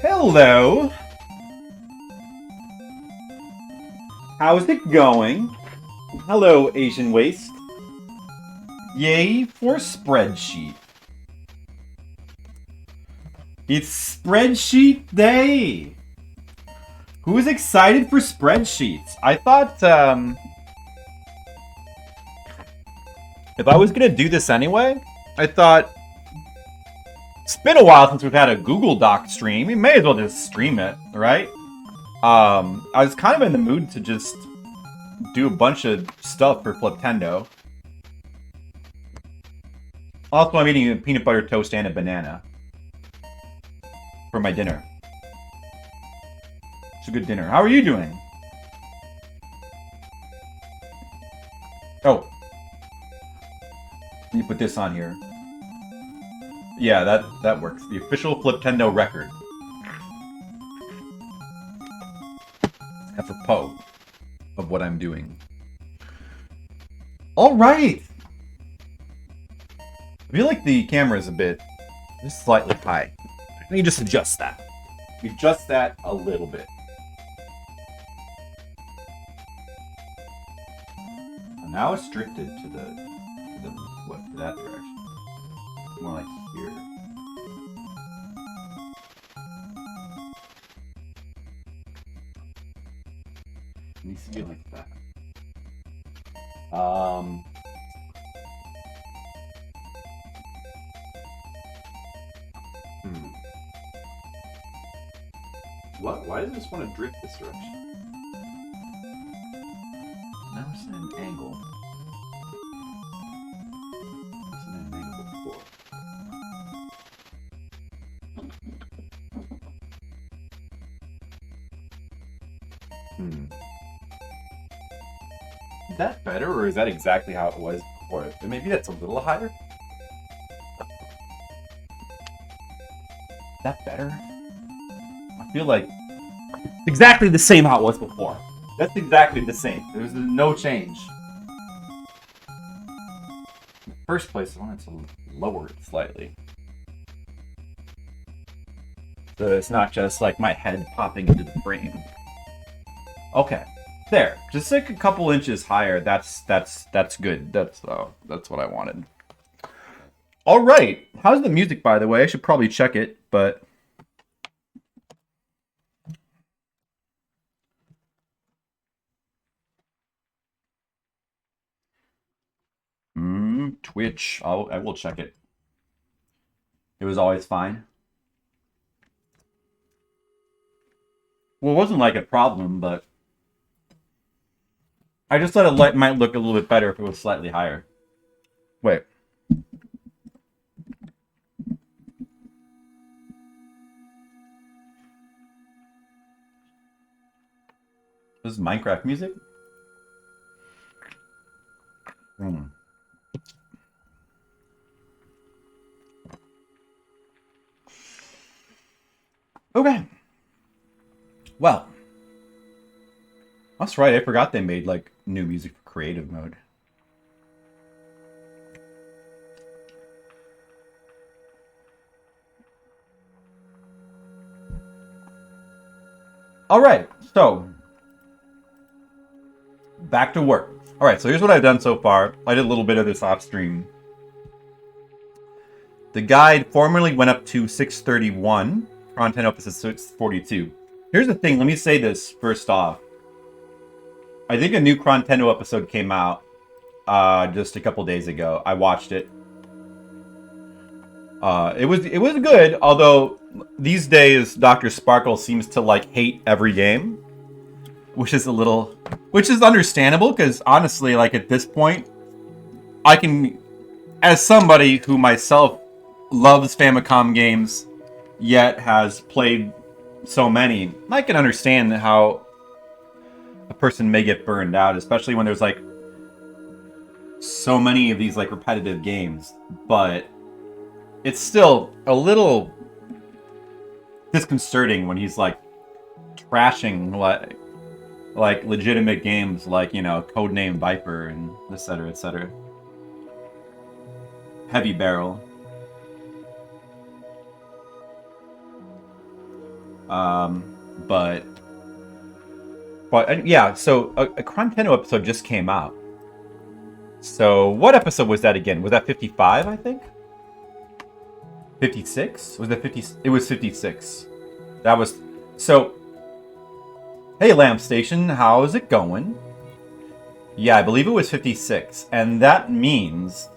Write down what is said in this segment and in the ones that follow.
Hello. How's it going? Hello, Asian Waste. Yay for spreadsheet. It's spreadsheet day. Who's excited for spreadsheets? I thought, if I was gonna do this anyway, I thought, it's been a while since we've had a Google Doc stream. We may as well just stream it, right? I was kind of in the mood to just do a bunch of stuff for Fliptendo. Also, I'm eating a peanut butter toast and a banana for my dinner. It's a good dinner. How are you doing? Oh. Let me put this on here. Yeah, that works. The official Fliptendo record. Apropos of what I'm doing. Alright! I feel like the camera is a bit just slightly high. Let me just adjust that. Adjust that a little bit. And now it's drifted to to that direction. More like here. It needs to be like that. What? Why does this want to drift this direction? Now it's at an angle. It's at an angle before. Is that better, or is that exactly how it was before? Maybe that's a little higher? Is that better? I feel like it's exactly the same how it was before. That's exactly the same. There's no change. In the first place, I wanted to lower it slightly. So it's not just like my head popping into the frame. Okay. There. Just like a couple inches higher. That's good. That's what I wanted. Alright. How's the music, by the way? I should probably check it, but Twitch. I will check it. It was always fine. Well, it wasn't like a problem, but I just thought it might look a little bit better if it was slightly higher. Wait. This is Minecraft music? Okay. Well. That's right, I forgot they made, like, new music for creative mode. Alright, so back to work. Alright, so here's what I've done so far. I did a little bit of this off stream. The guide formerly went up to 631. Chrontendo up to 642. Here's the thing, let me say this first off. I think a new Chrontendo episode came out just a couple days ago. I watched it. It was good, although these days Dr. Sparkle seems to like hate every game, which is understandable because honestly, like at this point, I can, as somebody who myself loves Famicom games, yet has played so many, I can understand how a person may get burned out, especially when there's like so many of these like repetitive games, but it's still a little disconcerting when he's like trashing like legitimate games like, you know, Codename Viper and etc, etc. Heavy Barrel. But yeah, so a Chrontendo episode just came out. So what episode was that again? Was that 55, I think? 56? Was it 50? It was 56. That was... So, hey Lamp Station, how's it going? Yeah, I believe it was 56. And that means...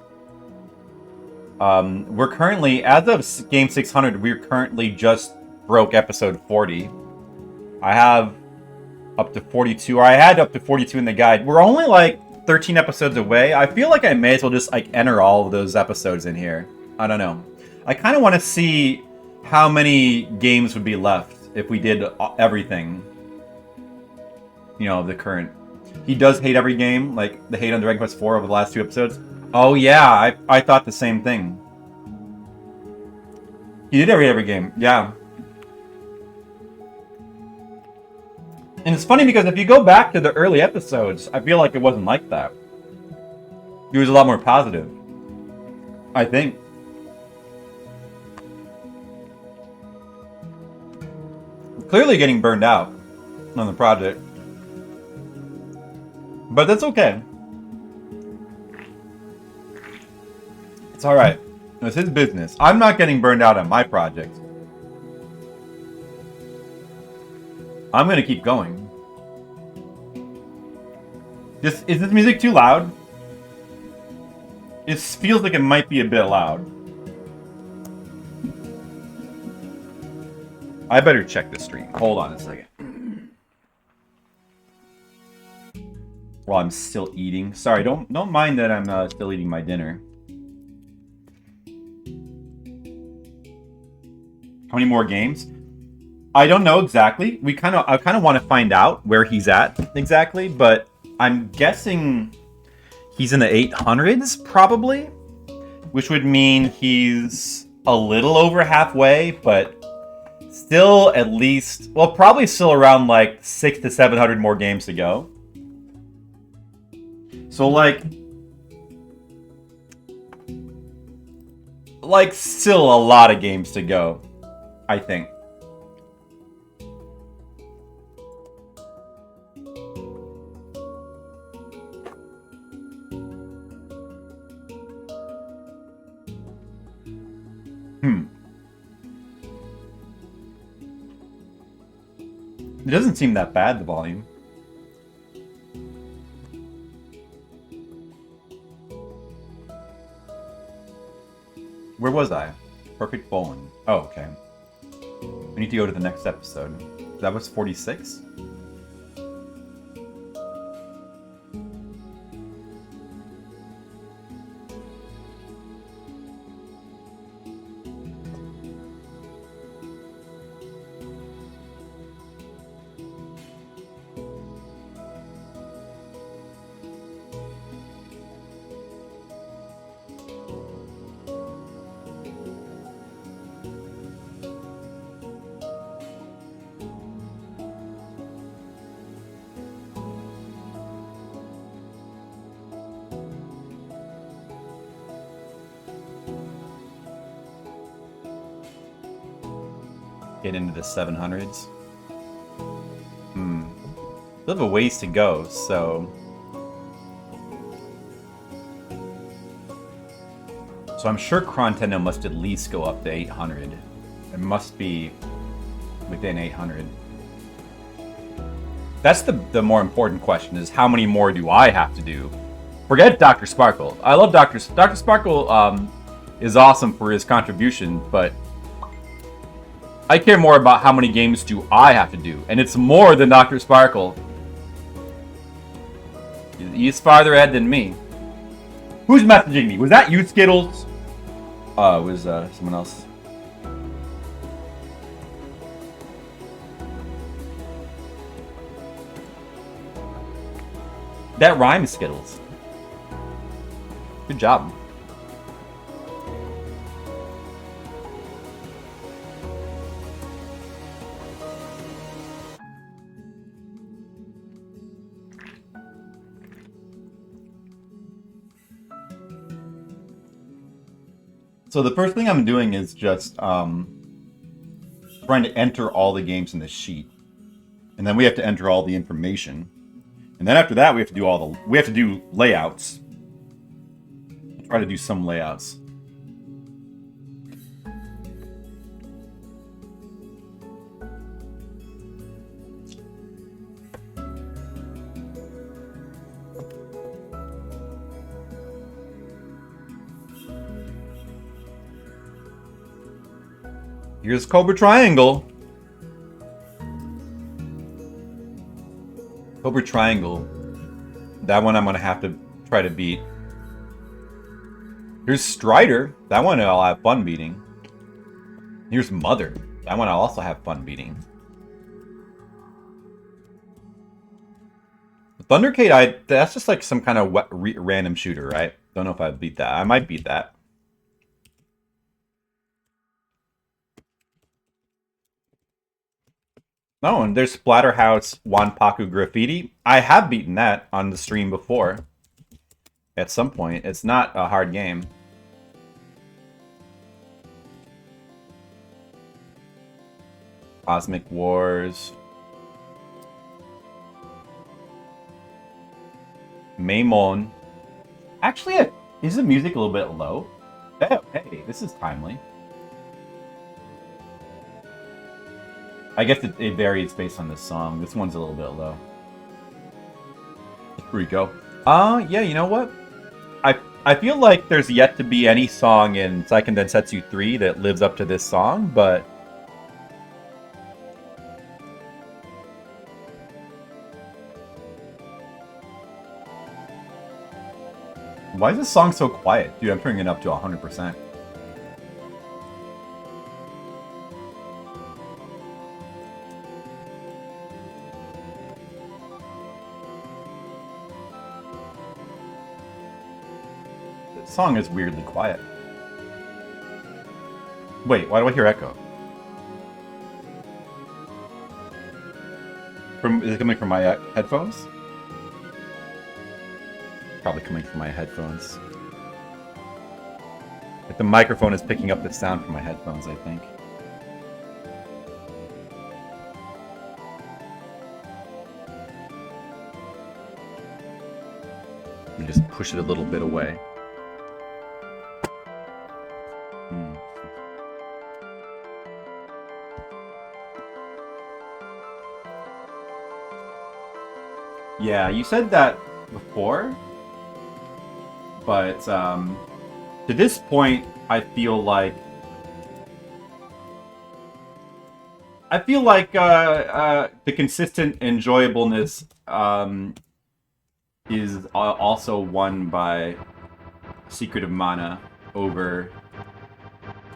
we're currently, as of game 600, we're currently just broke episode 40. I have up to 42, or I had up to 42 in the guide. We're only like 13 episodes away. I feel like I may as well just like enter all of those episodes in here. I don't know. I kind of want to see how many games would be left if we did everything. You know, the current. He does hate every game, like the hate on Dragon Quest IV over the last 2 episodes. Oh yeah, I thought the same thing. He did every game, yeah. And it's funny because if you go back to the early episodes, I feel like it wasn't like that. He was a lot more positive. I think. Clearly getting burned out on the project. But that's okay. It's alright. It's his business. I'm not getting burned out on my project. I'm gonna keep going. Is this music too loud? It feels like it might be a bit loud. I better check the stream. Hold on a second. While I'm still eating. Sorry, don't mind that I'm still eating my dinner. How many more games? I don't know exactly. I kind of want to find out where he's at exactly, but I'm guessing he's in the 800s probably, which would mean he's a little over halfway, but still at least, well, probably still around like 600 to 700 more games to go. So like still a lot of games to go, I think. It doesn't seem that bad, the volume. Where was I? Perfect bowling. Oh, okay. We need to go to the next episode. That was 46? Get into the 700s. Still have a ways to go, so... So I'm sure Chrontendo must at least go up to 800. It must be within 800. That's the more important question, is how many more do I have to do? Forget Dr. Sparkle. I love Dr. Sparkle is awesome for his contribution, but I care more about how many games do I have to do. And it's more than Dr. Sparkle. He's farther ahead than me. Who's messaging me? Was that you, Skittles? It was someone else. That rhymes, Skittles. Good job. So the first thing I'm doing is just trying to enter all the games in this sheet. And then we have to enter all the information. And then after that, we have to do layouts. I'll try to do some layouts. Here's Cobra Triangle. Cobra Triangle. That one I'm going to have to try to beat. Here's Strider. That one I'll have fun beating. Here's Mother. That one I'll also have fun beating. Thundercade, that's just like some kind of random shooter, right? Don't know if I beat that. I might beat that. Oh, and there's Splatterhouse Wanpaku Graffiti. I have beaten that on the stream before. At some point. It's not a hard game. Cosmic Wars. Maimon. Actually, is the music a little bit low? Oh, hey, this is timely. I guess it varies based on the song. This one's a little bit low. Here we go. Yeah, you know what? I feel like there's yet to be any song in Seiken Densetsu 3 that lives up to this song, but... Why is this song so quiet? Dude, I'm turning it up to 100%. This song is weirdly quiet. Wait, why do I hear echo? Is it coming from my headphones? Probably coming from my headphones. Like the microphone is picking up the sound from my headphones, I think. Let me just push it a little bit away. Yeah, you said that before. But to this point, I feel like the consistent enjoyableness is also won by Secret of Mana over,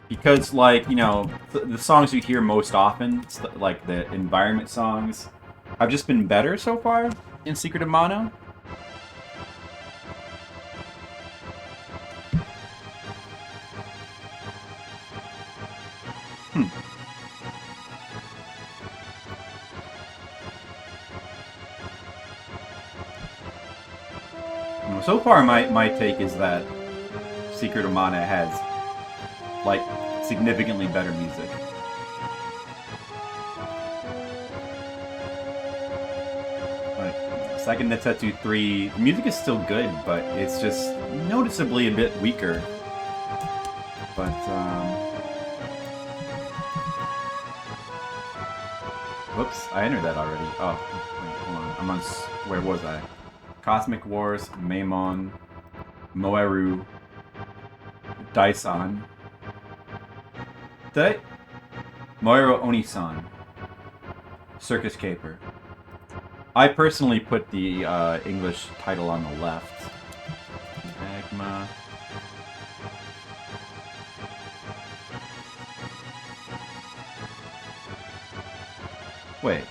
because, like, you know, the songs you hear most often, like the environment songs, have just been better so far in Secret of Mana. So far, my take is that Secret of Mana has, like, significantly better music. Like, Seiken Densetsu 3, the music is still good, but it's just noticeably a bit weaker. But, whoops, I entered that already. Oh, wait, hold on. I'm on... Where was I? Cosmic Wars, Maimon, Moeru, Daisan. Did I? Moeru Onisan. Circus Caper. I personally put the English title on the left. Magma. Wait.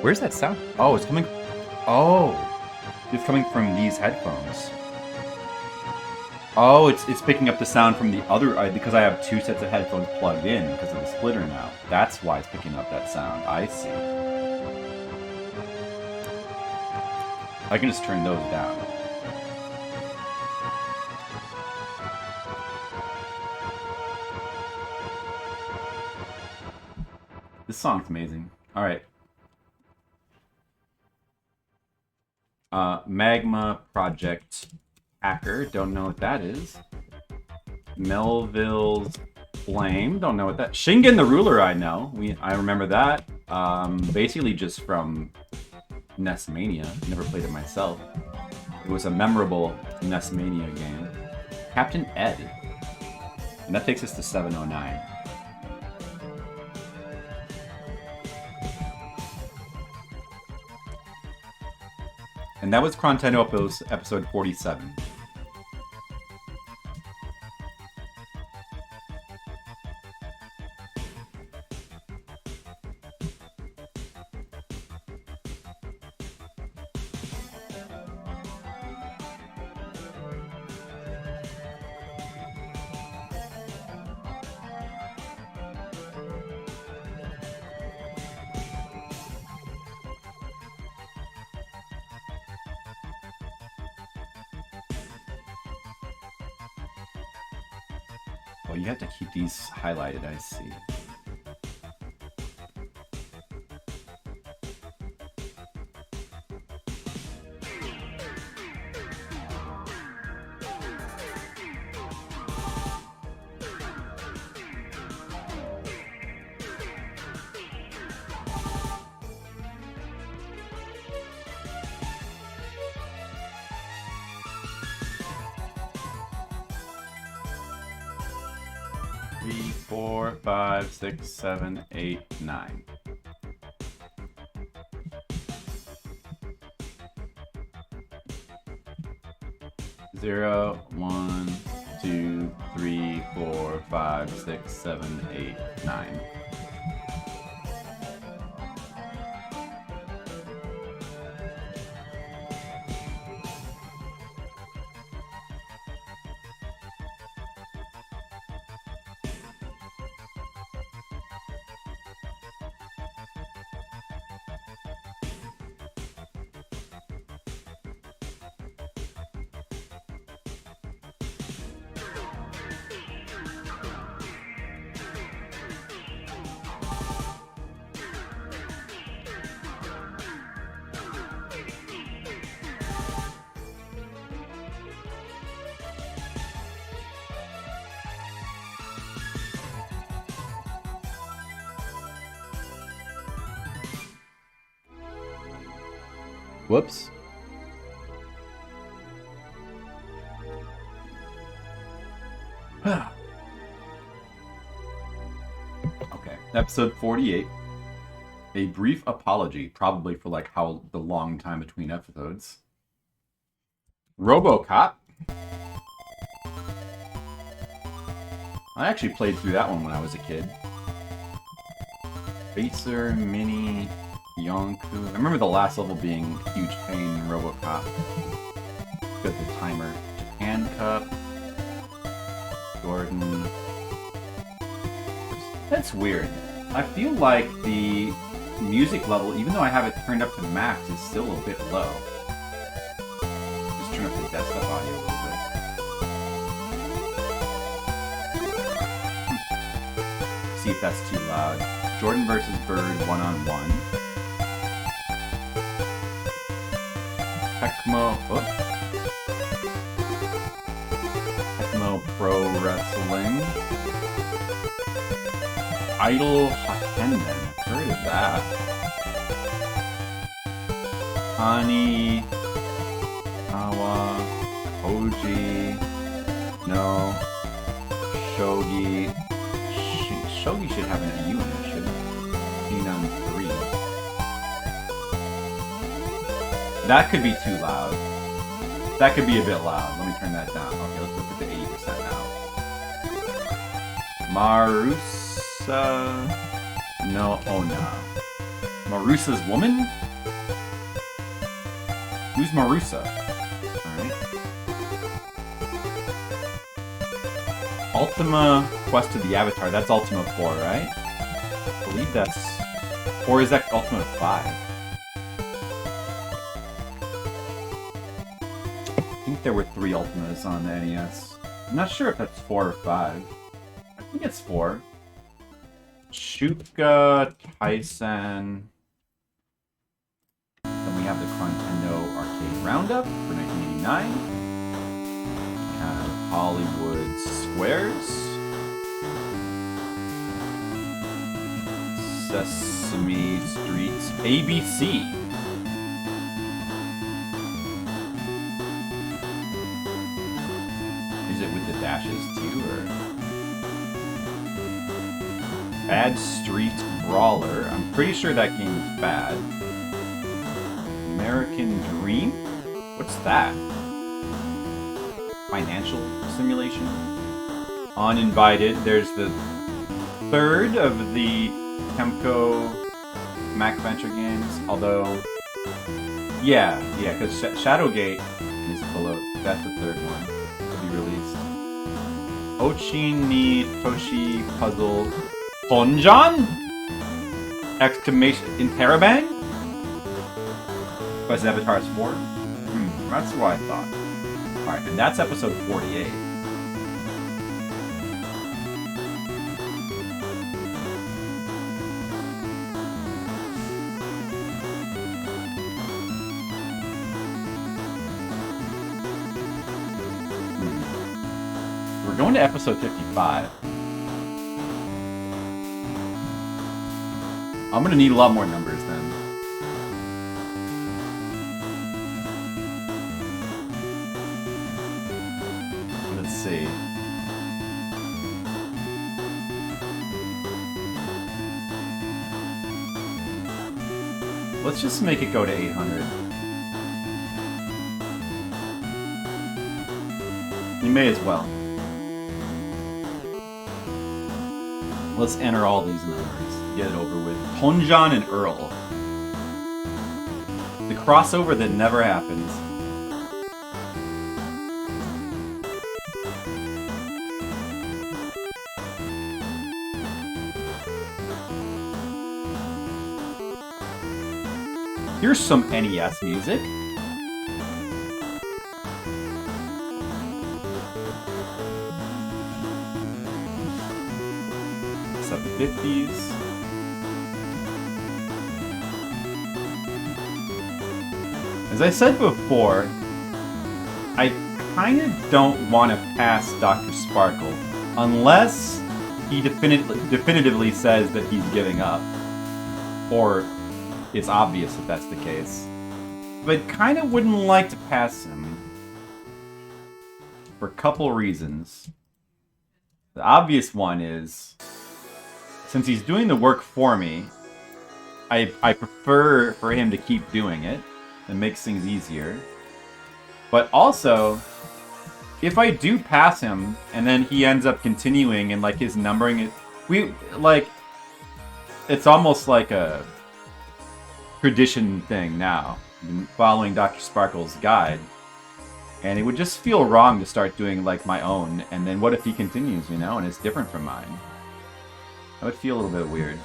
Where's that sound? Oh, it's coming... Oh! It's coming from these headphones. Oh, it's picking up the sound from the other... because I have two sets of headphones plugged in because of the splitter now. That's why it's picking up that sound. I see. I can just turn those down. This song's amazing. All right. Magma Project Hacker. Don't know what that is. Melville's Flame. Don't know what that. Shingen the Ruler. I know. I remember that. Basically just from NES Mania. Never played it myself. It was a memorable NES Mania game. Captain Ed. And that takes us to 709. And that was Chrontendo episode 47. Oh, you have to keep these highlighted, I see. Three, 4, 5, 6, 7, 8, 9. Zero, 1, 2, 3, 4, 5, 6, 7, 8, 9. Whoops. Okay, episode 48. A brief apology, probably for like how the long time between episodes. RoboCop. I actually played through that one when I was a kid. Racer, Mini, Yonku. I remember the last level being huge pain in RoboCop. Got the timer. Handcuff. Jordan. That's weird. I feel like the music level, even though I have it turned up to max, is still a bit low. Just turn up the desktop audio a little bit. See if that's too loud. Jordan versus Bird, 1-on-1. Tecmo Pro Wrestling. Idol Hakenden. Heard of that. Hani. Awa. Koji. No. Shogi. Shogi should have an EU in it, shouldn't it? Phenom 3. That could be too loud. That could be a bit loud. Let me turn that down. Okay, let's look at the 80% now. Marusa... No, oh no. Marusa's woman? Who's Marusa? Alright. Ultima Quest of the Avatar. That's Ultima 4, right? I believe that's... Or is that Ultima 5? I think there were 3 Ultimas on the NES. I'm not sure if that's 4 or 5. I think it's 4. Shuka Tyson. Then we have the Chrontendo Arcade Roundup for 1989. Kind of Hollywood Squares. Sesame Street's ABC. Is it with the dashes too, or? Bad Street Brawler. I'm pretty sure that game is bad. American Dream? What's that? Financial simulation? Uninvited. There's the third of the Temco Mac Venture games, although... Yeah, because Shadowgate is below. That's the third one to be released. Ochin ni Toshi Puzzle Ponjan? Exclamation Interrobang? By Zevatar's 4? That's what I thought. Alright, and that's episode 48. We're going to episode 55. I'm gonna need a lot more numbers then. Let's see. Let's just make it go to 800. You may as well. Let's enter all these numbers. Get it over with. Ponjan and Earl. The crossover that never happens. Here's some NES music. Some 50s. As I said before, I kind of don't want to pass Dr. Sparkle unless he definitively says that he's giving up. Or it's obvious that that's the case. But kind of wouldn't like to pass him for a couple reasons. The obvious one is, since he's doing the work for me, I prefer for him to keep doing it. It makes things easier. But also, if I do pass him, and then he ends up continuing, and like his numbering, it's almost like a tradition thing now, following Dr. Sparkle's guide. And it would just feel wrong to start doing like my own, and then what if he continues, you know, and it's different from mine? That would feel a little bit weird.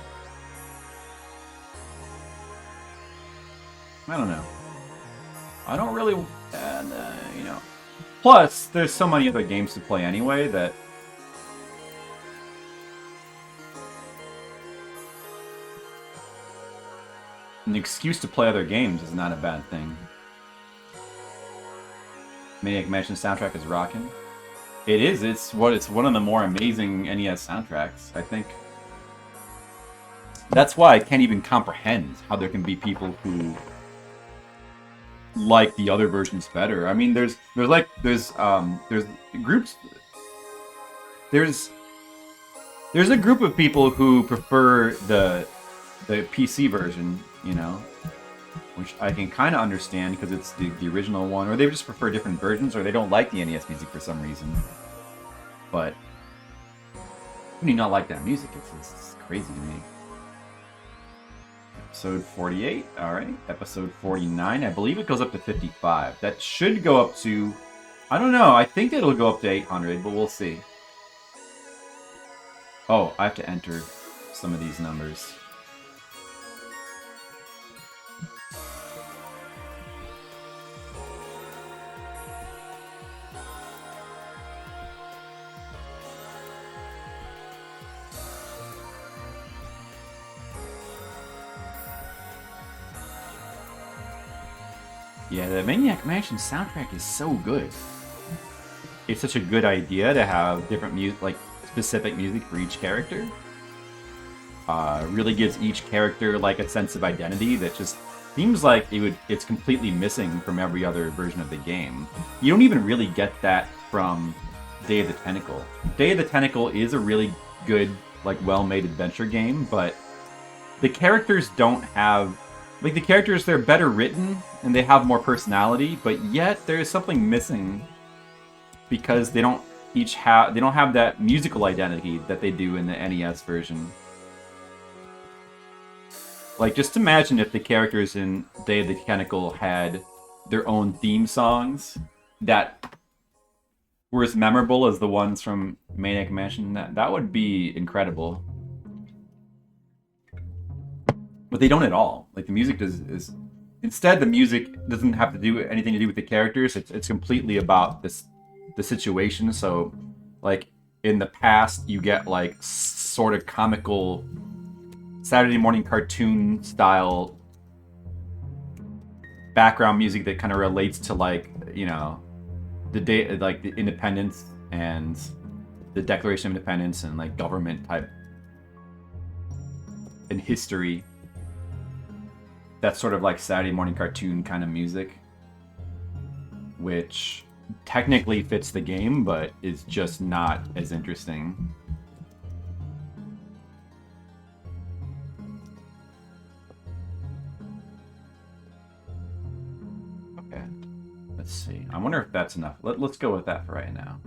I don't know. I don't really, you know. Plus, there's so many other games to play anyway that an excuse to play other games is not a bad thing. Maniac Mansion soundtrack is rocking. It is. It's one of the more amazing NES soundtracks, I think. That's why I can't even comprehend how there can be people who like the other versions better. I mean, there's groups. There's a group of people who prefer the PC version, you know, which I can kind of understand because it's the original one, or they just prefer different versions, or they don't like the NES music for some reason. But how can you not like that music? It's crazy to me. Episode 48, alright. Episode 49, I believe it goes up to 55. That should go up to, I don't know, I think it'll go up to 800, but we'll see. Oh, I have to enter some of these numbers. Yeah, the Maniac Mansion soundtrack is so good. It's such a good idea to have different music, like specific music for each character. Really gives each character like a sense of identity that just seems like it's completely missing from every other version of the game. You don't even really get that from Day of the Tentacle. Day of the Tentacle is a really good, like, well-made adventure game, but the characters don't have... Like, the characters, they're better written, and they have more personality, but yet there's something missing because they don't have that musical identity that they do in the NES version. Like, just imagine if the characters in Day of the Tentacle had their own theme songs that were as memorable as the ones from Maniac Mansion. That would be incredible. But they don't at all. Like, the music is instead, the music doesn't have to do anything to do with the characters. It's completely about the situation. So, like, in the past, you get like sort of comical Saturday morning cartoon style background music that kind of relates to, like, you know, the day, like the independence and the Declaration of Independence and like government type and history. That's sort of like Saturday morning cartoon kind of music, which technically fits the game, but is just not as interesting. Okay, let's see. I wonder if that's enough. Let's go with that for right now.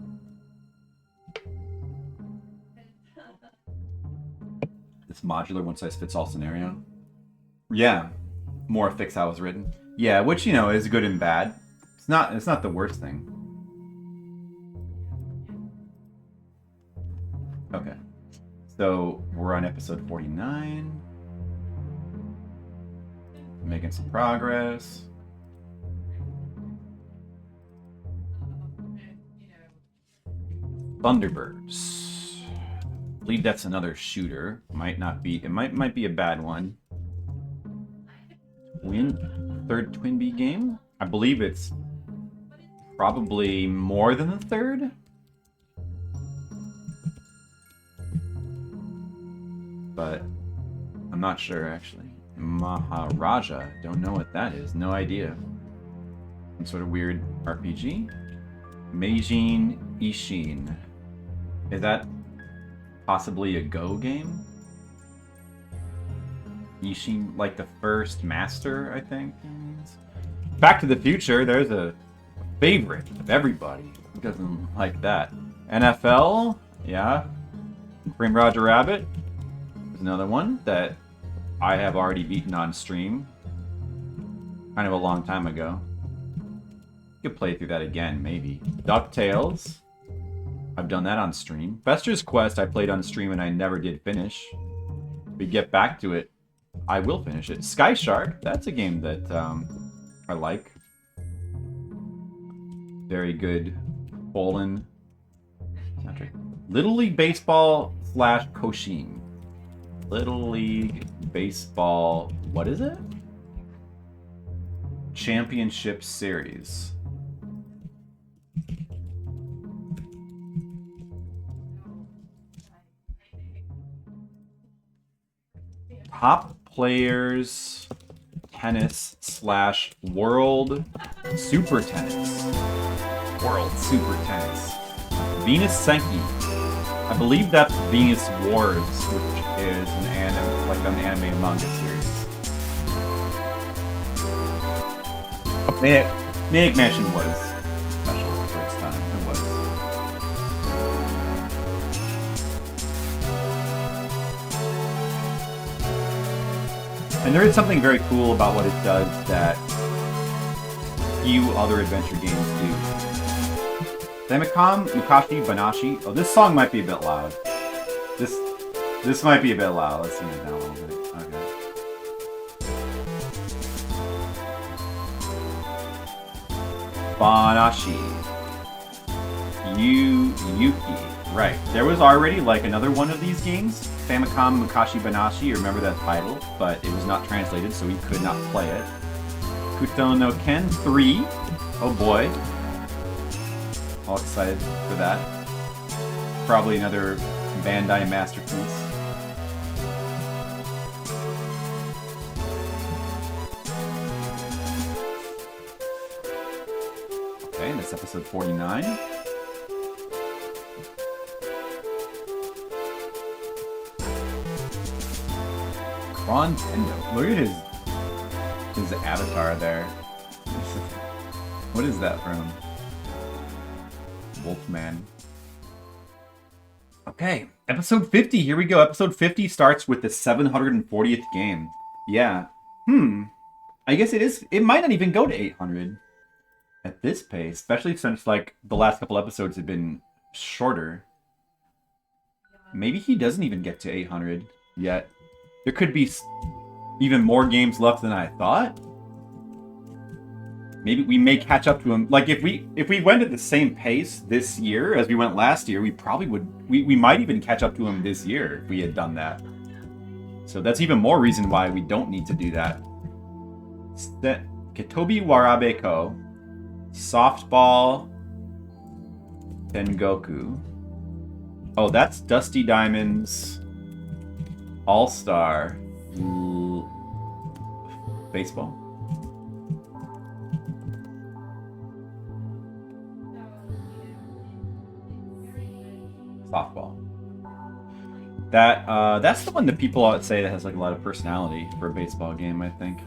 This modular one-size-fits-all scenario. Yeah. More fix how it was written. Yeah, which, you know, is good and bad. It's not the worst thing. Okay. So we're on episode 49. Making some progress. Thunderbirds. I believe that's another shooter. Might not be. It might be a bad one. Third Twin Bee game? I believe it's probably more than the third. But I'm not sure, actually. Maharaja. Don't know what that is. No idea. Some sort of weird RPG. Meijin Ishin. Is that possibly a Go game? Ishin, like the first master, I think. Back to the Future, there's a favorite of everybody. Who doesn't like that? NFL, yeah. Frame Roger Rabbit. There's another one that I have already beaten on stream. Kind of a long time ago. You could play through that again, maybe. DuckTales. I've done that on stream. Fester's Quest I played on stream and I never did finish. If we get back to it, I will finish it. Sky Shark, that's a game that I like. Very good. Poland. Little League Baseball / Koshin. Little League Baseball, what is it? Championship Series. Top Players Tennis / World Super Tennis. World Super Tennis. Venus Senki. I believe that's Venus Wars, which is an anime, like an anime manga series. Maniac Mansion was special for its time. It was. And there is something very cool about what it does that few other adventure games do. Famicom Mukashi Banashi. Oh, this song might be a bit loud. This might be a bit loud. Let's sing it down a little bit. Okay. Banashi. Yuki. Right. There was already like another one of these games, Famicom Mukashi Banashi. You remember that title, but it was not translated, so we could not play it. Rakuto no Ken 3. Oh boy. All excited for that. Probably another Bandai masterpiece. Okay, and that's episode 49. Chrontendo. Look at his avatar there. What is that from? Wolfman. Okay, episode 50. Here we go. Episode 50 starts with the 740th game. Yeah. I guess it is. It might not even go to 800 at this pace, especially since like the last couple episodes have been shorter. Maybe he doesn't even get to 800 yet. There could be even more games left than I thought. Maybe we may catch up to him. Like if we went at the same pace this year as we went last year, we probably would. We might even catch up to him this year if we had done that. So that's even more reason why we don't need to do that. Ketobi Warabe Ko, Softball, Tengoku. Oh, that's Dusty Diamonds, All-Star, Baseball. Softball. That's the one that people say that has like a lot of personality for a baseball game, I think.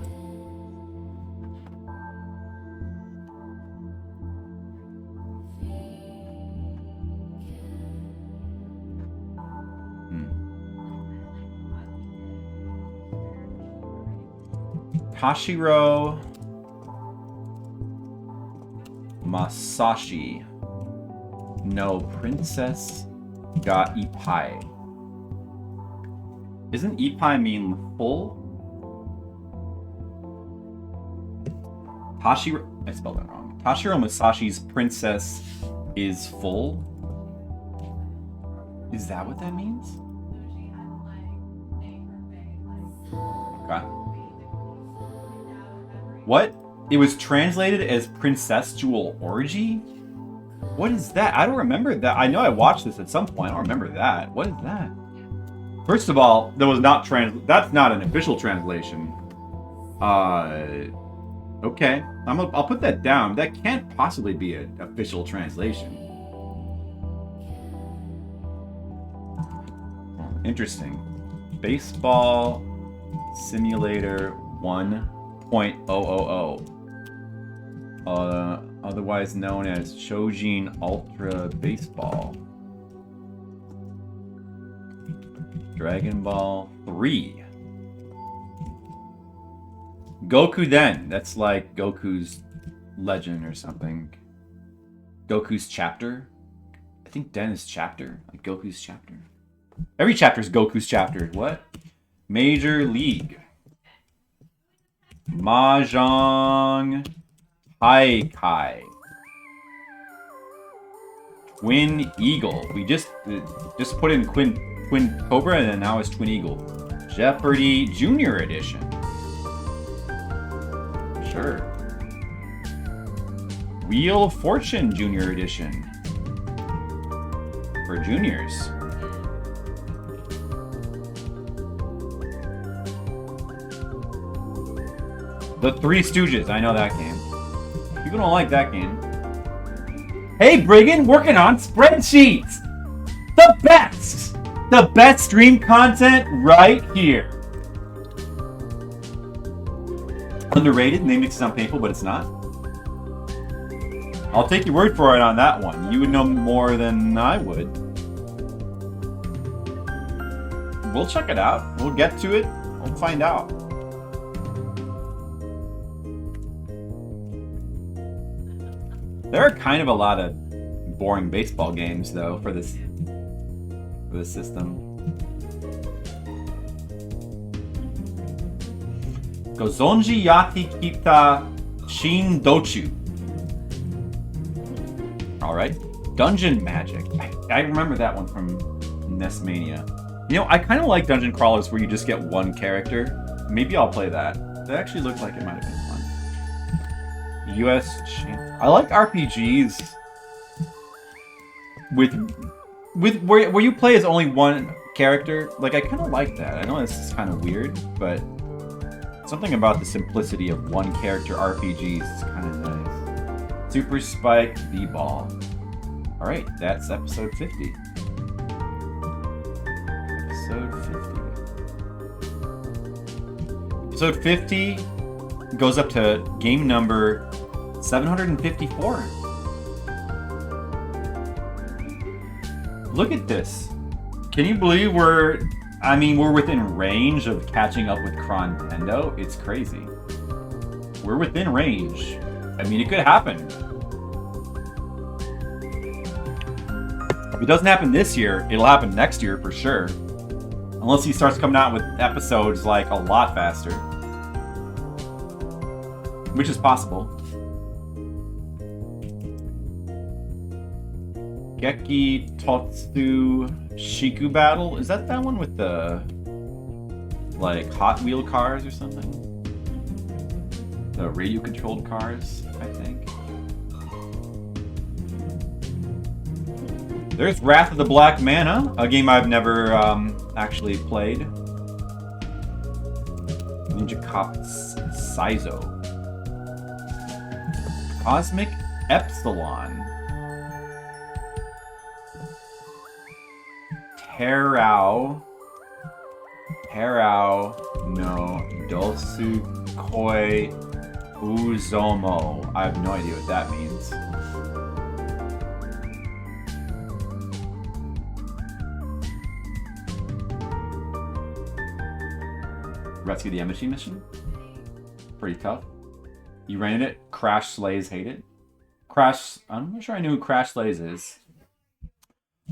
Tashiro Masashi no Princess ga Ippai. Isn't Ippai mean full? Tashiro, I spelled that wrong. Tashiro Masashi's princess is full? Is that what that means? Okay. What? It was translated as Princessual Orgy? What is that? I don't remember that. I know I watched this at some point. I don't remember that. What is that? First of all, that was not that's not an official translation. Okay. I'll put that down. That can't possibly be an official translation. Interesting. Baseball Simulator 1.000. Otherwise known as Shojin Ultra Baseball. Dragon Ball 3. Goku Den. That's like Goku's legend or something. Goku's chapter. I think Den is chapter. Like Goku's chapter. Every chapter is Goku's chapter. What? Major League. Mahjong Haikai. Twin Eagle. We just put in Twin Cobra and then now it's Twin Eagle. Jeopardy Junior Edition. Sure. Wheel of Fortune Junior Edition. For juniors. The Three Stooges. I know that game. People don't like that game. Hey, Brigand, working on spreadsheets. The best. The best stream content right here. Underrated. Name makes it sound painful, but it's not. I'll take your word for it on that one. You would know more than I would. We'll check it out. We'll get to it. We'll find out. There are kind of a lot of boring baseball games, though, for this system. Gozonji Yaki Kita Shin Dochu. Alright. Dungeon Magic. I remember that one from NES Mania. You know, I kind of like dungeon crawlers where you just get one character. Maybe I'll play that. That actually looked like it might have been fun. U.S. I like RPGs with where you play as only one character. Like, I kind of like that. I know this is kind of weird, but something about the simplicity of one character RPGs is kind of nice. Super Spike V-Ball. All right, that's episode 50. Episode 50 goes up to game number 754. Look at this. Can you believe we're within range of catching up with Chrontendo? It's crazy. We're within range. I mean, it could happen. If it doesn't happen this year, it'll happen next year for sure. Unless he starts coming out with episodes like a lot faster. Which is possible. Geki Totsu Shiku Battle? Is that one with the like Hot Wheel cars or something? The radio controlled cars, I think. There's Wrath of the Black Mana, a game I've never actually played. Ninja Cop Saizo. Cosmic Epsilon. Terao no Dosukoi Uzomo. I have no idea what that means. Rescue the Embassy mission? Pretty tough. You ran it. Crash Slays hate it. I'm not sure I knew who Crash Slays is.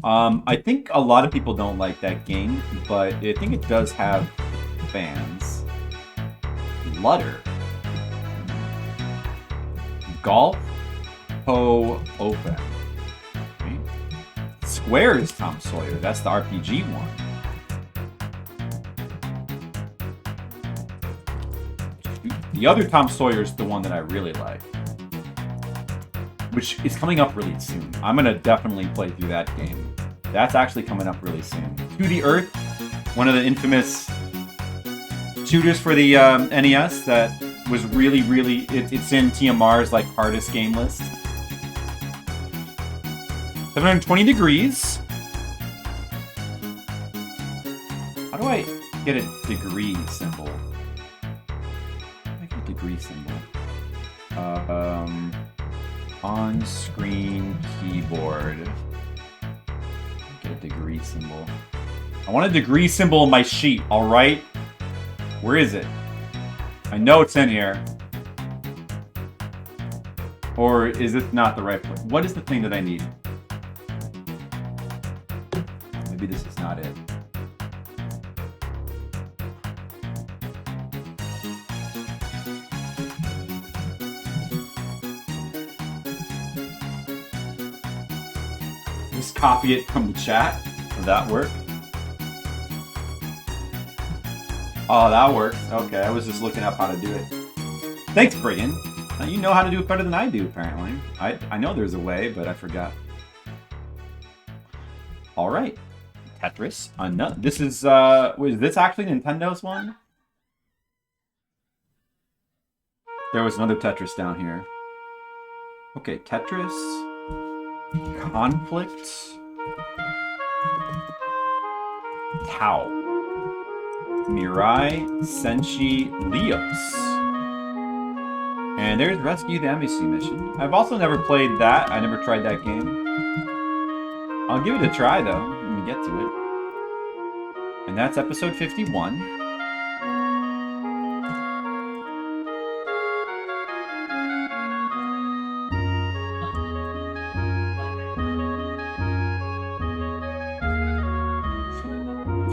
I think a lot of people don't like that game, but I think it does have fans. Lutter. Golf Ho Open. Okay. Square is Tom Sawyer. That's the RPG one. The other Tom Sawyer is the one that I really like, which is coming up really soon. I'm going to definitely play through that game. That's actually coming up really soon. 2D Earth, one of the infamous shooters for the NES that was really, it's in TMR's like hardest game list. 720 degrees. How do I get a degree symbol? Degree symbol. On-screen keyboard. Get a degree symbol. I want a degree symbol in my sheet, alright? Where is it? I know it's in here. Or is it not the right place? What is the thing that I need? Maybe this is not it. Just copy it from the chat. Would that work? Oh, that works. Okay, I was just looking up how to do it. Thanks, Brian. You know how to do it better than I do, apparently. I know there's a way, but I forgot. All right. Tetris. This is, was this actually Nintendo's one? There was another Tetris down here. Okay, Tetris. Conflict. Tau. Mirai, Senshi, Leos. And there's Rescue the Embassy mission. I've also never played that. I never tried that game. I'll give it a try, though, when we get to it. And that's episode 51.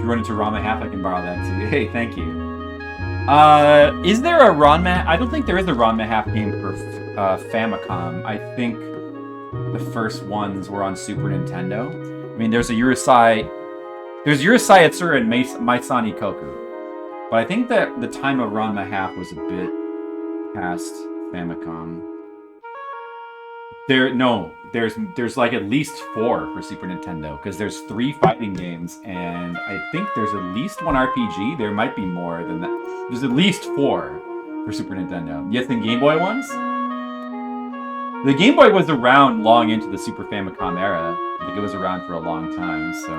Run into Ranma Half, I can borrow that too. Hey, thank you. Is there a Ranma? I don't think there is a Ranma Half game for Famicom. I think the first ones were on Super Nintendo. I mean, there's Urusei Yatsura and Maisani Koku. But I think that the time of Ranma Half was a bit past Famicom. There's like at least 4 for Super Nintendo because there's 3 fighting games and I think there's at least 1 RPG. There might be more than that. There's at least 4 for Super Nintendo. You think Game Boy ones? The Game Boy was around long into the Super Famicom era. I think it was around for a long time, so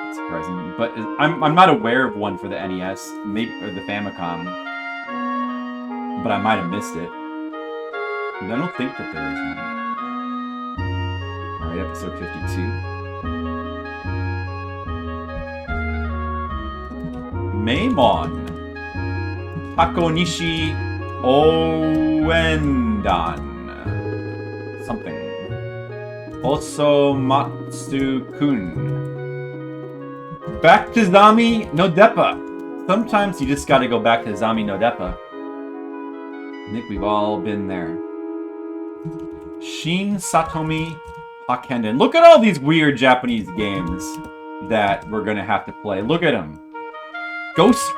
it's surprising. But I'm not aware of one for the NES, maybe or the Famicom, but I might have missed it. And I don't think that there is one. Alright, episode 52. Maimon. Takonishi Oendan. Something. Osomatsu-kun. Back to Zami no Deppa. Sometimes you just gotta go back to Zami no Deppa. I think we've all been there. Shin Satomi Hakenden. Look at all these weird Japanese games that we're gonna have to play. Look at them. Ghost.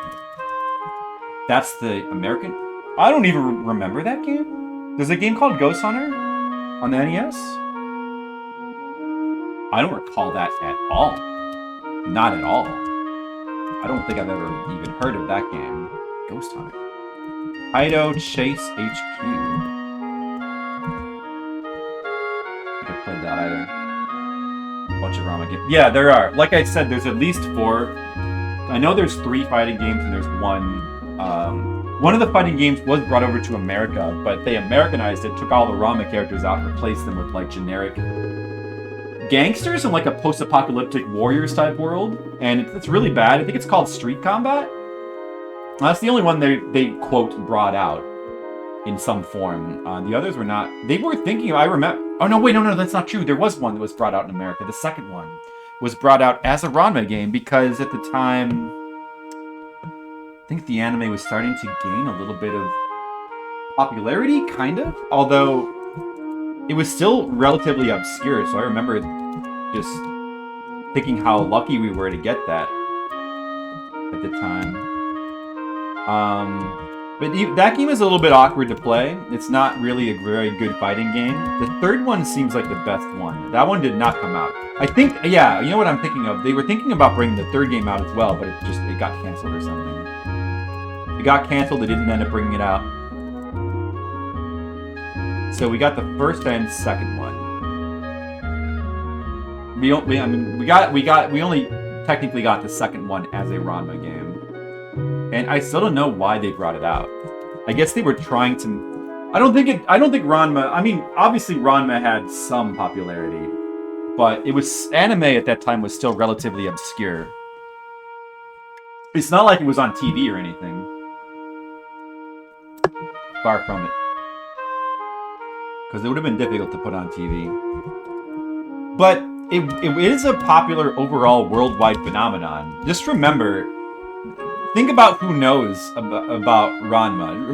That's the American. I don't even remember that game. There's a game called Ghost Hunter on the NES. I don't recall that at all. Not at all. I don't think I've ever even heard of that game. Ghost Hunter. Ido Chase HQ. I played that either. A bunch of Rama games. Yeah, there are. Like I said, there's at least 4. I know there's 3 fighting games and there's 1. One of the fighting games was brought over to America, but they Americanized it, took all the Rama characters out, and replaced them with like generic gangsters in like a post-apocalyptic warriors type world, and it's really bad. I think it's called Street Combat. That's the only one they quote brought out in some form. The others were not. They were thinking. I remember. Oh no, wait, no, that's not true. There was one that was brought out in America. The second one was brought out as a Ranma game because at the time, I think the anime was starting to gain a little bit of popularity, kind of. Although it was still relatively obscure, so I remember just thinking how lucky we were to get that at the time. But that game is a little bit awkward to play. It's not really a very good fighting game. The third one seems like the best one. That one did not come out. I think, yeah, you know what I'm thinking of? They were thinking about bringing the third game out as well, but it got canceled or something. It got canceled, they didn't end up bringing it out. So we got the first and second one. We only technically got the second one as a Ranma game. And I still don't know why they brought it out. I guess they were trying to... I don't think Ranma... I mean, obviously Ranma had some popularity. But it was... Anime at that time was still relatively obscure. It's not like it was on TV or anything. Far from it. Because it would have been difficult to put on TV. But it is a popular overall worldwide phenomenon. Just remember... Think about who knows about Ranma.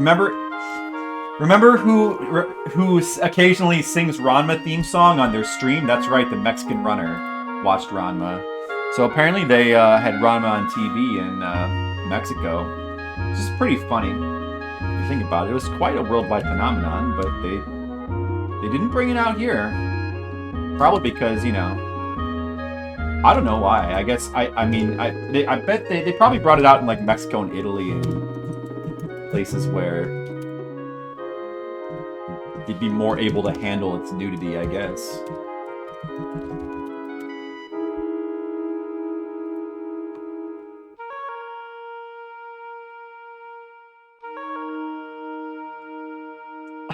Remember who occasionally sings Ranma theme song on their stream? That's right, the Mexican runner watched Ranma. So apparently they had Ranma on TV in Mexico. Which is pretty funny if you think about it. It was quite a worldwide phenomenon, but they didn't bring it out here. Probably because, you know, I don't know why. I guess I bet they probably brought it out in like Mexico and Italy and places where they'd be more able to handle its nudity, I guess.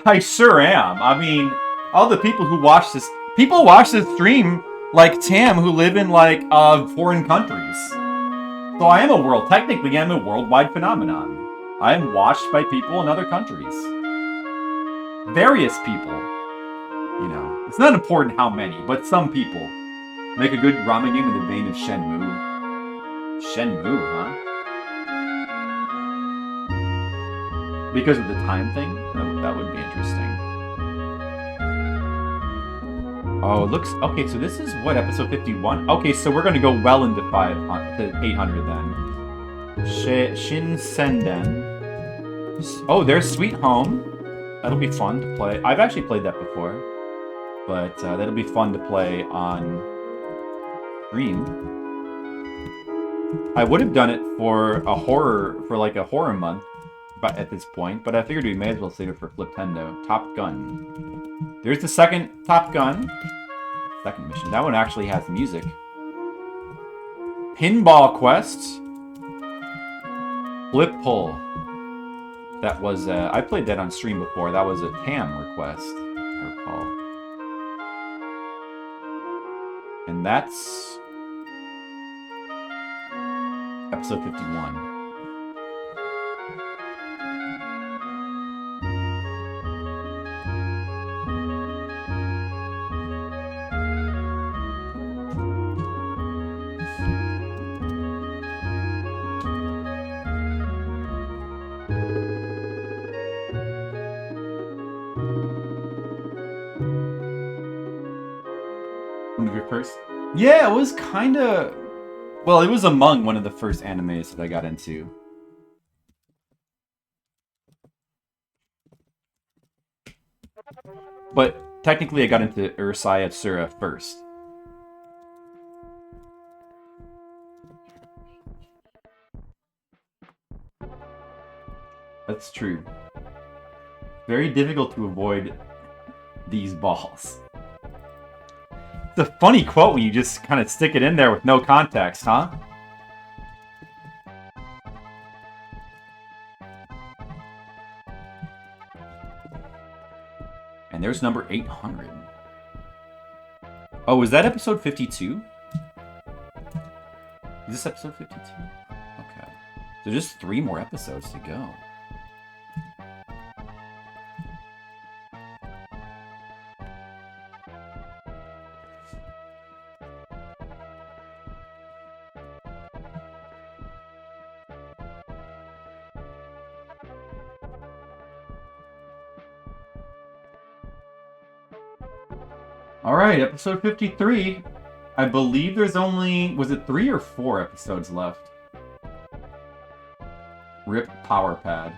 I sure am. I mean, all the people who watch this stream like Tam, who live in, like, foreign countries. So I am technically I'm a worldwide phenomenon. I am watched by people in other countries. Various people. You know, it's not important how many, but some people. Make a good ramen game in the vein of Shenmue. Shenmue, huh? Because of the time thing? That would be interesting. Oh, it looks... Okay, so this is, what, episode 51? Okay, so we're gonna go well into 800 then. Shinsenden. Oh, there's Sweet Home. That'll be fun to play. I've actually played that before, but that'll be fun to play on stream. I would have done it for like a horror month, but at this point, but I figured we may as well save it for Fliptendo. Top Gun. There's the second Top Gun. Second mission. That one actually has music. Pinball Quest. Flip Pull. That was, I played that on stream before. That was a TAM request, I recall. And that's episode 51. Yeah, it was kind of... Well, it was among one of the first animes that I got into. But technically I got into Urusei Yatsura first. That's true. Very difficult to avoid these balls. It's a funny quote when you just kind of stick it in there with no context, huh? And there's number 800. Oh, was that episode 52? Is this episode 52? Okay. So just 3 more episodes to go. Alright, episode 53. I believe there's only... Was it 3 or 4 episodes left? Rip Power Pad.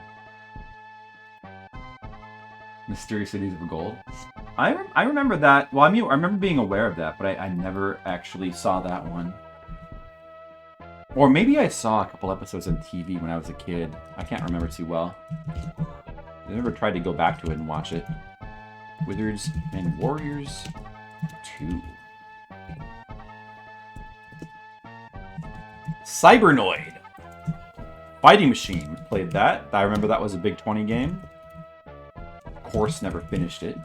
Mysterious Cities of Gold. I remember that. Well, I mean, I remember being aware of that, but I never actually saw that one. Or maybe I saw a couple episodes on TV when I was a kid. I can't remember too well. I never tried to go back to it and watch it. Wizards and Warriors 2. Cybernoid. Fighting Machine. Played that. I remember that was a big 20 game. Of course, never finished it.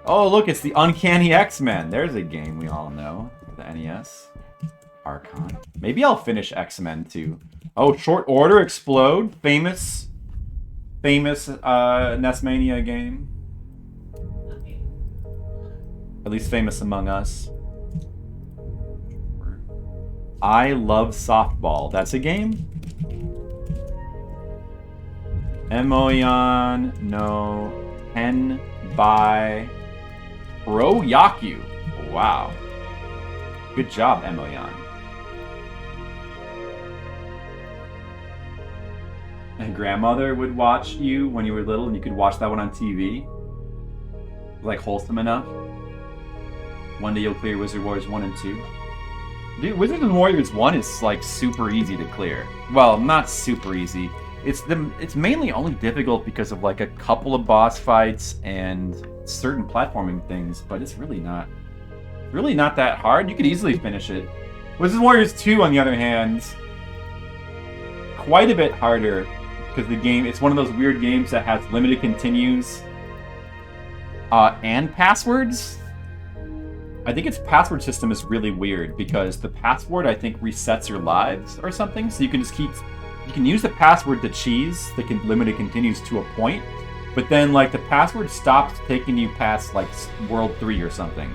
Oh, look, it's the Uncanny X-Men. There's a game we all know. The NES. Archon. Maybe I'll finish X-Men too. Oh, Short Order Explode. Famous NESmania game. At least famous among us. I Love Softball. That's a game? Emoyan no Ten by Pro-Yaku. Wow. Good job, Emoyan. And grandmother would watch you when you were little and you could watch that one on TV. Like wholesome enough. One day you'll clear Wizard Warriors 1 and 2. Dude, Wizard Warriors 1 is like super easy to clear. Well, not super easy. It's mainly only difficult because of like a couple of boss fights and certain platforming things, but it's really not that hard. You could easily finish it. Wizard Warriors 2, on the other hand, quite a bit harder because the game, it's one of those weird games that has limited continues and passwords. I think its password system is really weird because the password, I think, resets your lives or something, so you can just you can use the password to cheese the limited continues to a point, but then like the password stops taking you past like World 3 or something.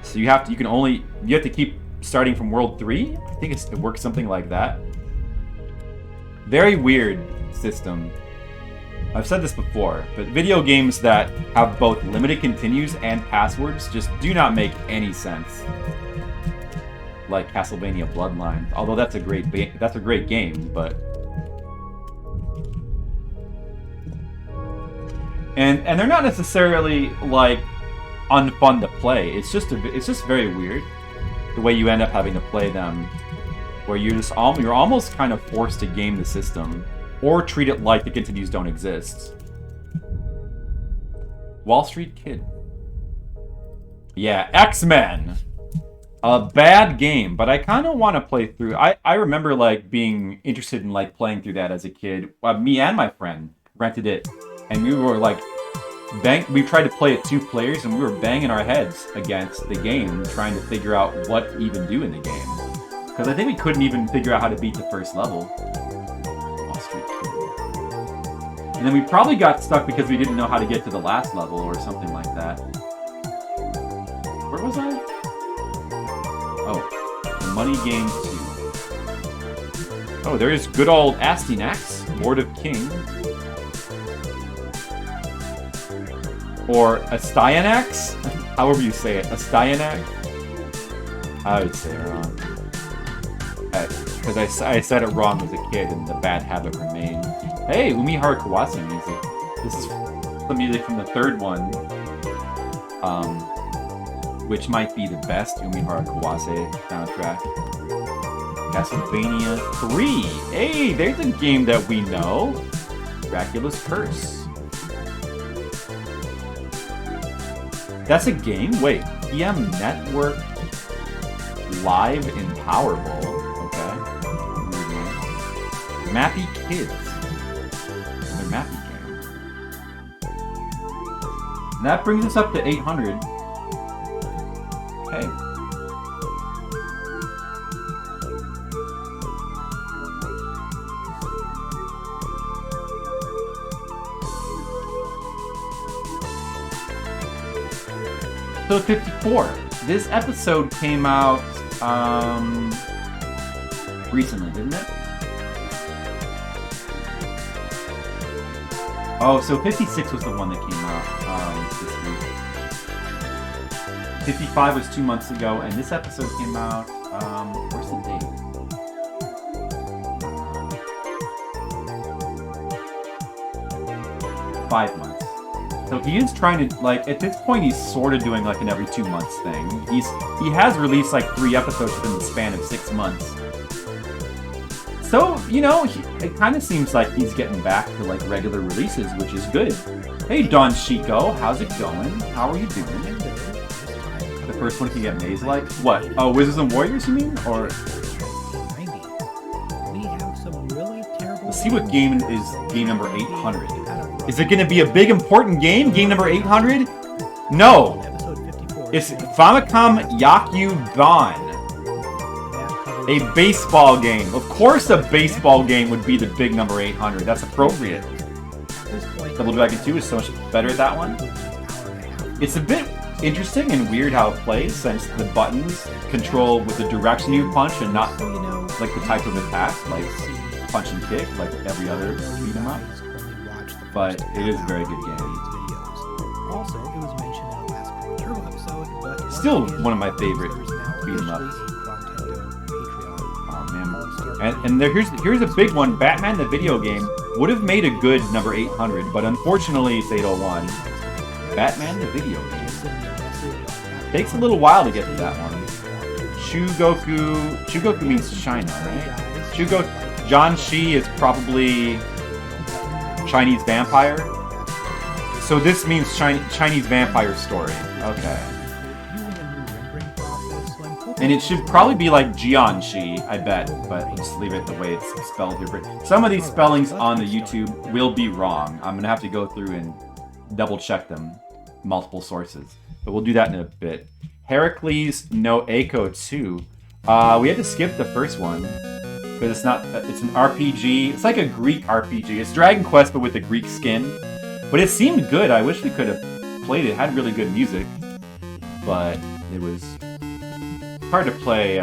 So you have to keep starting from World 3? I think it works something like that. Very weird system. I've said this before, but video games that have both limited continues and passwords just do not make any sense. Like Castlevania Bloodlines, although that's a great game, but and they're not necessarily like unfun to play. It's just very weird the way you end up having to play them, where you're almost kind of forced to game the system or treat it like the continues don't exist. Wall Street Kid. Yeah, X-Men. A bad game, but I kind of want to play through. I remember like being interested in like playing through that as a kid. Me and my friend rented it, and we were like, we tried to play it 2 players, and we were banging our heads against the game, trying to figure out what to even do in the game. Because I think we couldn't even figure out how to beat the first level. Wall Street Kid. And then we probably got stuck because we didn't know how to get to the last level or something like that. Where was I? Oh, Money Game 2. Oh, there is good old Astinax, Lord of King. Or Astyanax? However you say it. Astyanax? I would say it wrong. Because I said it wrong as a kid and the bad habit remained. Hey, Umihara Kawase music. This is the music from the 3rd one. Which might be the best Umihara Kawase soundtrack. Castlevania 3. Hey, there's a game that we know. Dracula's Curse. That's a game? Wait, PM Network Live in Powerball. Okay. Mappy Kids. Another Mappy game. And that brings us up to 800. Okay. So 54. This episode came out recently, didn't it? Oh, so 56 was the one that came out this week. 55 was 2 months ago, and this episode came out, where's the date? 5 months. So he is trying to, like, at this point he's sort of doing like an every 2 months thing. He has released like 3 episodes within the span of 6 months. So, you know, it kind of seems like he's getting back to like regular releases, which is good. Hey Don Chico, how's it going? How are you doing? The first one can get maze-like? What? Oh, Wizards and Warriors, you mean? Or... Let's see what game is game number 800. Is it going to be a big, important game? Game number 800? No! It's Famicom Yakuban. A baseball game. Of course a baseball game would be the big number 800. That's appropriate. Double Dragon 2 is so much better at that one. It's a bit interesting and weird how it plays, since the buttons control with the direction you punch and not like the type of attack, like punch and kick, like every other beat 'em up. But it is a very good game. Still one of my favorite beat 'em ups. Oh man! And here's a big one. Batman the video game would have made a good number 800, but unfortunately it's 801. Batman the video game takes a little while to get to that one. Chugoku means China, right? John Shi is probably Chinese vampire. So this means Chinese vampire story. Okay. And it should probably be like Jianxi, I bet, but we'll just leave it the way it's spelled here. Some of these spellings on the YouTube will be wrong. I'm gonna have to go through and double check them, multiple sources. But we'll do that in a bit. Heracles no Echo 2. We had to skip the first one because it's an RPG. It's like a Greek RPG. It's Dragon Quest but with a Greek skin. But it seemed good. I wish we could have played it. It had really good music, but it was hard to play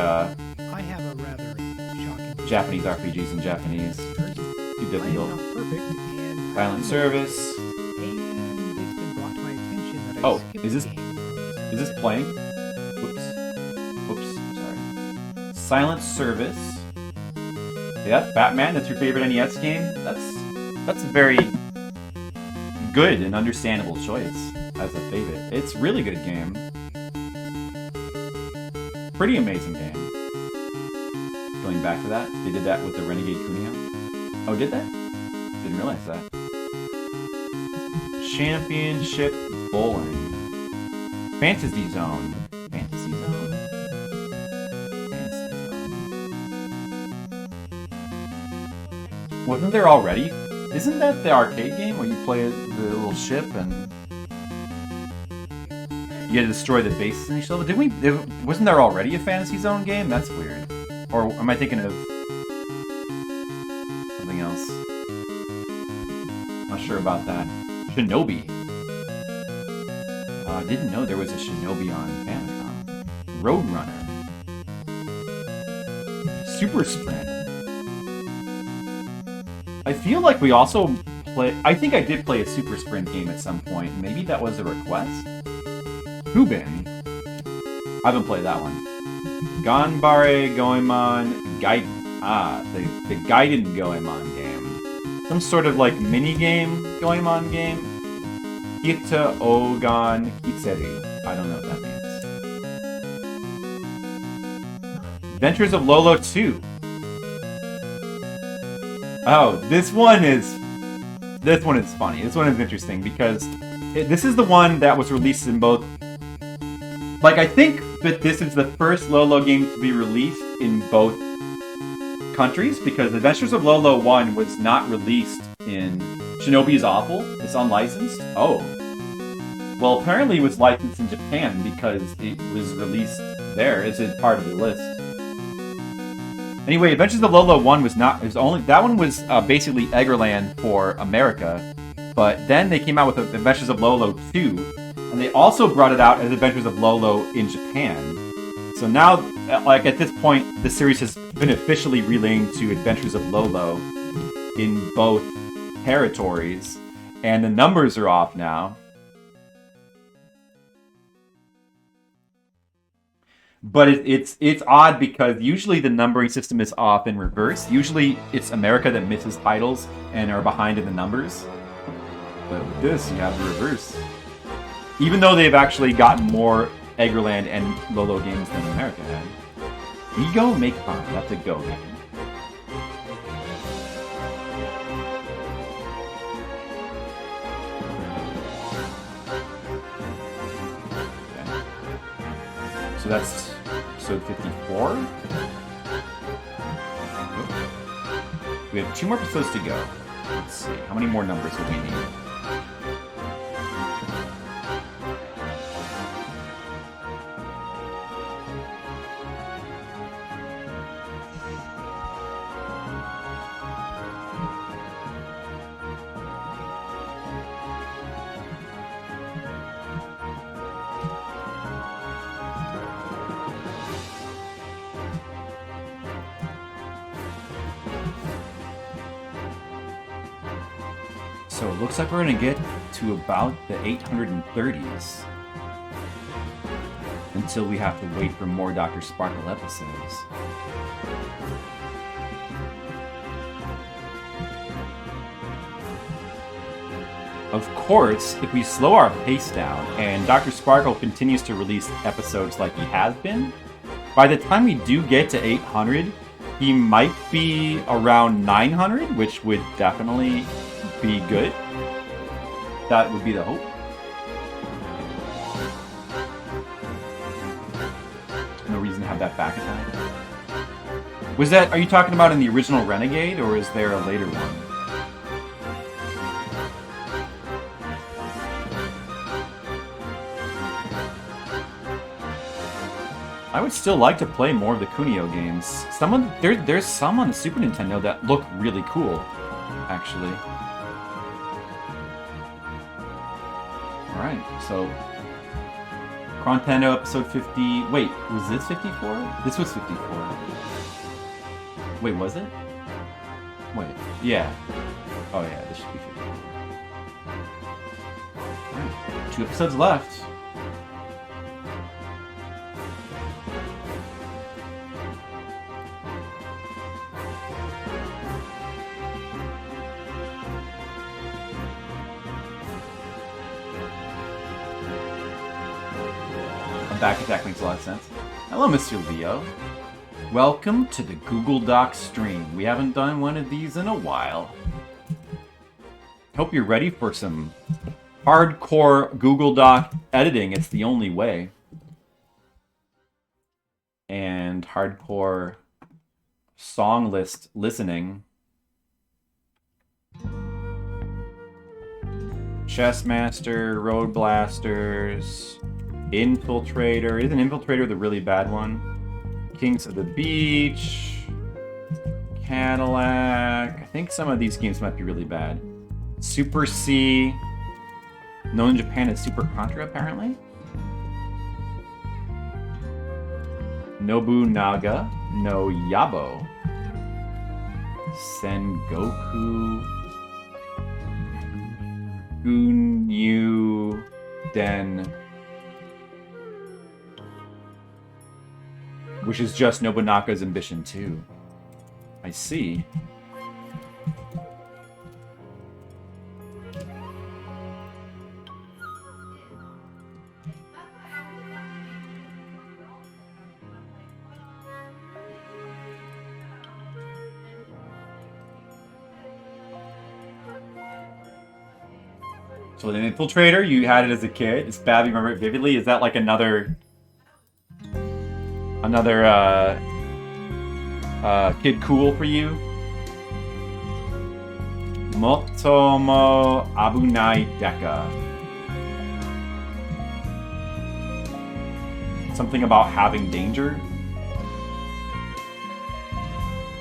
Japanese RPGs in Japanese. Too difficult. Silent Service. Oh, is this playing? Whoops, sorry. Silent Service. Yeah, that's Batman. That's your favorite NES game. That's a very good and understandable choice as a favorite. It's a really good game. Pretty amazing game. Going back to that, they did that with the Renegade Cuneo. Oh, did they? Didn't realize that. Championship Bowling. Fantasy Zone. Fantasy Zone. Fantasy Zone. Wasn't there already? Isn't that the arcade game where you play the little ship and you had to destroy the bases in each level? Wasn't there already a Fantasy Zone game? That's weird. Or am I thinking of something else? Not sure about that. Shinobi. I didn't know there was a Shinobi on Famicom. Roadrunner. Super Sprint. I feel like we also I think I did play a Super Sprint game at some point. Maybe that was a request? Hubin. I haven't played that one. Ganbare Goemon Gaiden. Ah, the Gaiden Goemon game. Some sort of like mini-game Goemon game. Kita Ogan Hitseru. I don't know what that means. Adventures of Lolo 2. Oh, this one is funny. This one is interesting because this is the one that was released in both. Like, I think that this is the first Lolo game to be released in both countries because Adventures of Lolo 1 was not released in Shinobi is Awful. It's unlicensed. Oh. Well, apparently it was licensed in Japan because it was released there as a part of the list. Anyway, Adventures of Lolo 1 was not... that one was basically Eggerland for America. But then they came out with Adventures of Lolo 2. And they also brought it out as Adventures of Lolo in Japan. So now, like at this point, the series has been officially renamed to Adventures of Lolo in both territories. And the numbers are off now. But it's odd because usually the numbering system is off in reverse. Usually it's America that misses titles and are behind in the numbers. But with this, you have the reverse. Even though they've actually gotten more Eggerland and Lolo games than America had. Ego Make Fun. That's a go game. So that's episode 54. We have 2 more episodes to go. Let's see. How many more numbers will we need? So it looks like we're going to get to about the 830s until we have to wait for more Dr. Sparkle episodes. Of course, if we slow our pace down and Dr. Sparkle continues to release episodes like he has been, by the time we do get to 800, he might be around 900, which would definitely be good. That would be the hope. No reason to have that back attack. Are you talking about in the original Renegade, or is there a later one? I would still like to play more of the Cuneo games. There's some on the Super Nintendo that look really cool, actually. Alright, so Chrontendo episode 50... Wait, was this 54? This was 54. Wait, was it? Wait, yeah. Oh yeah, this should be 54. Alright, 2 episodes left. back attack makes a lot of sense. Hello, Mr. Leo. Welcome to the Google Doc stream. We haven't done one of these in a while. Hope you're ready for some hardcore Google Doc editing. It's the only way. And hardcore song list listening. Chessmaster, Road Blasters, Infiltrator. Isn't Infiltrator the really bad one? Kings of the Beach, Cadillac. I think some of these games might be really bad. Super C. Known in Japan as Super Contra, apparently. Nobunaga no Yabo. Sengoku. Gunyu Den. Which is just Nobunaga's Ambition 2. I see. So an Infiltrator, you had it as a kid. It's bad, you remember it vividly. Is that like another Kid Cool for you? Motomo Abunai Deka. Something about having danger?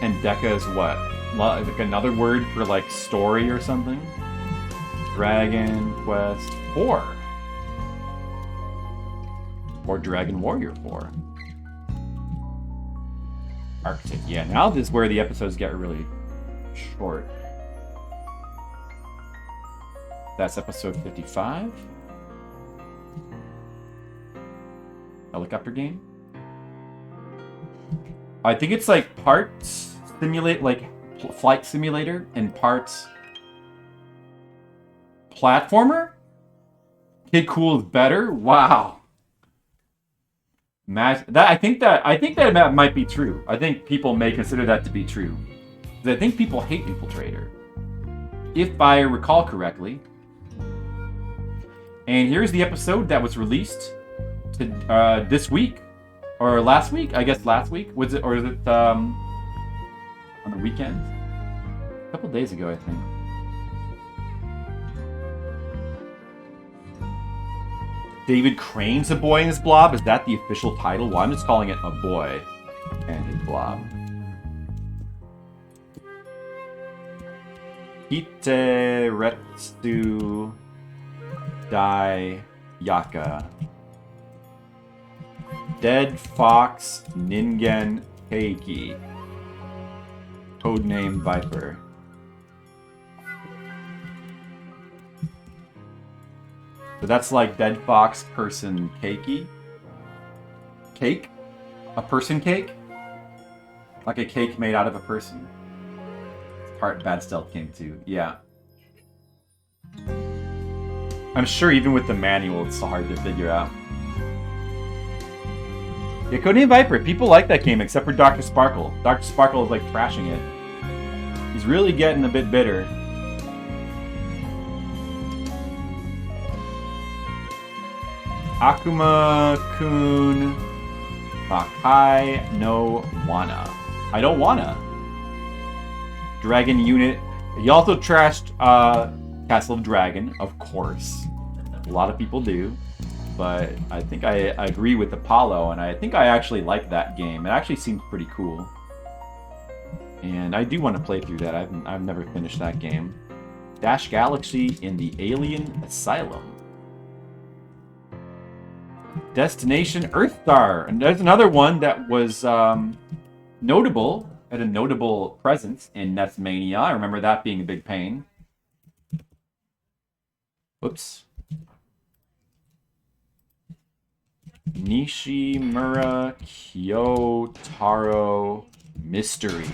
And Deka is what? Like another word for like story or something? Dragon Quest 4. Or Dragon Warrior 4. Arctic. Yeah, now this is where the episodes get really short. That's episode 55. Helicopter game. I think it's like parts simulate, like flight simulator, and parts platformer. Kid Cool is better. Wow. I think that might be true. I think people may consider that to be true. I think people hate Infiltrator, if I recall correctly. And here's the episode that was released to this week or last week. I guess last week was it, or is it on the weekend? A couple days ago, I think. David Crane's A Boy and His Blob? Is that the official title? Well, I'm just calling it A Boy and His Blob. Hiteretsu Dai Yaka. Dead Fox Ningen Keiki. Codename Viper. So that's like Dead Fox Person Keiki. Cake? A person cake? Like a cake made out of a person. Part Bad Stealth game too. Yeah. I'm sure even with the manual it's hard to figure out. Yeah, Codename Viper. People like that game except for Dr. Sparkle. Dr. Sparkle is like trashing it. He's really getting a bit bitter. Akuma-kun Bakai no Wana. I don't wanna. Dragon Unit. He also trashed Castle of Dragon, of course. A lot of people do. But I think I agree with Apollo, and I think I actually like that game. It actually seems pretty cool. And I do want to play through that. I've never finished that game. Dash Galaxy in the Alien Asylum. Destination Earthstar. And there's another one that was notable, had a notable presence in Netsmania. I remember that being a big pain. Whoops. Nishimura Kyotaro Mystery.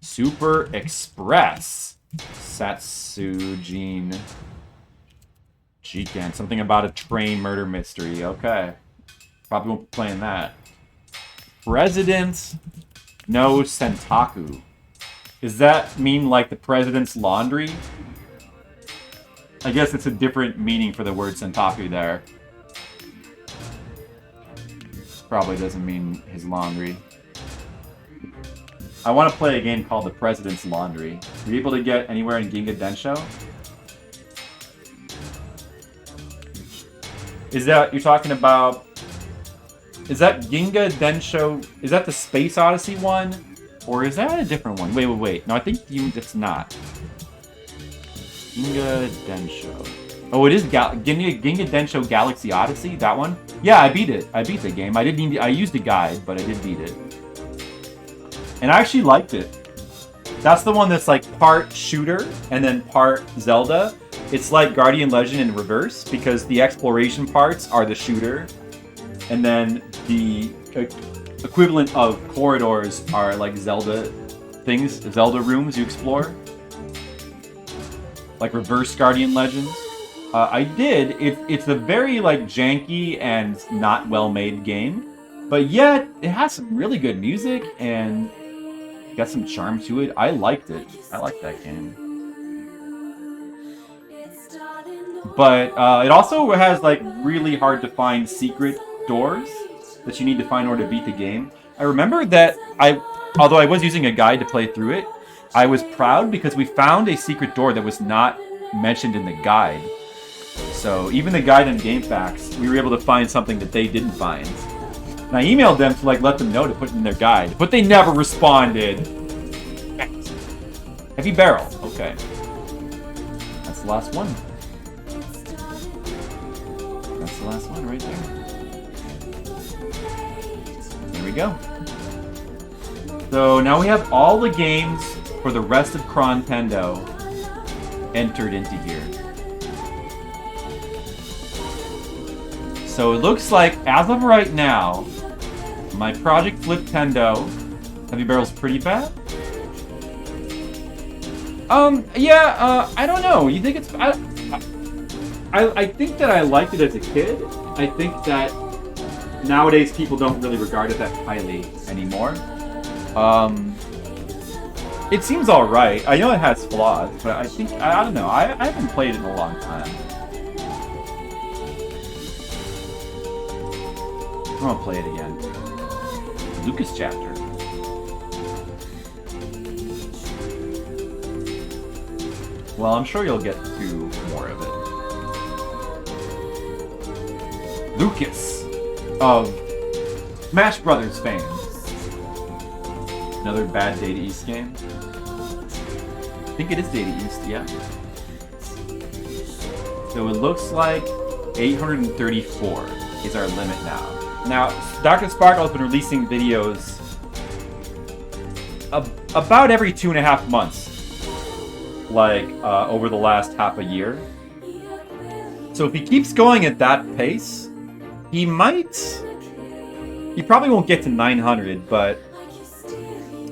Super Express. Satsujin Jiken. Something about a train murder mystery. Okay. Probably won't be playing that. President no Sentaku. Does that mean like the president's laundry? I guess it's a different meaning for the word Sentaku there. Probably doesn't mean his laundry. I want to play a game called The President's Laundry. Were you able to get anywhere in Ginga Densho? Is that, you're talking about... Is that Ginga Densho... Is that the Space Odyssey one? Or is that a different one? Wait. No, I think it's not. Ginga Densho. Oh, it is Ginga Densho Galaxy Odyssey? That one? Yeah, I beat it. I beat the game. I used a guide, but I did beat it. And I actually liked it. That's the one that's like part shooter and then part Zelda. It's like Guardian Legend in reverse because the exploration parts are the shooter. And then the equivalent of corridors are like Zelda things, Zelda rooms you explore. Like reverse Guardian Legends. I did. It's a very like janky and not well-made game. But yet, it has some really good music and got some charm to it. I liked it. I liked that game. But it also has like really hard to find secret doors that you need to find in order to beat the game. I remember that although I was using a guide to play through it, I was proud because we found a secret door that was not mentioned in the guide. So even the guide and GameFAQs, we were able to find something that they didn't find. And I emailed them to like let them know to put in their guide, but they never responded. Heavy barrel. Okay. That's the last one. That's the last one right there. There we go. So now we have all the games for the rest of Chrontendo entered into here. So it looks like, as of right now, my Project Fliptendo Heavy Barrel's pretty bad. I don't know. You think it's... I think that I liked it as a kid. I think that nowadays people don't really regard it that highly anymore. It seems alright. I know it has flaws, but I think... I don't know. I haven't played it in a long time. I'm gonna play it again. Lucas chapter. Well, I'm sure you'll get to more of it. Lucas of Smash Brothers fame. Another bad Data East game. I think it is Data East, yeah. So it looks like 834 is our limit now. Now, Dr. Sparkle has been releasing videos about every 2.5 months. Like, over the last half a year. So if he keeps going at that pace, he probably won't get to 900, but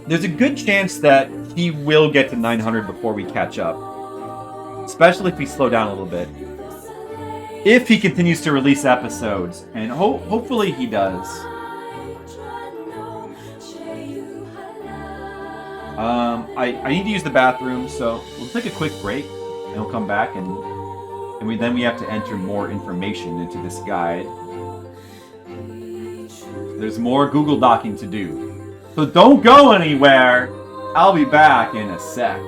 there's a good chance that he will get to 900 before we catch up. Especially if we slow down a little bit. If he continues to release episodes, and hopefully he does. I need to use the bathroom, so we'll take a quick break, and we'll come back, and then we have to enter more information into this guide. There's more Google Docking to do. So don't go anywhere! I'll be back in a sec.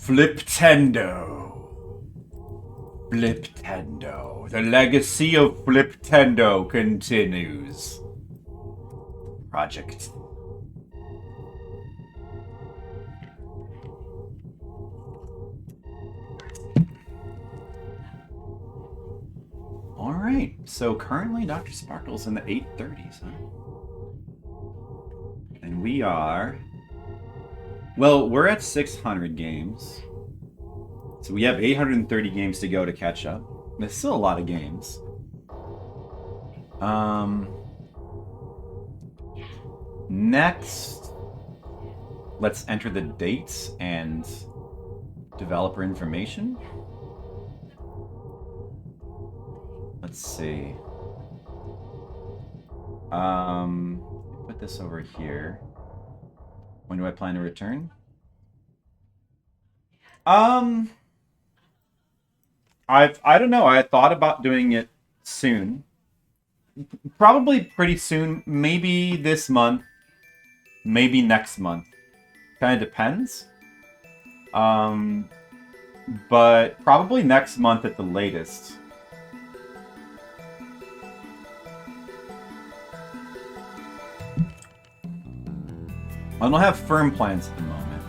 Fliptendo. Fliptendo. The legacy of Fliptendo continues. Project. Alright, so currently Dr. Sparkle's in the 830s, huh? And we are... Well, we're at 600 games. So we have 830 games to go to catch up. There's still a lot of games. Next, let's enter the dates and developer information. Let's see. Put this over here. When do I plan to return? I don't know. I thought about doing it soon. Probably pretty soon. Maybe this month. Maybe next month. Kind of depends. But probably next month at the latest. I don't have firm plans at the moment.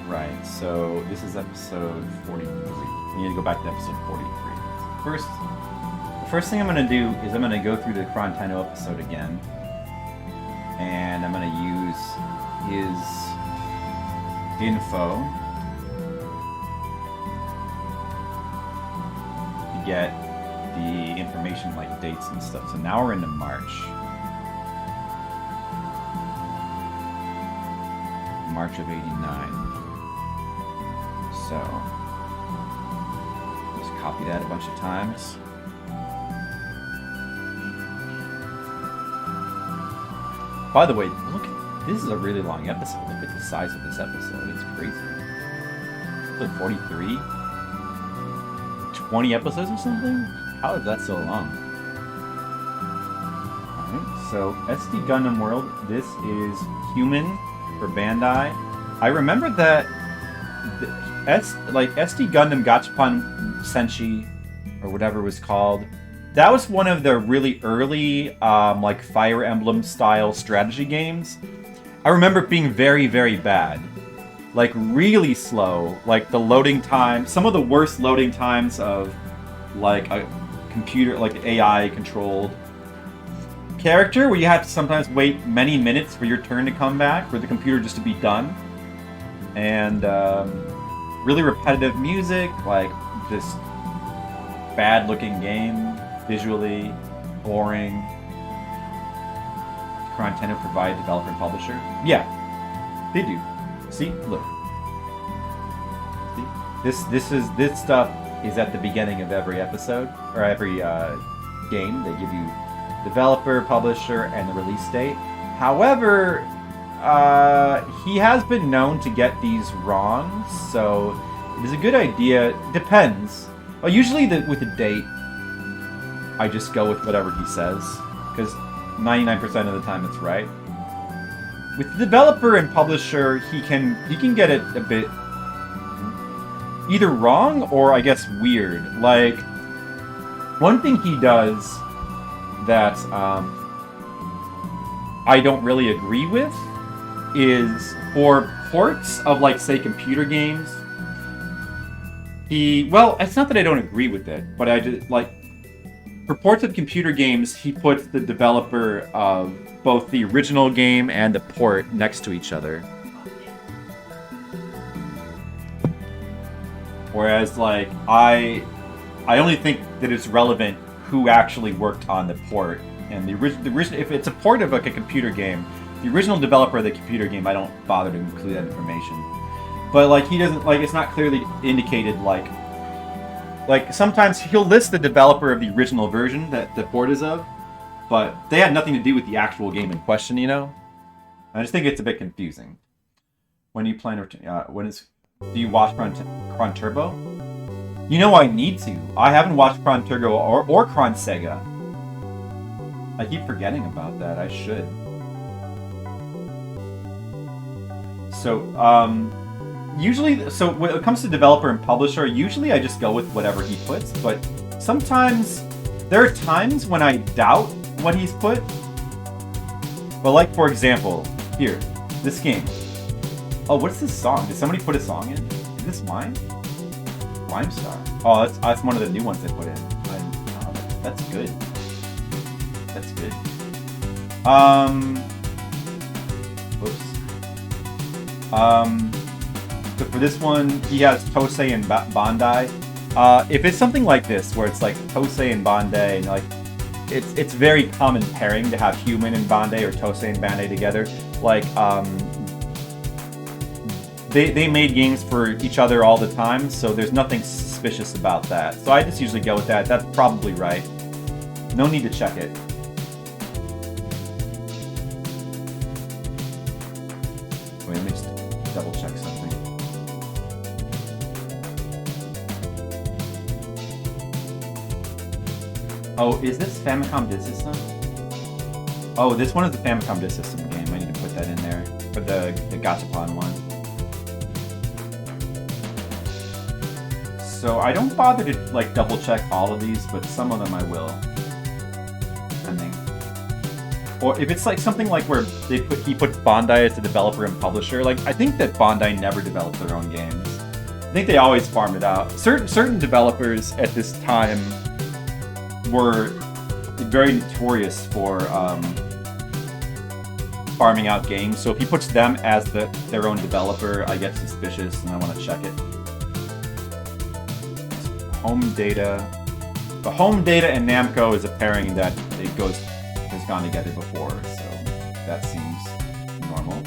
Right, so this is episode 43. We need to go back to episode 43. The first thing I'm going to do is I'm going to go through the Chrontendo episode again. And I'm going to use his info to get the information like dates and stuff. So now we're into March. March of '89. So just copy that a bunch of times. By the way, look, this is a really long episode. Look at the size of this episode. It's crazy. It's like 43? 20 episodes or something? How is that so long? Alright, so SD Gundam World. This is Human for Bandai. I remember that SD Gundam Gachapon Senshi, or whatever it was called, that was one of the really early, like, Fire Emblem style strategy games. I remember it being very, very bad. Like, really slow. Like, the loading time, some of the worst loading times of, like, a computer, like, AI-controlled character, where you have to sometimes wait many minutes for your turn to come back, for the computer just to be done. And, really repetitive music, like, just bad-looking game. Visually, boring. Chrontendo provide developer and publisher. Yeah, they do. See, look. See, this stuff is at the beginning of every episode or every game. They give you developer, publisher, and the release date. However, he has been known to get these wrong, so it is a good idea. Depends. Well, usually with the date, I just go with whatever he says, because 99% of the time it's right. With the developer and publisher, he can get it a bit either wrong or, I guess, weird. Like, one thing he does that I don't really agree with is for ports of, like, say, computer games. Well, it's not that I don't agree with it, but I just, like, for ports of computer games, he puts the developer of both the original game and the port next to each other. Whereas, like, I only think that it's relevant who actually worked on the port. And the original, if it's a port of, like, a computer game, the original developer of the computer game, I don't bother to include that information. But, like, he doesn't, like, it's not clearly indicated, like, sometimes he'll list the developer of the original version that the port is of, but they had nothing to do with the actual game in question, you know? I just think it's a bit confusing. When do you plan to... do you watch Chron Turbo? You know I need to. I haven't watched Chron Turbo or Chron Sega. I keep forgetting about that. I should. So, usually, so when it comes to developer and publisher, usually I just go with whatever he puts, but sometimes there are times when I doubt what he's put. But like, for example, here, this game. Oh, what's this song? Did somebody put a song in? Is this mine? Rhyme Star. Oh, that's one of the new ones I put in. That's good. That's good. Whoops. So for this one, he has Tosei and Bandai. If it's something like this, where it's like Tosei and Bandai, and like it's very common pairing to have Human and Bandai or Tosei and Bandai together. Like they made games for each other all the time, so there's nothing suspicious about that. So I just usually go with that. That's probably right. No need to check it. Wait, let me just double check something. Oh, is this Famicom Disk System? Oh, this one is the Famicom Disk System game. I need to put that in there for the Gachapon one. So I don't bother to like double check all of these, but some of them I will. Depending. Or if it's like something like where he puts Bandai as the developer and publisher, like I think that Bandai never developed their own games. I think they always farmed it out. Certain developers at this time were very notorious for farming out games. So if he puts them as their own developer, I get suspicious and I want to check it. Home Data. The Home Data and Namco is a pairing that has gone together before, so that seems normal.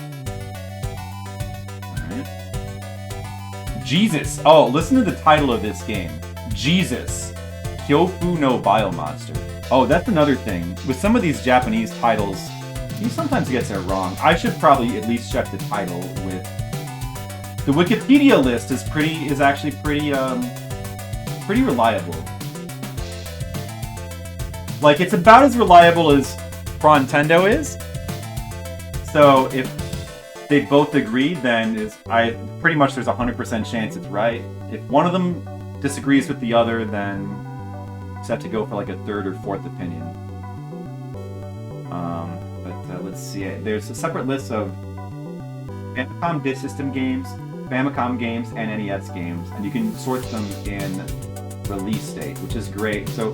Alright. Jesus! Oh, listen to the title of this game. Jesus. Kyofu no Biomonster. Oh, that's another thing. With some of these Japanese titles, he sometimes gets it wrong. I should probably at least check the title with... The Wikipedia list is actually pretty reliable. Like, it's about as reliable as Chrontendo is. So if they both agree, then pretty much there's a 100% chance it's right. If one of them disagrees with the other, then just have to go for like a third or fourth opinion. But let's see. There's a separate list of Famicom Disk System games, Famicom games, and NES games, and you can sort them in release date, which is great. So,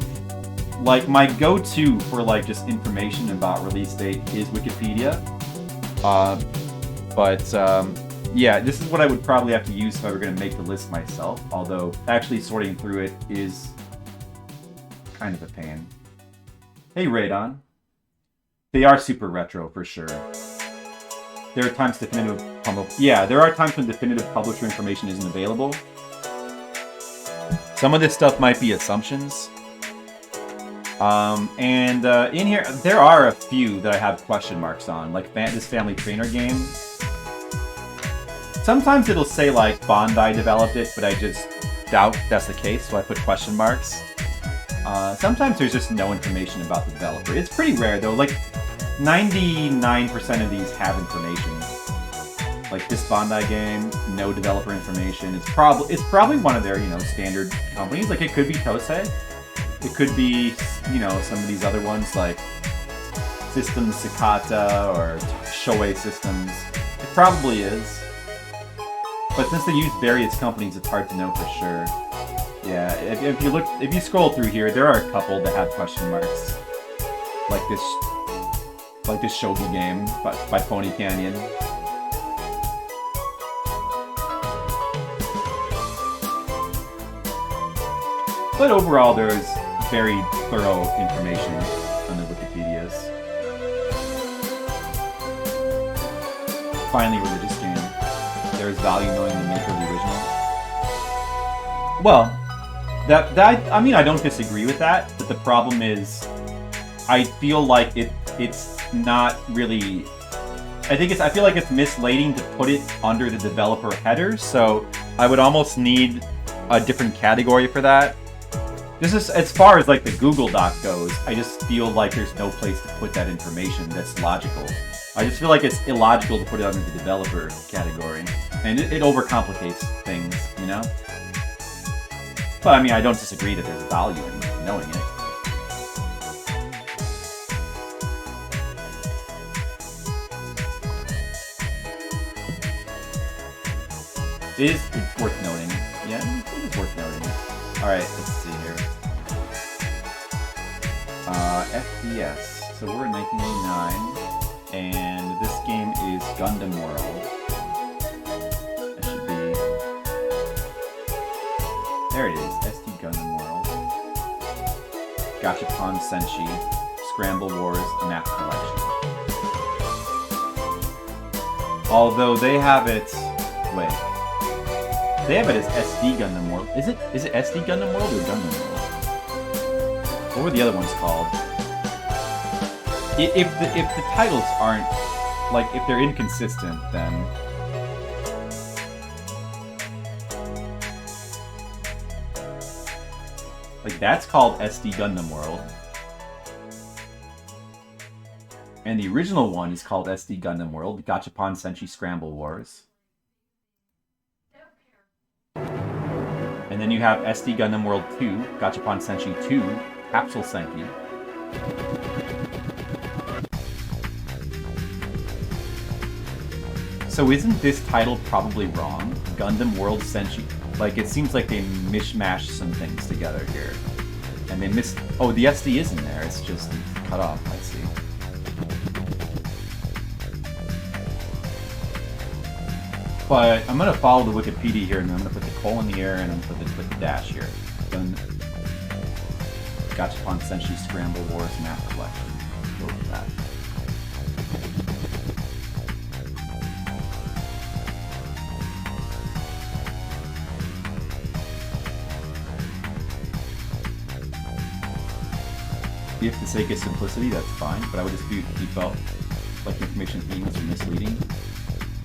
like, my go-to for like just information about release date is Wikipedia. Yeah, this is what I would probably have to use if I were going to make the list myself. Although actually sorting through it is kind of a pain. Hey, Radon. They are super retro for sure. There are times there are times when definitive publisher information isn't available. Some of this stuff might be assumptions. In here, there are a few that I have question marks on, like this Family Trainer game. Sometimes it'll say like Bandai developed it, but I just doubt that's the case, so I put question marks. Sometimes there's just no information about the developer. It's pretty rare though, like 99% of these have information. Like this Bandai game, no developer information. It's probably one of their, standard companies. Like it could be Tosei. It could be, some of these other ones like Systems Sakata or Shoei Systems. It probably is. But since they use various companies, it's hard to know for sure. Yeah, if you scroll through here, there are a couple that have question marks. Like this shogi game by Pony Canyon. But overall, there's very thorough information on the Wikipedias. Finally, religious game. There's value knowing the maker of the original. Well, I mean, I don't disagree with that, but the problem is, I feel like it's not really. I feel like it's misleading to put it under the developer header, so I would almost need a different category for that. This is as far as like the Google Doc goes. I just feel like there's no place to put that information that's logical. I just feel like it's illogical to put it under the developer category, and it overcomplicates things, you know. But I mean, I don't disagree that there's value in knowing it. It is worth noting. Yeah, it is worth noting. Alright, let's see here. FPS. So we're in 1989, and this game is Gundam World. That should be... There it is, SD Gundam World. Gachapon Senshi, Scramble Wars, Map Collection. Although they have it... Wait. They have it as SD Gundam World. Is it SD Gundam World or Gundam World? What were the other ones called? If the titles aren't, like, if they're inconsistent, then... Like, that's called SD Gundam World. And the original one is called SD Gundam World, Gachapon Senshi Scramble Wars. And then you have SD Gundam World 2, Gachapon Senshi 2, Capsule Senki. So isn't this title probably wrong? Gundam World Senshi. Like, it seems like they mishmashed some things together here. And they missed... Oh, the SD is in there. It's just cut off. I see. But I'm going to follow the Wikipedia here, and I'm going to put the colon here, and I'm going to put the dash here. Then Gachapon Senshi Scramble Wars Map Collection. Go with that. If for the sake of simplicity, that's fine, but I would dispute if you felt like information themes are misleading.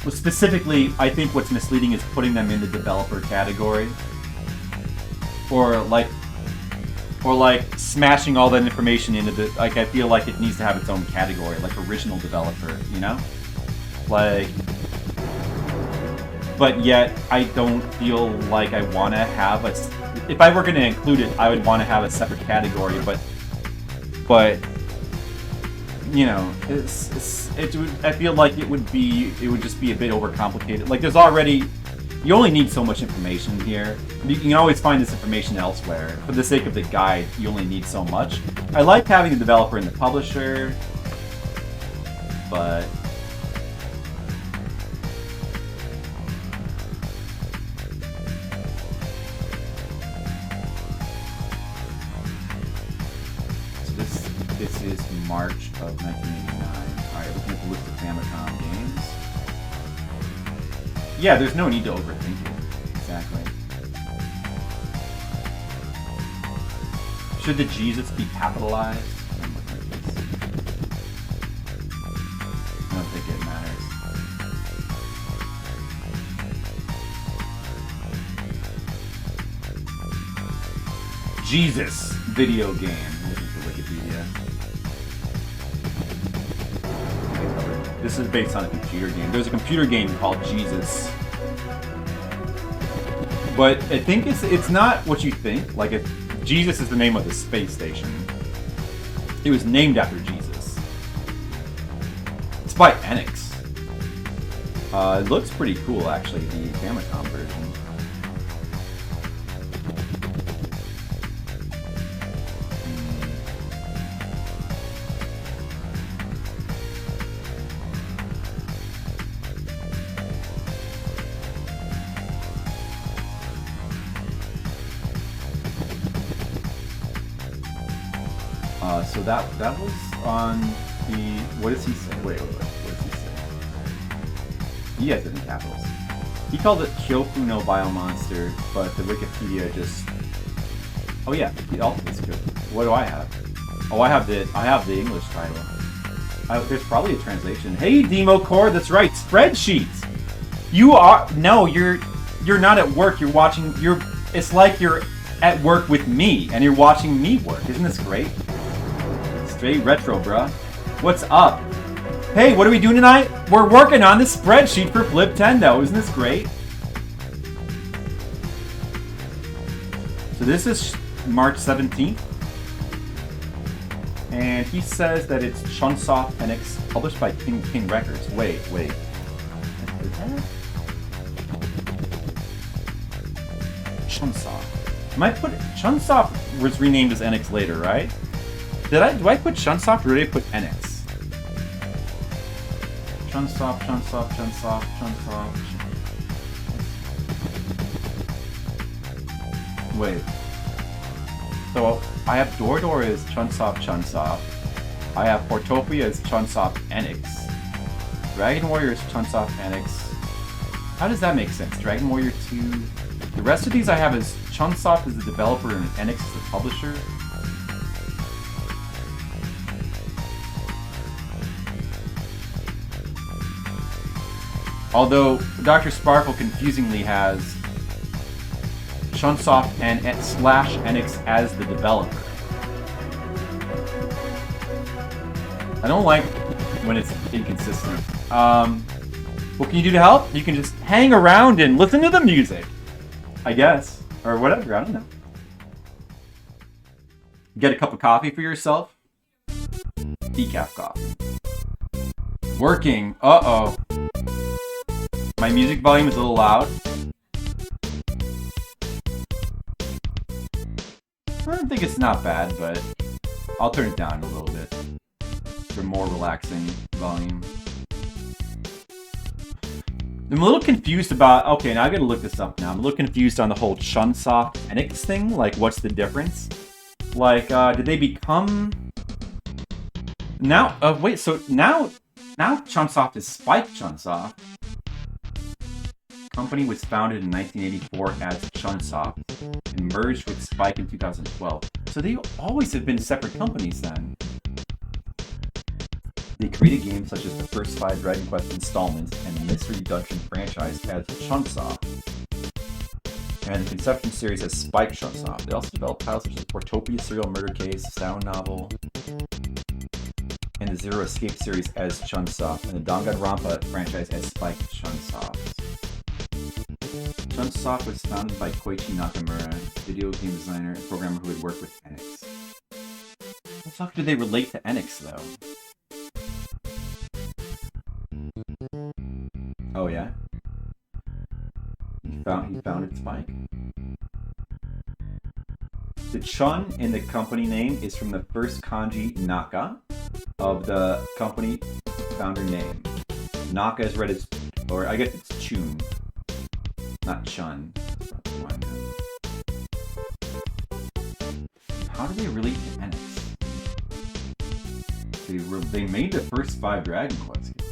Well, specifically, I think what's misleading is putting them in the developer category, or like smashing all that information into the, like, I feel like it needs to have its own category, like original developer, you know? Like, but yet I don't feel like I want to have a, if I were going to include it, I would want to have a separate category, but you know, I feel like it would just be a bit overcomplicated. Like, there's already, you only need so much information here. You can always find this information elsewhere. For the sake of the guide, you only need so much. I like having the developer and the publisher, but... This is March of 1989. Alright, looking at the list of Famicom games. Yeah, there's no need to overthink it. Exactly. Should the Jesus be capitalized? I'm looking at this. I don't think it matters. Jesus video game. Looking for Wikipedia. This is based on a computer game. There's a computer game called Jesus. But I think it's not what you think. Like, if Jesus is the name of the space station. It was named after Jesus. It's by Enix. It looks pretty cool, actually, the Famicom version. So that was on the, what does he say? Wait, what does he say? He has it in capitals. He called it Kyofu no Biomonster, but the Wikipedia just, oh yeah, the ultimate script. What do I have? Oh, I have the English title. There's probably a translation. Hey, Demo Core, that's right, spreadsheets. You are, no, you're not at work. You're watching. It's like you're at work with me, and you're watching me work. Isn't this great? Straight retro, bruh. What's up? Hey, what are we doing tonight? We're working on this spreadsheet for Fliptendo. Isn't this great? So this is March 17th. And he says that it's Chunsoft NX, published by King Records. Wait. Chunsoft. Chunsoft was renamed as NX later, right? Do I put Chunsoft or did I put NX? Chunsoft. Wait. So I have Door as Chunsoft. I have Portopia as Chunsoft NX. Dragon Warrior is Chunsoft NX. How does that make sense? Dragon Warrior 2. The rest of these I have as Chunsoft as the developer and NX as the publisher. Although Dr. Sparkle confusingly has Chunsoft and /NX as the developer. I don't like when it's inconsistent. What can you do to help? You can just hang around and listen to the music, I guess. Or whatever, I don't know. Get a cup of coffee for yourself. Decaf coffee. Working. Uh-oh. My music volume is a little loud. I don't think it's not bad, but I'll turn it down a little bit for more relaxing volume. I'm a little confused about... Okay, now I gotta look this up now. I'm a little confused on the whole Chunsoft NX thing. Like, what's the difference? Like, did they become... Now, wait, so now Chunsoft is Spike Chunsoft. Company was founded in 1984 as Chunsoft and merged with Spike in 2012. So they always have been separate companies then. They created games such as the first 5 Dragon Quest installments and the Mystery Dungeon franchise as Chunsoft, and the Conception series as Spike Chunsoft. They also developed titles such as Portopia Serial Murder Case, sound novel, and the Zero Escape series as Chunsoft, and the Danganronpa franchise as Spike Chunsoft. Chunsoft was founded by Koichi Nakamura, video game designer and programmer who had worked with NX. How the fuck do they relate to NX though? Oh yeah? He founded Spike? The Chun in the company name is from the first kanji Naka of the company founder name. Naka is read as, or I guess it's Chun, not Chun. How do they relate to NX? They made the first 5 Dragon Quest games.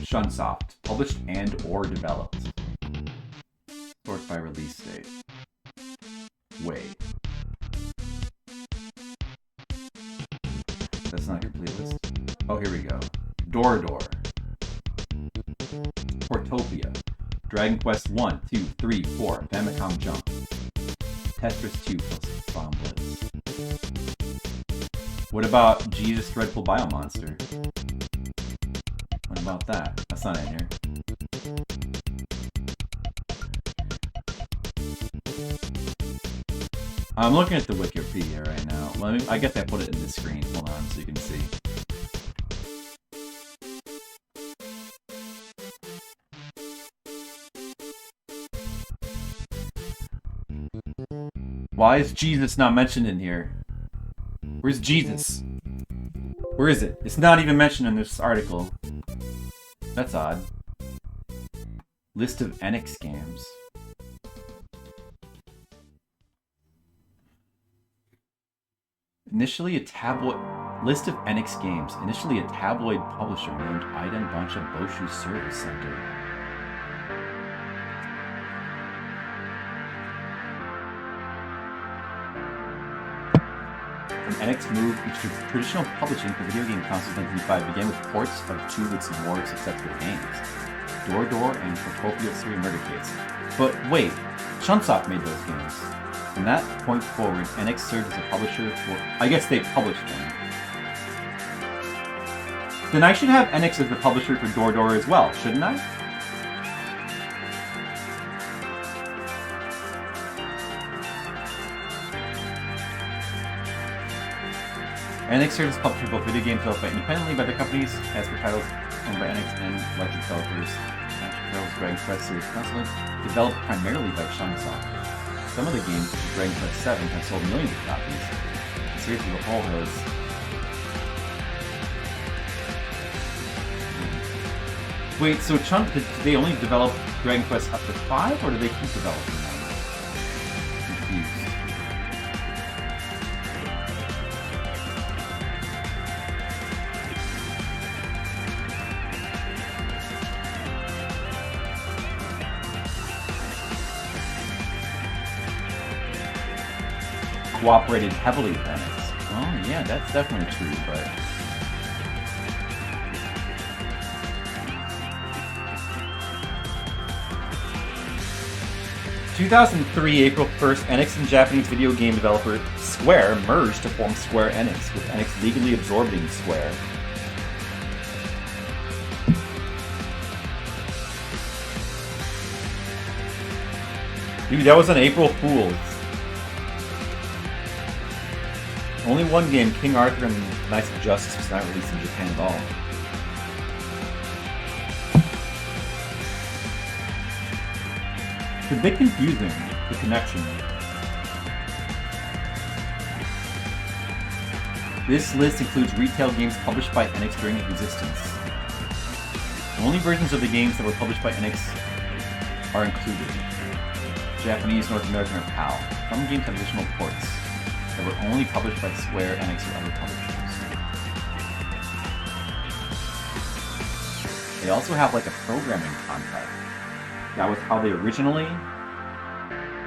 Chunsoft, published and or developed. Sort by release date. Wait. That's not a complete list. Oh, here we go. Door. Portopia. Dragon Quest 1, 2, 3, 4. Famicom Jump. Tetris 2 plus Bomb Blitz. What about Jesus Dreadful Biomonster? What about that? That's not in here. I'm looking at the Wikipedia right now. I guess I put it in the screen. Hold on so you can see. Why is Jesus not mentioned in here? Where's Jesus? Where is it? It's not even mentioned in this article. That's odd. List of NX games. Initially a tabloid... List of NX games. Initially a tabloid publisher named Aiden Bansha Boshu Service Center. NX moved into traditional publishing for video game consoles in 1995 began with ports of 2 of its more successful games. Door and Protopia 3 Murder Case. But wait, Chunsoft made those games. From that point forward, NX served as a publisher for... I guess they published them. Then I should have NX as the publisher for Door as well, shouldn't I? NX serves as publisher for both video games developed independently by the companies as for titles owned by NX and licensed developers. National Dragon Quest series constantly developed primarily by Chunsoft. Some of the games, Dragon Quest 7, have sold millions of copies. The series as a whole has... Wait, so did they only develop Dragon Quest up to 5, or do they keep developing them? Confused. Cooperated heavily with NX. Oh yeah, that's definitely true, but... 2003, April 1st, NX and Japanese video game developer Square merged to form Square Enix, with NX legally absorbing Square. Dude, that was an April Fool's. Only one game, King Arthur and Knights of Justice, was not released in Japan at all. It's a bit confusing, the connection. This list includes retail games published by NX during its existence. Only versions of the games that were published by NX are included. Japanese, North American, or PAL. Some games have additional ports that were only published by Square, NX, or other publishers. They also have like a programming contract. That was how they originally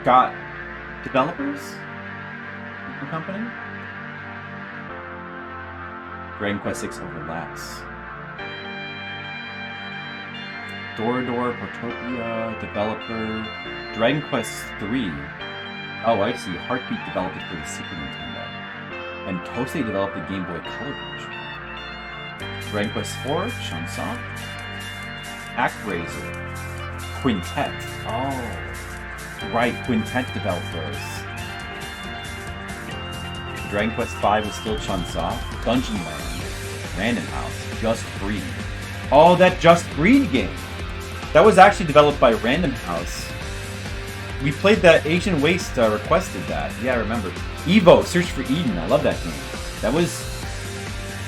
got developers in the company. Dragon Quest 6 overlaps. Door, Protopia, developer, Dragon Quest 3. Oh, I see. Heartbeat developed it for the Super Nintendo. And Tosei developed the Game Boy Color version. Dragon Quest 4, Chunsoft. ActRaiser. Quintet. Oh, right. Quintet developed those. Dragon Quest 5 was still Chunsoft. Dungeon Land. Random House. Just Breed. Oh, that Just Breed game. That was actually developed by Random House. We played that. Asian Waste requested that. Yeah, I remember. Evo, Search for Eden. I love that game. That was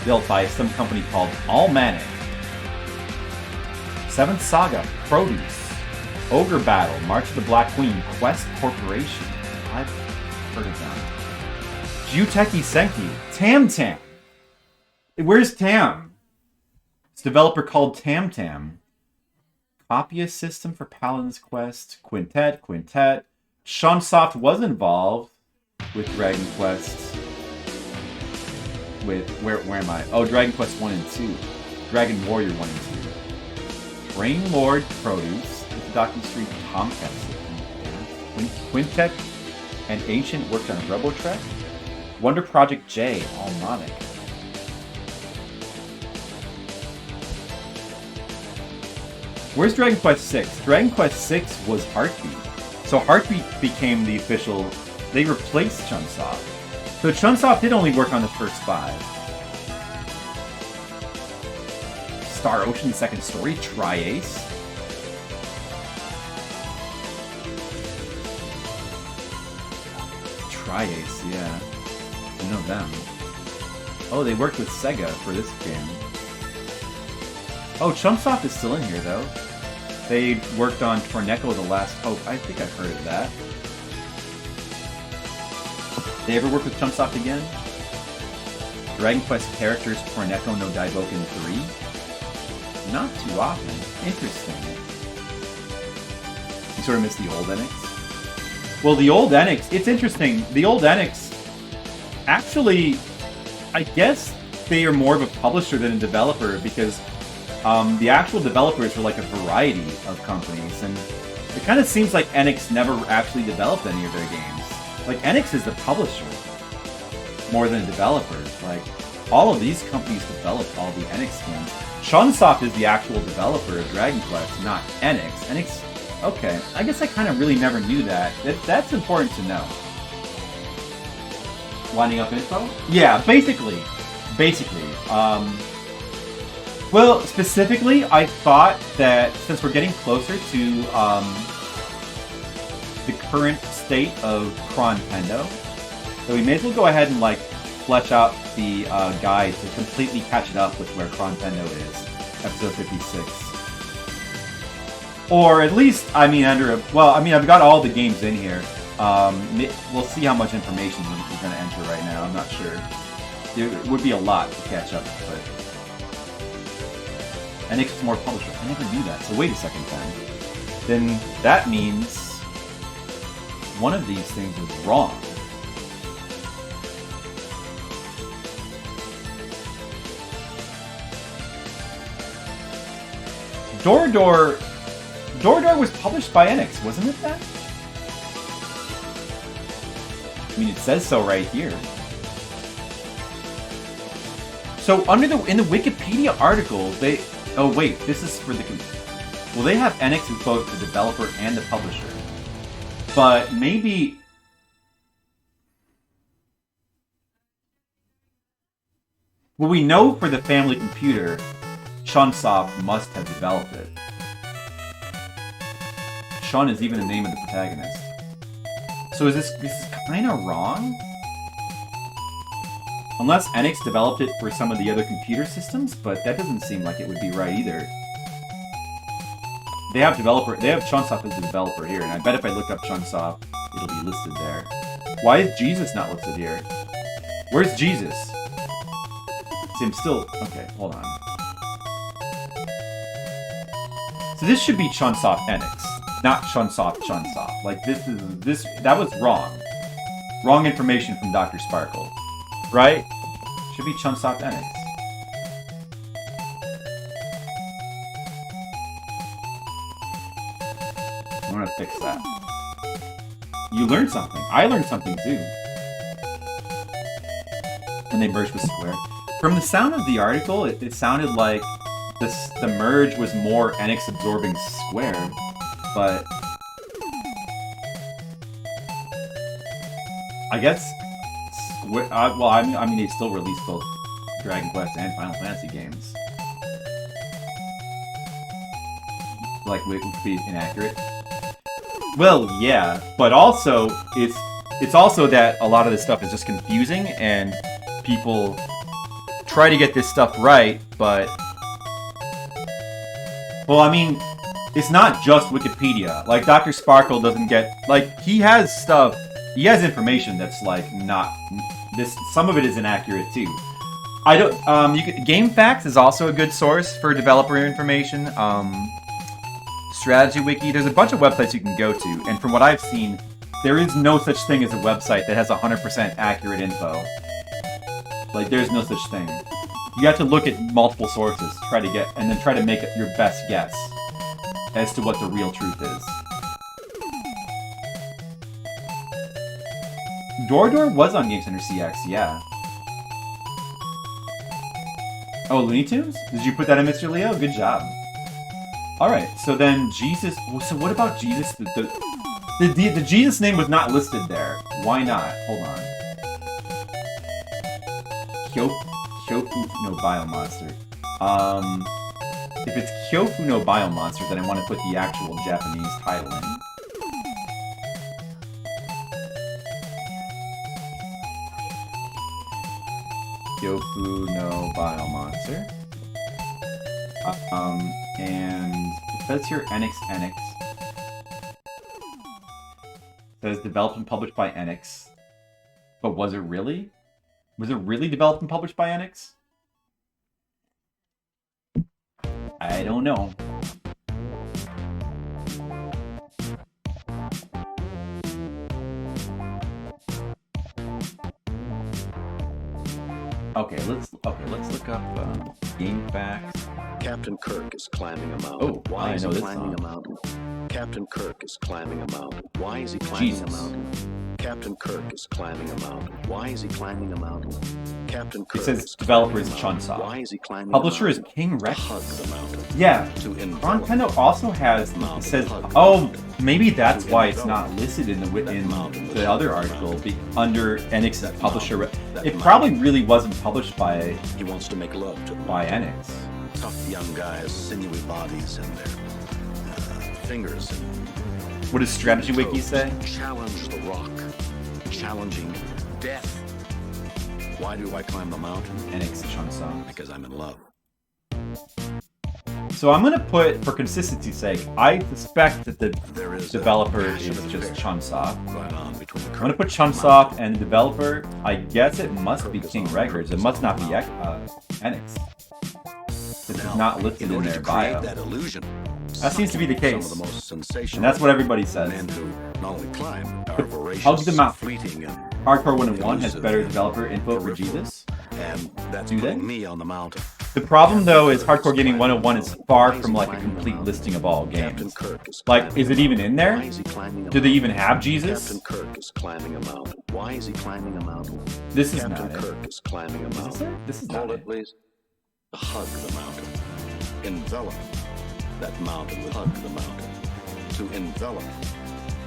built by some company called Almanic. Seventh Saga, Produce. Ogre Battle, March of the Black Queen, Quest Corporation. I've heard of them. Juteki Senki, Tam. Where's Tam? It's a developer called Tam. Copyist system for Paladin's Quest, Quintet. Chunsoft was involved with Dragon Quest. With where am I? Oh, Dragon Quest 1 and 2. Dragon Warrior 1 and 2. Brain Lord Produce, the Docking Street Tomcat system. Quintet and Ancient worked on RoboTrek. Wonder Project J, Almonic. Where's Dragon Quest 6? Dragon Quest 6 was Heartbeat. So Heartbeat became the official... They replaced Chunsoft. So Chunsoft did only work on the first 5. Star Ocean Second Story, Tri-Ace. Tri-Ace, yeah. You know them. Oh, they worked with Sega for this game. Oh, Chunsoft is still in here, though. They worked on Torneco The Last Hope. I think I've heard of that. They ever work with Chunsoft again? Dragon Quest characters Torneco no Daiboken 3? Not too often. Interesting. You sort of miss the old NX? Well, the old NX, it's interesting. The old NX, actually, I guess they are more of a publisher than a developer because The actual developers were like a variety of companies, and it kind of seems like Enix never actually developed any of their games. Like, Enix is the publisher more than a developer. Like, all of these companies developed all the Enix games. Chrontendo is the actual developer of Dragon Quest, not Enix. Enix, okay. I guess I kind of really never knew that. That's important to know. Lining up info? Yeah, basically. Well, specifically, I thought that since we're getting closer to the current state of Chrontendo, that we may as well go ahead and like flesh out the guide to completely catch it up with where Chrontendo is, episode 56. Or at least, I mean, I've got all the games in here. We'll see how much information we're going to enter right now. I'm not sure. It would be a lot to catch up, but Enix is more publisher. I never knew that. So wait a second then that means one of these things is wrong. Door was published by Enix, wasn't it that? I mean, it says so right here. So in the Wikipedia article, oh wait, this is for the... Well, they have Enix as both the developer and the publisher. But maybe... Well, we know for the family computer, Chunsoft must have developed it. Chun is even the name of the protagonist. So is this kind of wrong? Unless Enix developed it for some of the other computer systems, but that doesn't seem like it would be right either. They have Chunsoft as the developer here, and I bet if I look up Chunsoft, it'll be listed there. Why is Jesus not listed here? Where's Jesus? See, I'm still... Okay, hold on. So this should be Chunsoft Enix, not Chunsoft. Like, that was wrong. Wrong information from Dr. Sparkle. Right? Should be Chunsoft Enix. I'm gonna fix that. You learned something. I learned something too. When they merged with Square. From the sound of the article, it sounded like the merge was more Enix absorbing Square, but I guess well, I mean, they still released both Dragon Quest and Final Fantasy games. Like, would be inaccurate. Well, yeah, but also it's also that a lot of this stuff is just confusing, and people try to get this stuff right, but well, I mean, it's not just Wikipedia. Like, Dr. Sparkle doesn't get like he has information that's like not this. Some of it is inaccurate too. I don't. GameFAQs is also a good source for developer information. Strategy Wiki. There's a bunch of websites you can go to, and from what I've seen, there is no such thing as a website that has 100% accurate info. Like, there's no such thing. You have to look at multiple sources, try to make it your best guess as to what the real truth is. Door was on Game Center CX, yeah. Oh, Looney Tunes? Did you put that in, Mr. Leo? Good job. Alright, so then Jesus... So what about Jesus? The Jesus name was not listed there. Why not? Hold on. Kyofu no Biomonster. If it's Kyofu no Biomonster, then I want to put the actual Japanese title in. Kyofu no Biomonster. And it says here Enix. It says developed and published by Enix. But was it really? Was it really developed and published by Enix? I don't know. Okay, let's look up game facts. Captain Kirk is climbing a mountain. Oh, Why I is know he this climbing song. a mountain? Captain Kirk is climbing a mountain. Why is he climbing Jesus. a mountain? Captain Kirk is climbing a mountain. Why is he climbing a mountain? Captain Kirk It says is developer is climbing a mountain. Chunsoft. Why is he climbing Publisher a is mountain? King To Rex. hug the mountain. Yeah. To envelop. Chrontendo also has, it says, oh, maybe that's why it's not listed in the other article under Enix publisher. It probably really wasn't published by He wants to make love to the Enix. tough young guys, sinewy bodies, and their fingers. What does Strategy Wiki say? Challenge the rock. Challenging death. Why do I climb the mountain? Enix Chunsoft. Because I'm in love. So I'm gonna put, for consistency's sake, I suspect that the There is developer a is passionate just affair Chunsoft. going on between the I'm gonna put Kirk Chunsoft and the developer. I guess it must be King Records. It must not be Enix. This is not listed in their bio. that illusion. That seems to be the case. Some of the most sensational And that's what everybody says. men who not only climb, are voracious, Hug the mountain. fleeting, and Hardcore 101 has better developer info for Jesus. and that's Do they? putting me on the mountain. The problem, though, is Hardcore Gaming 101 is far from like a complete listing of all Captain games. Kirk is Like, climbing is it a even in there? mountain. Why is he climbing a Do they mountain? even have Jesus? Captain Kirk is climbing a mountain. Why is he climbing a mountain? This is Captain not it. Kirk is climbing a Is mountain. this it? This is Hold not it, it. please. Hug the mountain. Envelop that mountain with hug the mountain. To envelop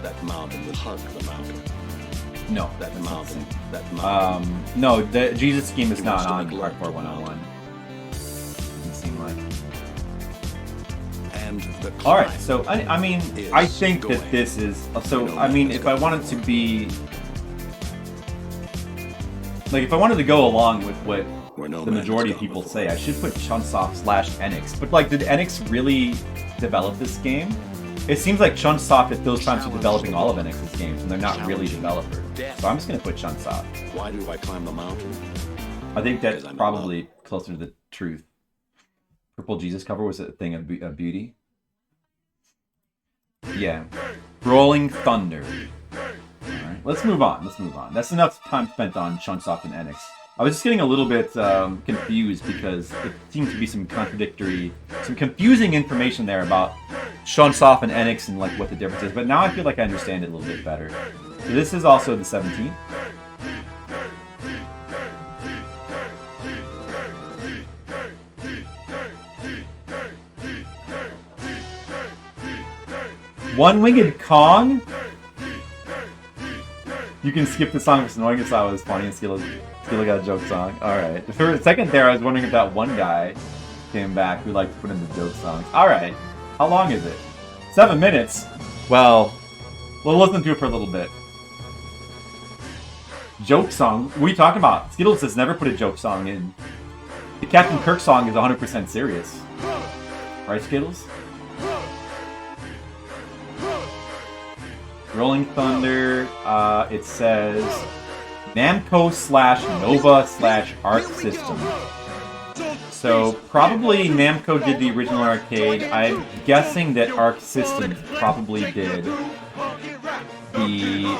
that mountain with hug the mountain. No, That that's not the mountain. same. That mountain. No, the Jesus scheme is He not wants to on make love Hardcore to 101. Doesn't seem like. And the Alright, climb so I mean, is I think that going. this is. So, I mean, if I wanted to be. Like, if I wanted to go along with what where no the man majority has of gone people before. say, I should put Chunsoft /Enix. But, like, did Enix really develop this game? It seems like Chunsoft at those times was developing all of Enix's games, and they're not really developers. So I'm just going to put Chunsoft. Why do I climb the mountain? I think that's Because I'm in probably closer to the truth. Purple Jesus cover was a thing of beauty. Yeah. Rolling Thunder. Alright, let's move on. That's enough time spent on Chunsoft and Enix. I was just getting a little bit confused because it seemed to be some confusing information there about Chunsoft and Enix and like what the difference is. But now I feel like I understand it a little bit better. So this is also the 17th. One-Winged Kong? You can skip the song if it's annoying. I thought it was funny and Skilla got a joke song. Alright. For a second there, I was wondering if that one guy came back who liked to put in the joke songs. Alright. How long is it? 7 minutes? Well, we'll listen to it for a little bit. Joke song? What are you talking about? Skittles has never put a joke song in. The Captain Kirk song is 100% serious. Right, Skittles? Rolling Thunder, it says Namco /Nova /Arc System. So probably Namco did the original arcade. I'm guessing that Arc Systems probably did the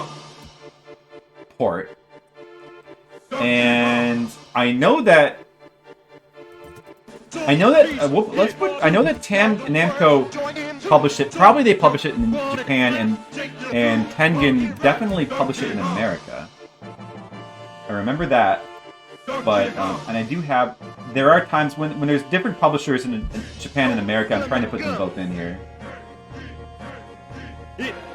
port. And I know that Namco published it. Probably they published it in Japan, and Tengen definitely published it in America. I remember that. But and I do have. There are times when there's different publishers in Japan and America. I'm trying to put them both in here.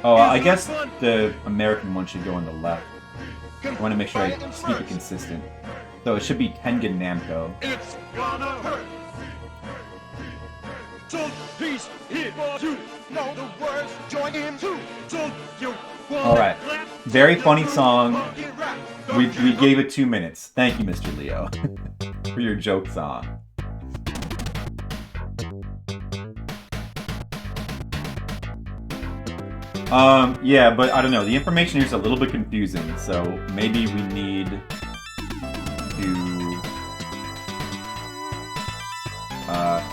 Oh, I guess the American one should go on the left. I want to make sure I just keep it consistent. So it should be Tengen Namco. It's gonna hurt. So he's here for you. Know the words, join him too. So you All right, very funny song. We gave it 2 minutes. Thank you, Mr. Leo, for your joke song. Yeah, but I don't know. The information here is a little bit confusing, so maybe we need to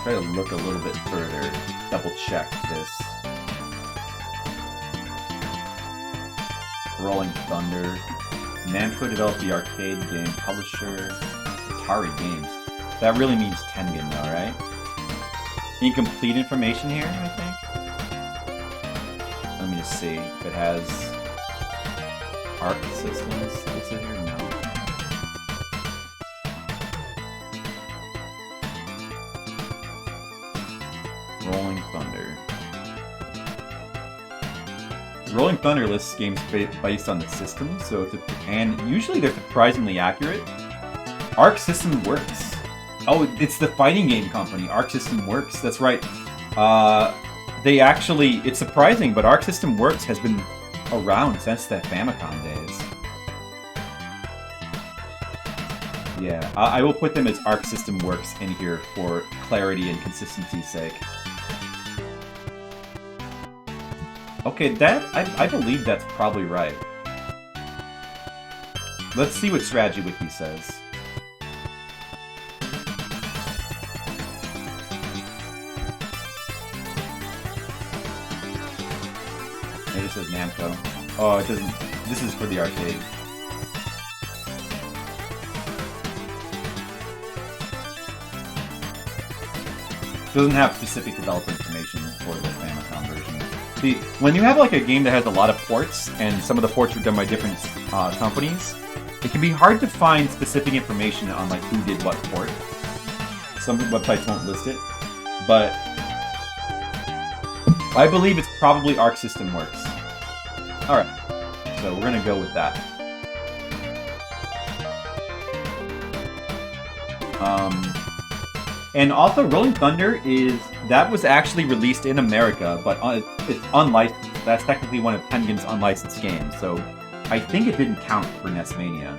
try to look a little bit further, double check this. Rolling Thunder. Namco developed the arcade game. Publisher. Atari games. That really means Tengen though, right? Incomplete information here, I think. Let me just see if it has Arc Systems. Is it here? No. Rolling Thunder. Rolling Thunder lists games based on the system, so and usually they're surprisingly accurate. Arc System Works. Oh, it's the fighting game company, Arc System Works. That's right. They actually, it's surprising, but Arc System Works has been around since the Famicom days. Yeah, I will put them as Arc System Works in here for clarity and consistency's sake. Okay, that, I believe that's probably right. Let's see what Strategy Wiki says. It just says Namco. Oh, it doesn't, this is for the arcade. It doesn't have specific developer information for the Famicom version. See, when you have like a game that has a lot of ports, and some of the ports are done by different companies, it can be hard to find specific information on like who did what port. Some websites won't list it, but I believe it's probably Arc System Works. Alright, so we're gonna go with that. And also, Rolling Thunder that was actually released in America, but it's unlicensed. That's technically one of Tengen's unlicensed games, so I think it didn't count for NES Mania.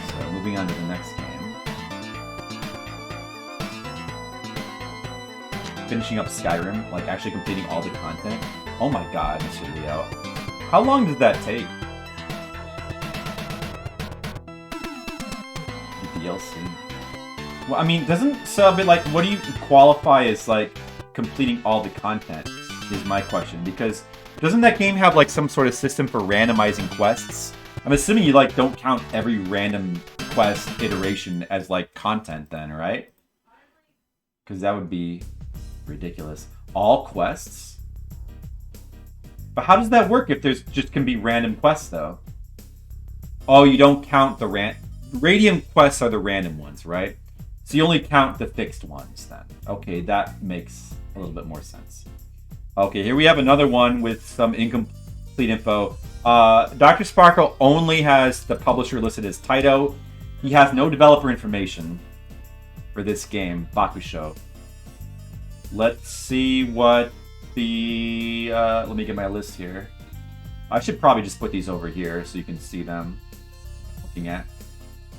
So, moving on to the next game. Finishing up Skyrim, like actually completing all the content. Oh my god, Mr. Leo. How long does that take? DLC. Well, I mean, doesn't sub it like, what do you qualify as like completing all the content? Is my question, because doesn't that game have like some sort of system for randomizing quests? I'm assuming you like don't count every random quest iteration as like content then, right? Because that would be ridiculous. All quests? But how does that work if there's just can be random quests though? Oh, you don't count the Radium quests are the random ones, right? So you only count the fixed ones then. Okay, that makes a little bit more sense. Okay, here we have another one with some incomplete info. Dr. Sparkle only has the publisher listed as Taito. He has no developer information for this game, Bakusho. Let's see what the... let me get my list here. I should probably just put these over here so you can see them. Looking at...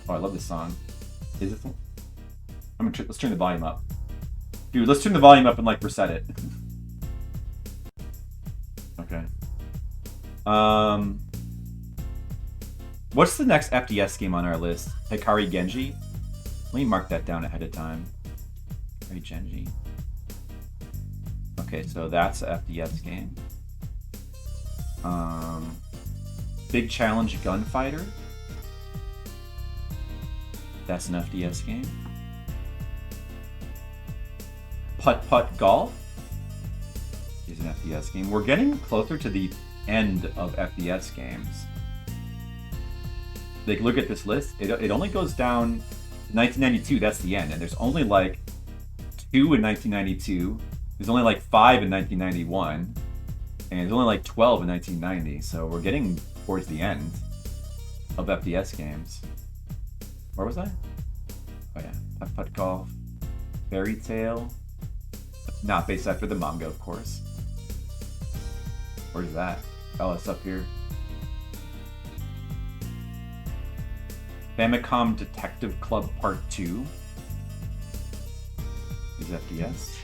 Oh, I love this song. Is this one? Let's turn the volume up. Dude, let's turn the volume up and like reset it. Okay. What's the next FDS game on our list? Hikari Genji? Let me mark that down ahead of time. Hikari Genji. Okay, so that's an FDS game. Big Challenge Gunfighter. That's an FDS game. Putt Putt Golf is an FDS game. We're getting closer to the end of FDS games. Like, look at this list. It only goes down 1992. That's the end, and there's only like 2 in 1992. There's only like 5 in 1991, and there's only like 12 in 1990. So we're getting towards the end of FDS games. Where was I? Oh yeah, Putt Putt Golf, Fairy Tale. Not based after the manga, of course. Where's that? Oh, it's up here. Famicom Detective Club Part 2 is FDS.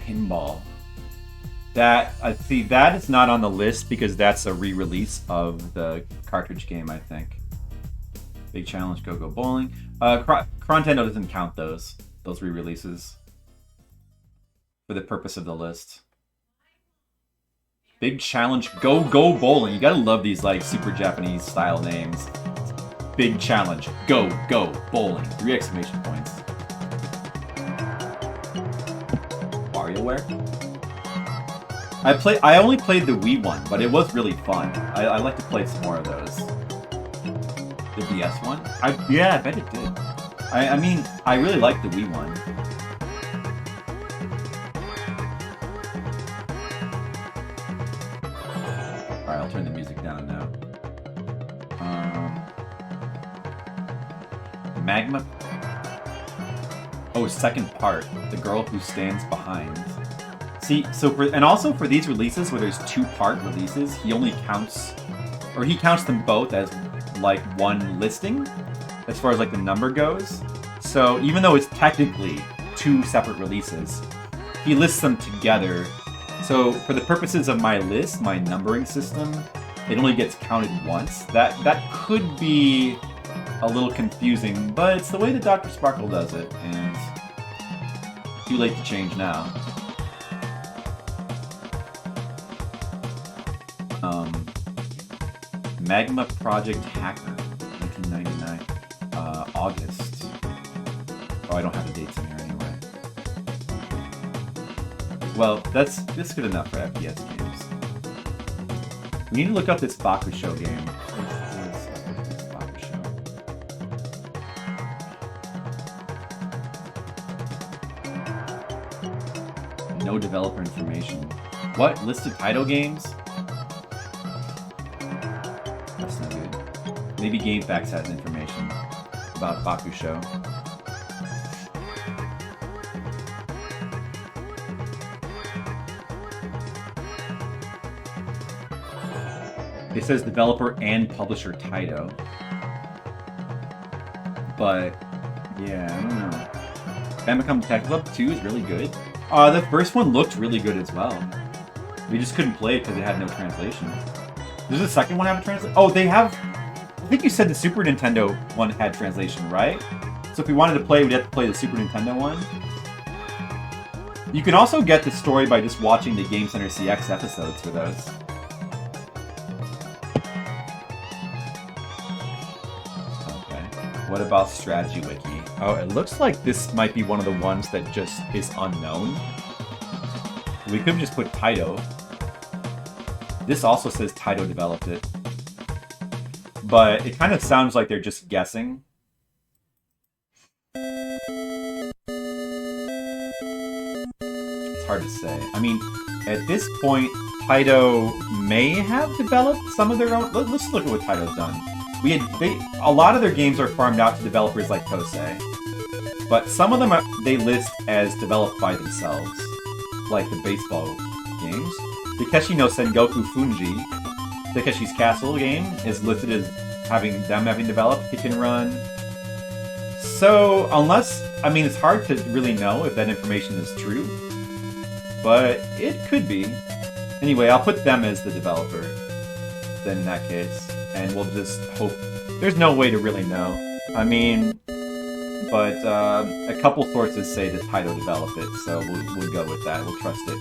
Pinball. That, I see, that is not on the list because that's a re-release of the cartridge game, I think. Big Challenge, Go Go Bowling. Chrontendo doesn't count those re-releases for the purpose of the list. Big Challenge Go Go Bowling. You gotta love these like super Japanese style names. Big Challenge Go Go Bowling. 3 exclamation points. WarioWare? I only played the Wii one, but it was really fun. I like to play some more of those. The DS one? Yeah, I bet it did. I mean, I really like the Wii one. Alright, I'll turn the music down now. Magma... Oh, second part. The girl who stands behind. See, so and also for these releases where there's 2-part releases, he only counts... Or he counts them both as, like, one listing, as far as, like, the number goes. So, even though it's technically 2 separate releases, he lists them together. So, for the purposes of my list, my numbering system, it only gets counted once. That could be a little confusing, but it's the way that Dr. Sparkle does it, and too late to change now. Magma Project Hacker, 1999, August. Oh, I don't have the dates in here anyway. Well, that's good enough for FPS games. We need to look up this Bakusho game. This Bakusho. No developer information. What? Listed title games? That's not good. Maybe GameFAQs has information about Bakusho. It says developer and publisher Taito. But, yeah, I don't know. Famicom Detective Club 2 is really good. The first one looked really good as well. We just couldn't play it because it had no translation. Does the second one have a translation? Oh, they have... I think you said the Super Nintendo one had translation, right? So if we wanted to play, we'd have to play the Super Nintendo one. You can also get the story by just watching the Game Center CX episodes for those. What about Strategy Wiki? Oh, it looks like this might be one of the ones that just is unknown. We could just put Taito. This also says Taito developed it. But it kind of sounds like they're just guessing. It's hard to say. I mean, at this point, Taito may have developed some of their own... Let's look at what Taito's done. A lot of their games are farmed out to developers like Kosei, but some of them they list as developed by themselves, like the baseball games. Takeshi no Sengoku Funji, Takeshi's Castle game, is listed as having developed Kick and Run. So, I mean, it's hard to really know if that information is true, but it could be. Anyway, I'll put them as the developer, then in that case. And we'll just hope. There's no way to really know. I mean, but a couple sources say that Taito developed it, so we'll go with that. We'll trust it.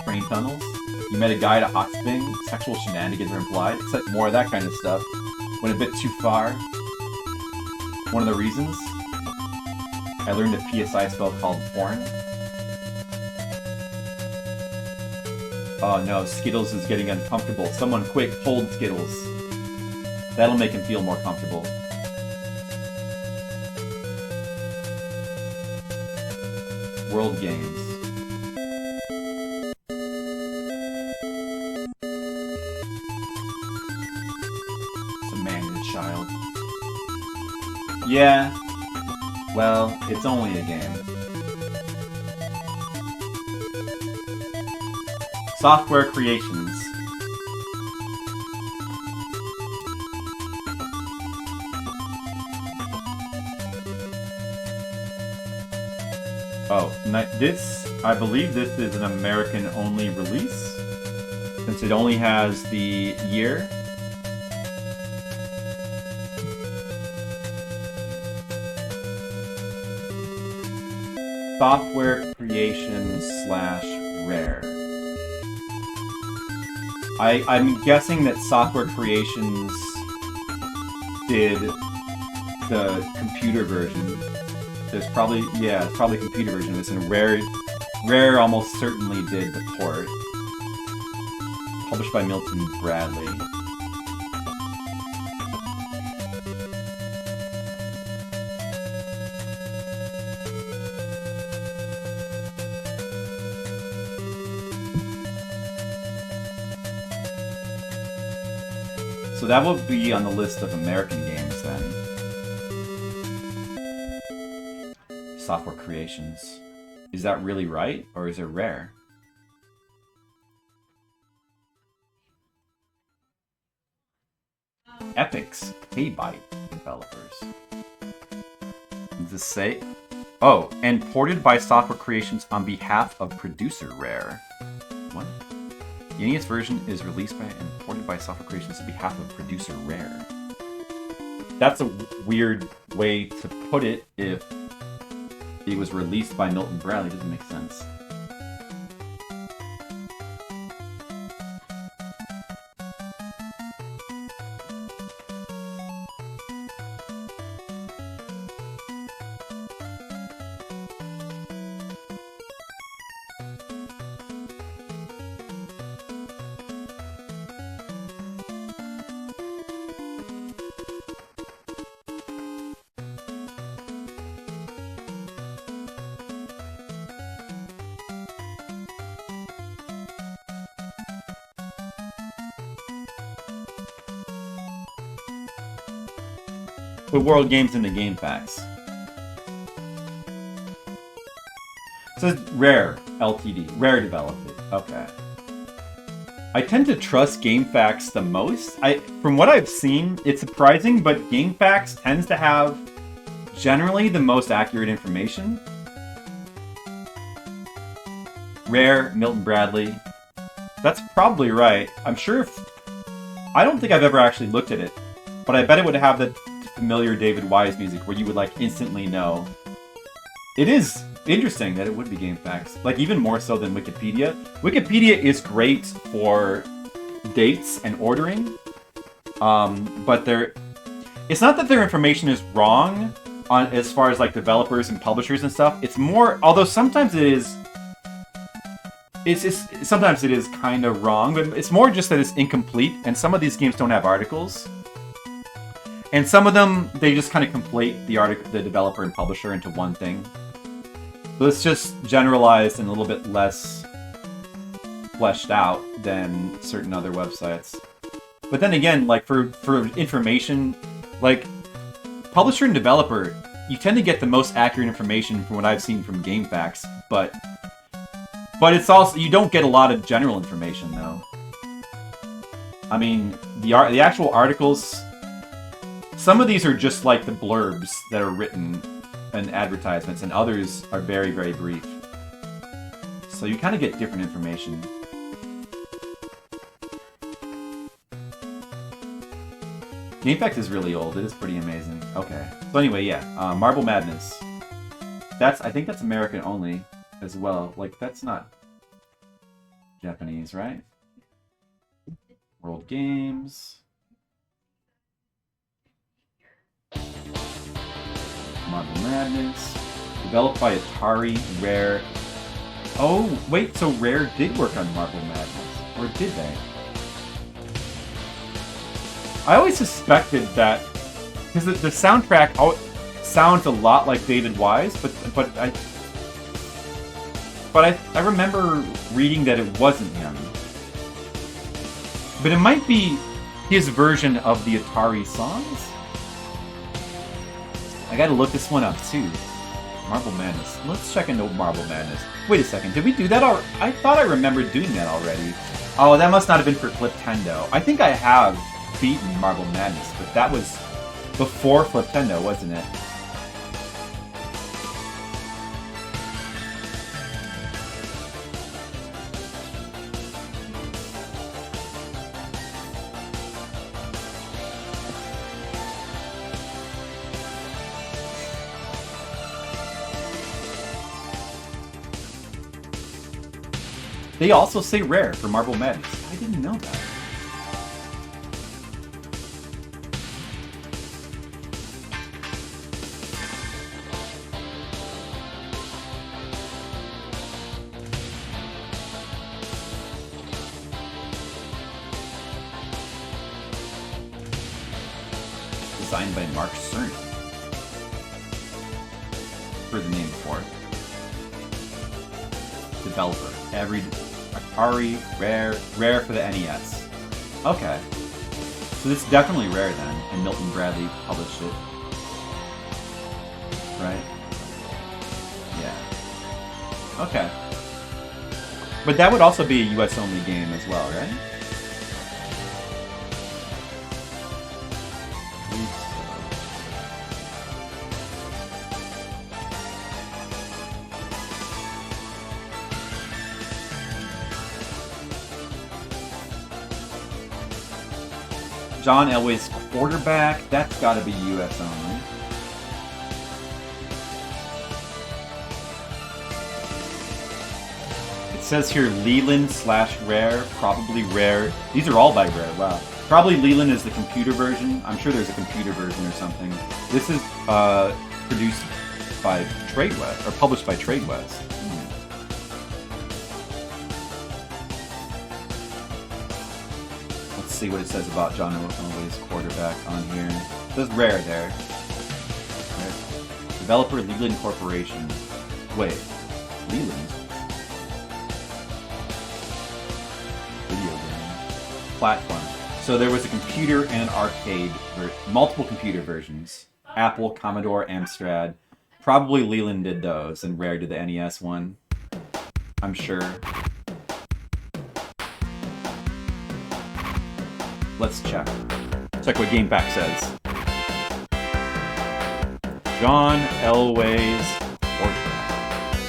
Train tunnels. You met a guy at a hot spring. Sexual shenanigans are implied. Except more of that kind of stuff. Went a bit too far. One of the reasons I learned a PSI spell called porn. Oh no, Skittles is getting uncomfortable. Someone quick, hold Skittles. That'll make him feel more comfortable. World Games. It's a man and a child. Yeah. Well, it's only a game. Software Creations. Oh, I believe this is an American-only release, since it only has the year. Software creation slash rare. I'm guessing that Software Creations did the computer version. There's probably, yeah, it's probably a computer version of this, and Rare almost certainly did the port. Published by Milton Bradley. So that will be on the list of American games then. Software Creations. Is that really right, or is it Rare? Epic's K-Byte developers. Does this say? Oh, and ported by Software Creations on behalf of producer Rare. What? The NES version is released by and ported by Software Creations on behalf of producer Rare. That's a weird way to put it if it was released by Milton Bradley. Doesn't make sense. Put World Games into Game Facts. It says Rare Ltd. Rare developed it. Okay. I tend to trust GameFAQs the most. From what I've seen, it's surprising, but GameFAQs tends to have generally the most accurate information. Rare, Milton Bradley. That's probably right. I'm sure I don't think I've ever actually looked at it, but I bet it would have the familiar David Wise music where you would like instantly know. It is interesting that it would be GameFAQs, like even more so than Wikipedia. Wikipedia is great for dates and ordering, but it's not that their information is wrong on as far as like developers and publishers and stuff. It's more, although sometimes it is. Sometimes it is kind of wrong, but it's more just that it's incomplete, and some of these games don't have articles. And some of them, they just kind of conflate the developer and publisher into one thing. So it's just generalized and a little bit less fleshed out than certain other websites. But then again, like for information, like publisher and developer, you tend to get the most accurate information from what I've seen from GameFAQs, but it's also, you don't get a lot of general information though. I mean, the actual articles, some of these are just like the blurbs that are written and advertisements, and others are very, very brief. So you kind of get different information. GameFAQs is really old. It is pretty amazing. Okay. So anyway, yeah. Marble Madness. I think that's American only as well. Like, that's not Japanese, right? World Games. Marble Madness. Developed by Atari, Rare. Oh, wait, so Rare did work on Marble Madness. Or did they? I always suspected that, because the soundtrack sounds a lot like David Wise, but I remember reading that it wasn't him. But it might be his version of the Atari songs? I gotta look this one up too. Marble Madness. Let's check into Marble Madness. Wait a second, did we do that already? I thought I remembered doing that already. Oh, that must not have been for Fliptendo. I think I have beaten Marble Madness, but that was before Fliptendo, wasn't it? They also say rare for Marble Madness. I didn't know that. Designed by Mark Cerny. For the name before. Developer. Atari, rare for the NES. Okay. So this is definitely rare then, and Milton Bradley published it. Right? Yeah. Okay. But that would also be a US only game as well, right? John Elway's quarterback, that's gotta be US only. It says here Leland/Rare, probably Rare. These are all by Rare, wow. Probably Leland is the computer version. I'm sure there's a computer version or something. This is produced by TradeWest, or published by TradeWest. Let's see what it says about John Elway's quarterback on here. It says Rare there. Right. Developer Leland Corporation. Wait, Leland? Video game. Platform. So there was a computer and an arcade, multiple computer versions. Apple, Commodore, Amstrad. Probably Leland did those, and Rare did the NES one. I'm sure. Let's check. Check what GameFAQs says. John Elway's quarterback.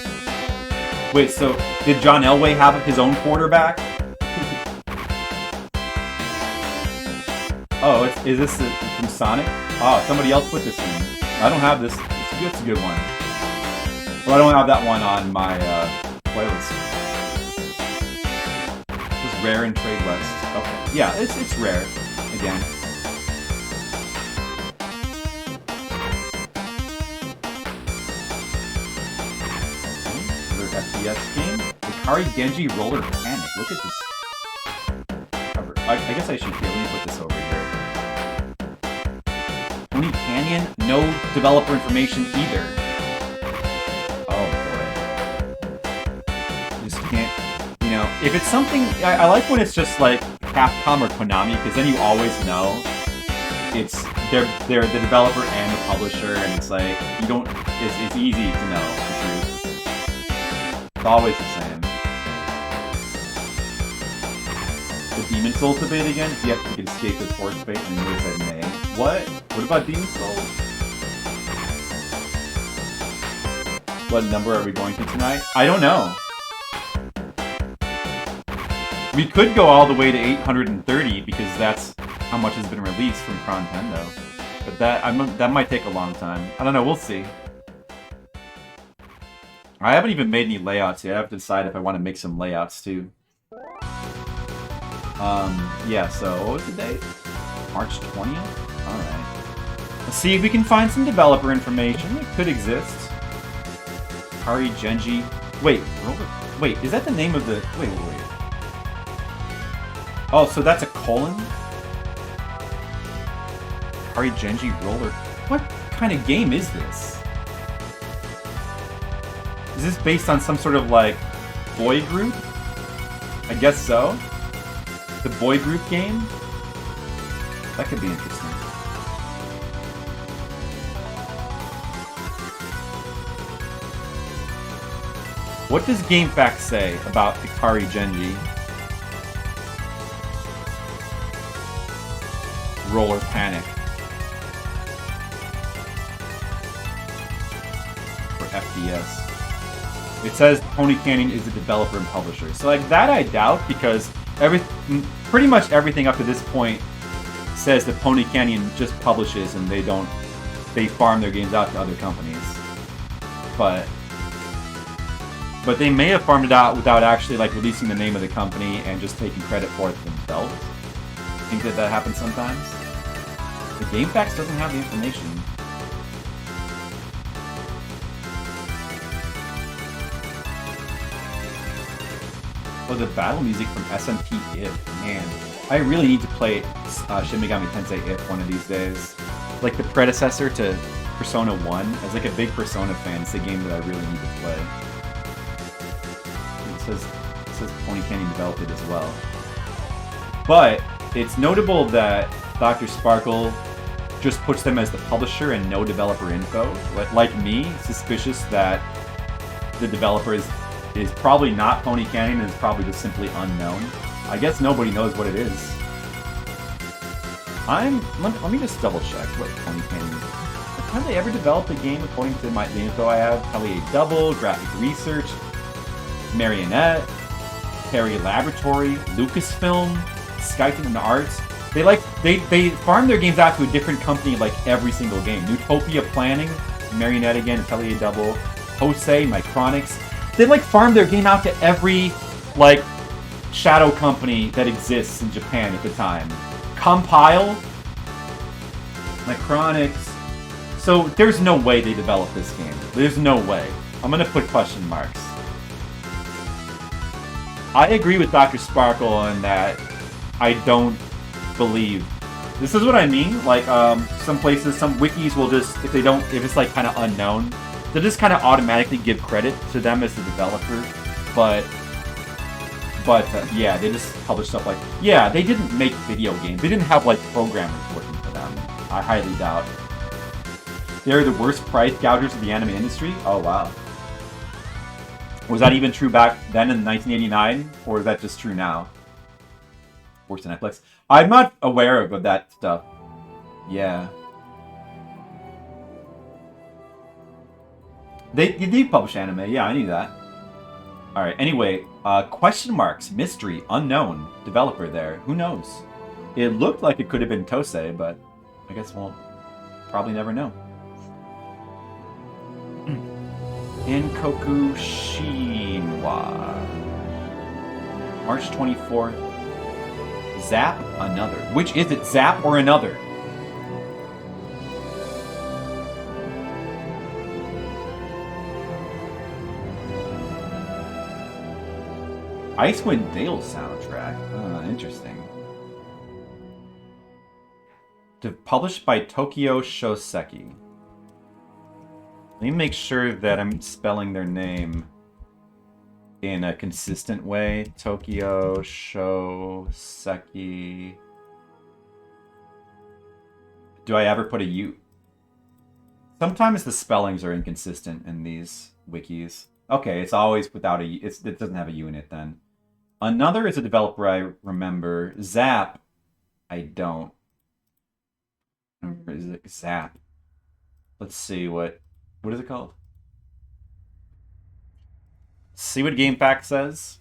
Wait, so did John Elway have his own quarterback? Oh, is this from Sonic? Oh, somebody else put this in. I don't have this. It's a good one. Well, I don't have that one on my playlist. It was Rare and TradeWest. Okay. Yeah, it's Rare. Again. Another FPS game. Ikari Genji Roller Panic. Look at this cover. I guess I should let me put this over here. Pony Canyon, no developer information either. Oh boy. Just can't, you know, if it's something, I like when it's just like Capcom or Konami, because then you always know it's, they're the developer and the publisher, and it's like, you don't, it's easy to know the truth. It's always the same. The Demon Souls debate again? If you have to escape the force fate, and you said nay. What? What about Demon Souls? What number are we going to tonight? I don't know. We could go all the way to 830 because that's how much has been released from Chrontendo. But that might take a long time. I don't know, we'll see. I haven't even made any layouts yet. I have to decide if I want to make some layouts too. Yeah, so what was the date? March 20th? Alright. Let's see if we can find some developer information. It could exist. Ikari Genji. Wait, is that the name of the... Wait. Oh, so that's a colon? Ikari Genji Roller... What kind of game is this? Is this based on some sort of, like, boy group? I guess so. The boy group game? That could be interesting. What does GameFAQs say about Ikari Genji? Roller Panic. For FPS. It says Pony Canyon is the developer and publisher. So like that I doubt, because pretty much everything up to this point says that Pony Canyon just publishes and they farm their games out to other companies. But But they may have farmed it out without actually like releasing the name of the company and just taking credit for it themselves. I think that happens sometimes. The GameFAQs doesn't have the information. Oh, the battle music from SMP If. Man, I really need to play Shin Megami Tensei If one of these days. Like the predecessor to Persona 1. As like a big Persona fan, it's a game that I really need to play. It says Pony Canyon developed it as well. But it's notable that Dr. Sparkle just puts them as the publisher and no developer info. Like me, suspicious that the developer is probably not Pony Canyon and is probably just simply unknown. I guess nobody knows what it is. Let me just double check what Pony Canyon is. Have they ever developed a game according to the info I have? Probably a double, graphic research, Marionette, Perry Laboratory, Lucasfilm, Skyton Arts. They farm their games out to a different company like every single game. Utopia Planning, Marionette again, Atelier Double, Jose, Micronics. They like farm their game out to every like shadow company that exists in Japan at the time. Compile, Micronics. So there's no way they developed this game. There's no way. I'm gonna put question marks. I agree with Dr. Sparkle in that I don't believe. This is what I mean. Like some places, some wikis will just if it's like kind of unknown, they'll just kind of automatically give credit to them as the developer. But yeah, they just publish stuff like they didn't make video games. They didn't have like programmers working for them. I highly doubt. They're the worst price gougers of the anime industry. Oh wow. Was that even true back then in 1989, or is that just true now? Worse than Netflix. I'm not aware of that stuff. Yeah. They publish anime. Yeah, I knew that. All right. Anyway, question marks, mystery, unknown, developer there. Who knows? It looked like it could have been Tosei, but I guess we'll probably never know. Enkoku Shinwa. March 24th. Zap, another. Which is it, Zap or another? Icewind Dale soundtrack. Interesting. Published by Tokyo Shoseki. Let me make sure that I'm spelling their name in a consistent way. Tokyo Shoseki. Do I ever put a U? Sometimes the spellings are inconsistent in these wikis. Okay, it's always without a U. It doesn't have a U in it then. Another is a developer I remember. Zap, I don't. Is it Zap? Let's see what is it called? See what GameFAQ says.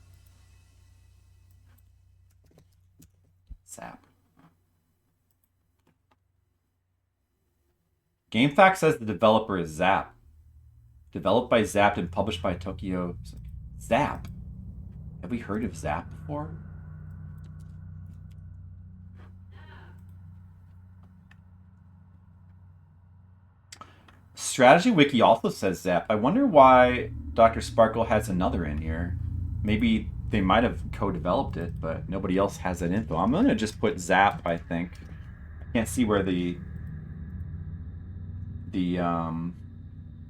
Zap. GameFAQ says the developer is Zap. Developed by Zap and published by Tokyo. Zap. Have we heard of Zap before? Strategy Wiki also says Zap. I wonder why Dr. Sparkle has another in here. Maybe they might have co-developed it, but nobody else has that info. I'm gonna just put Zap, I think. I can't see where the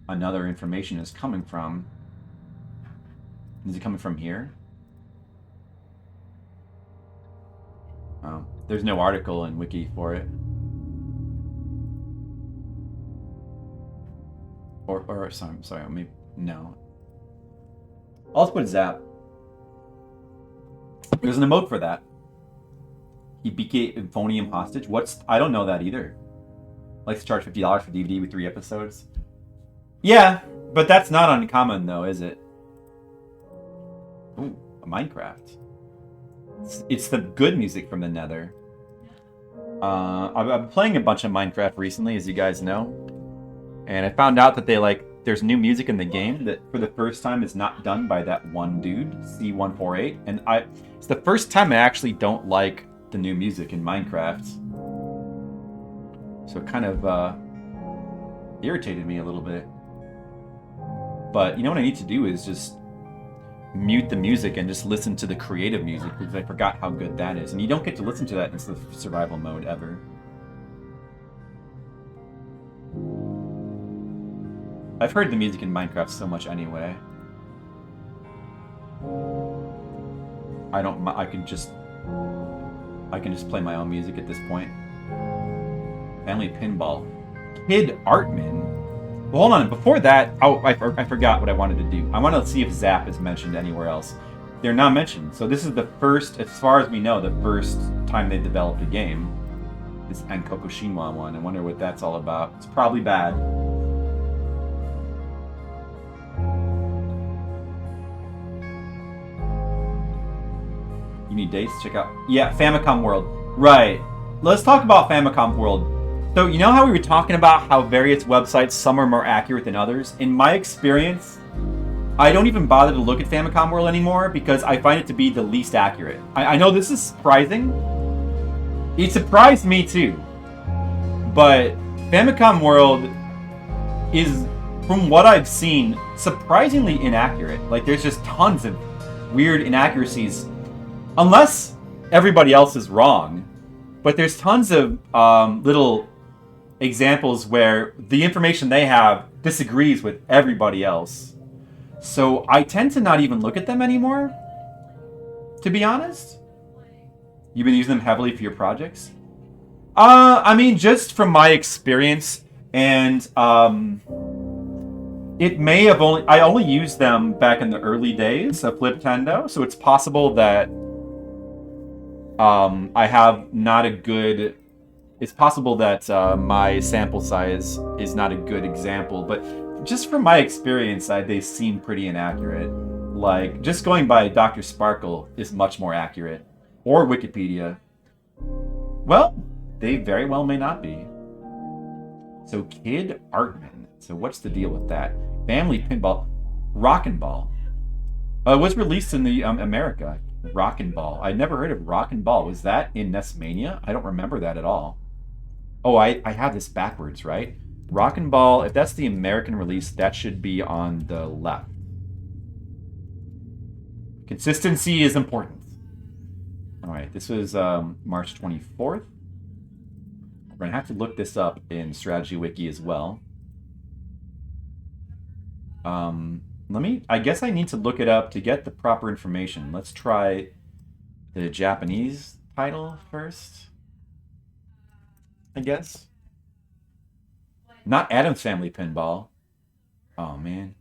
another information is coming from. Is it coming from here? Oh, there's no article in Wiki for it. Or sorry, maybe no. I'll just put Zap. There's an emote for that. He became Euphonium hostage. I don't know that either. Likes to charge $50 for DVD with 3 episodes. Yeah, but that's not uncommon though, is it? Ooh, a Minecraft. It's the good music from the Nether. I've been playing a bunch of Minecraft recently, as you guys know. And I found out that they like there's new music in the game that for the first time is not done by that one dude, C148, and it's the first time I actually don't like the new music in Minecraft. So it kind of irritated me a little bit. But you know what I need to do is just mute the music and just listen to the creative music, because I forgot how good that is. And you don't get to listen to that in the survival mode ever. I've heard the music in Minecraft so much anyway. I can just play my own music at this point. Family Pinball. Kid Artman. Well, hold on. Before that, I forgot what I wanted to do. I want to see if Zap is mentioned anywhere else. They're not mentioned. So this is the first, as far as we know, the first time they developed a game. This Ankoko Shinwa one. I wonder what that's all about. It's probably bad. You need dates? Check out... Yeah, Famicom World. Right. Let's talk about Famicom World. So, you know how we were talking about how various websites, some are more accurate than others? In my experience, I don't even bother to look at Famicom World anymore because I find it to be the least accurate. I know this is surprising. It surprised me too. But Famicom World is, from what I've seen, surprisingly inaccurate. Like, there's just tons of weird inaccuracies. Unless everybody else is wrong. But there's tons of little examples where the information they have disagrees with everybody else. So I tend to not even look at them anymore, to be honest. You've been using them heavily for your projects? I mean, just from my experience, and it may have I only used them back in the early days of Fliptendo, so it's possible that I have not a good... It's possible that my sample size is not a good example, but just from my experience, they seem pretty inaccurate. Like, just going by Dr. Sparkle is much more accurate. Or Wikipedia. Well, they very well may not be. So, Kid Artman. So, what's the deal with that? Family Pinball. Rockin' Ball. It was released in the America. Rockin' Ball. I'd never heard of Rockin' Ball. Was that in NESmania? I don't remember that at all. Oh, I have this backwards, right? Rockin' Ball, if that's the American release, that should be on the left. Consistency is important. Alright, this was March 24th. We're going to have to look this up in Strategy Wiki as well. I guess I need to look it up to get the proper information. Let's try the Japanese title first, I guess. Not Addams Family Pinball. Oh, man.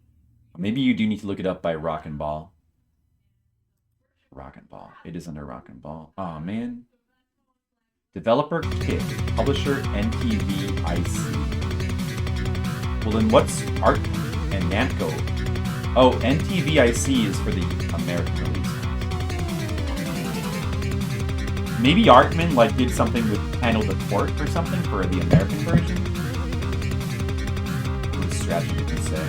Maybe you do need to look it up by Rockin' Ball. Rockin' Ball. It is under Rockin' Ball. Oh, man. Developer Kit. Publisher NTVIC. Well, then what's Art and Namco? Oh, NTVIC is for the American release. Maybe Artman did something with Handle the Port or something for the American version. What strategy you can say?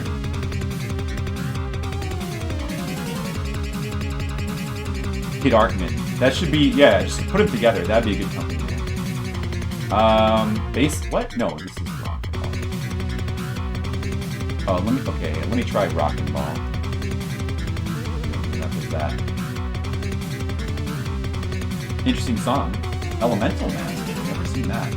Kid Artman. That should be, yeah, just put them together. That'd be a good company name. Base, what? No, this is wrong. Oh, let me try Rockin' Ball. Enough with that. Interesting song. Elemental Mask. I've never seen that.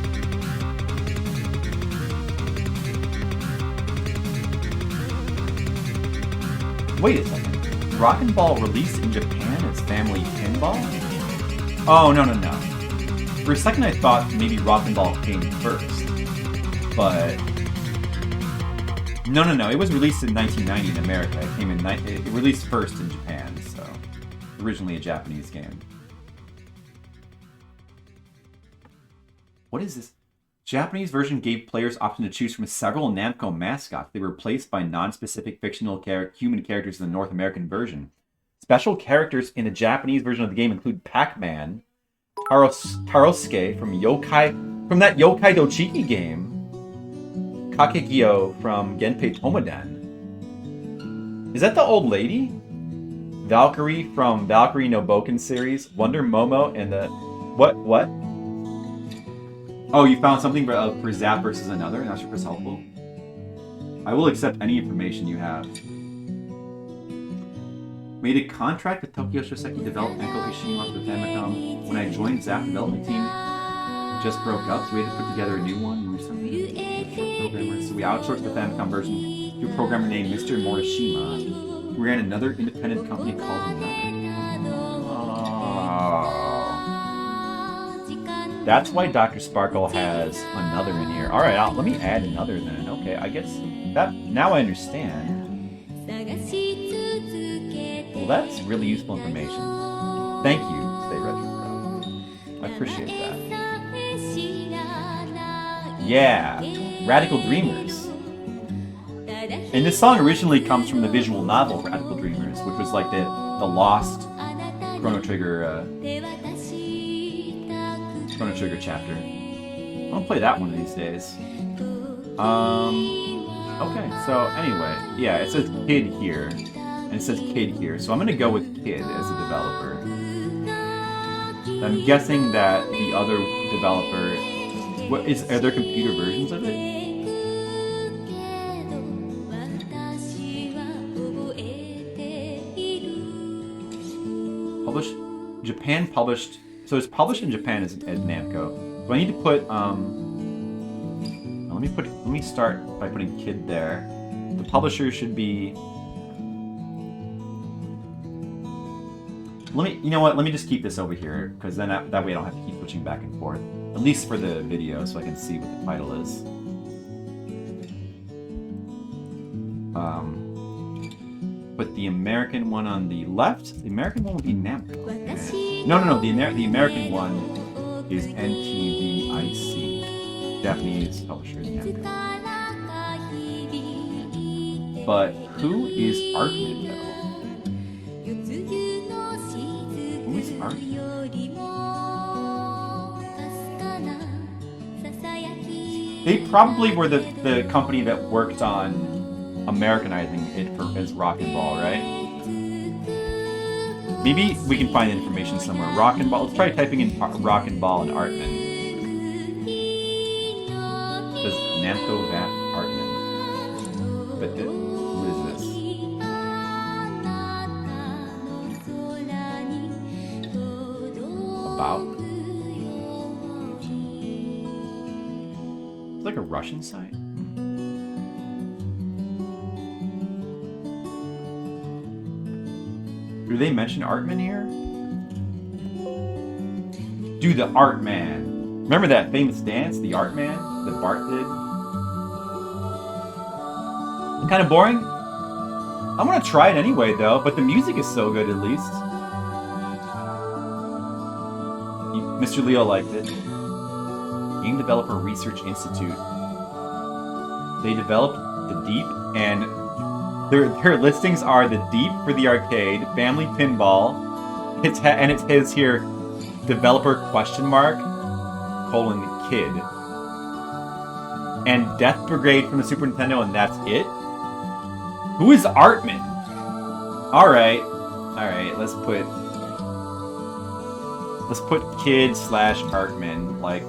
Wait a second. Rockin' Ball released in Japan as Family Pinball? Oh, no. For a second I thought maybe Rockin' Ball came first. But... No. It was released in 1990 in America. It released first in Japan, so... Originally a Japanese game. What is this? Japanese version gave players option to choose from several Namco mascots. They were replaced by non-specific fictional human characters in the North American version. Special characters in the Japanese version of the game include Pac-Man, Tarosuke from that Yokai Dochiki game, Kakegyo from Genpei Tomoden, Is that the old lady? Valkyrie from Valkyrie no Boken series, Wonder Momo, and the... What? Oh, you found something for Zap versus another? Not sure if it's helpful. I will accept any information you have. Made a contract with Tokyo Shoseki to develop Echo Ishima for the Famicom. When I joined Zap development team, just broke up, so we had to put together a new one. Programmers. So we outsourced the Famicom version to a programmer named Mr. Morishima. We ran another independent company called Another. Oh. That's why Dr. Sparkle has Another in here. Alright, let me add Another then. Okay, I guess that... Now I understand. Well, that's really useful information. Thank you, Stay Retro Pro. I appreciate that. Yeah, Radical Dreamers. And this song originally comes from the visual novel Radical Dreamers, which was like the lost Chrono Trigger chapter. I'll play that one of these days. Okay, so anyway, yeah, it says Kid here. And it says Kid here, so I'm gonna go with Kid as a developer. I'm guessing that the other developer... Are there computer versions of it? Japan published... So it's published in Japan as Namco. So I need to put, let me start by putting Kid there. The publisher should be... you know what? Let me just keep this over here, because then that way I don't have to keep switching back and forth. At least for the video, so I can see what the title is. Put the American one on the left. The American one would be Namco. Okay. No. The American one is NTVIC. Japanese publisher is Namco. But who is Arkman, though? Who is Arkman? They probably were the company that worked on Americanizing it as Rock and Ball, right? Maybe we can find information somewhere. Rock and Ball. Let's try typing in Rock and Ball and Artman. Does Namco that Artman? But what is this? About? It's like a Russian site. Do they mention Artman here? Do the Artman. Remember that famous dance, the Artman, that Bart did? Kind of boring? I'm gonna try it anyway, though, but the music is so good, at least. Mr. Leo liked it. Game Developer Research Institute. They developed the Deep, and their listings are the Deep for the arcade, Family Pinball, and it says here, developer question mark, colon, Kid. And Death Brigade from the Super Nintendo, and that's it? Who is Artman? Alright, let's put Kid / Artman, like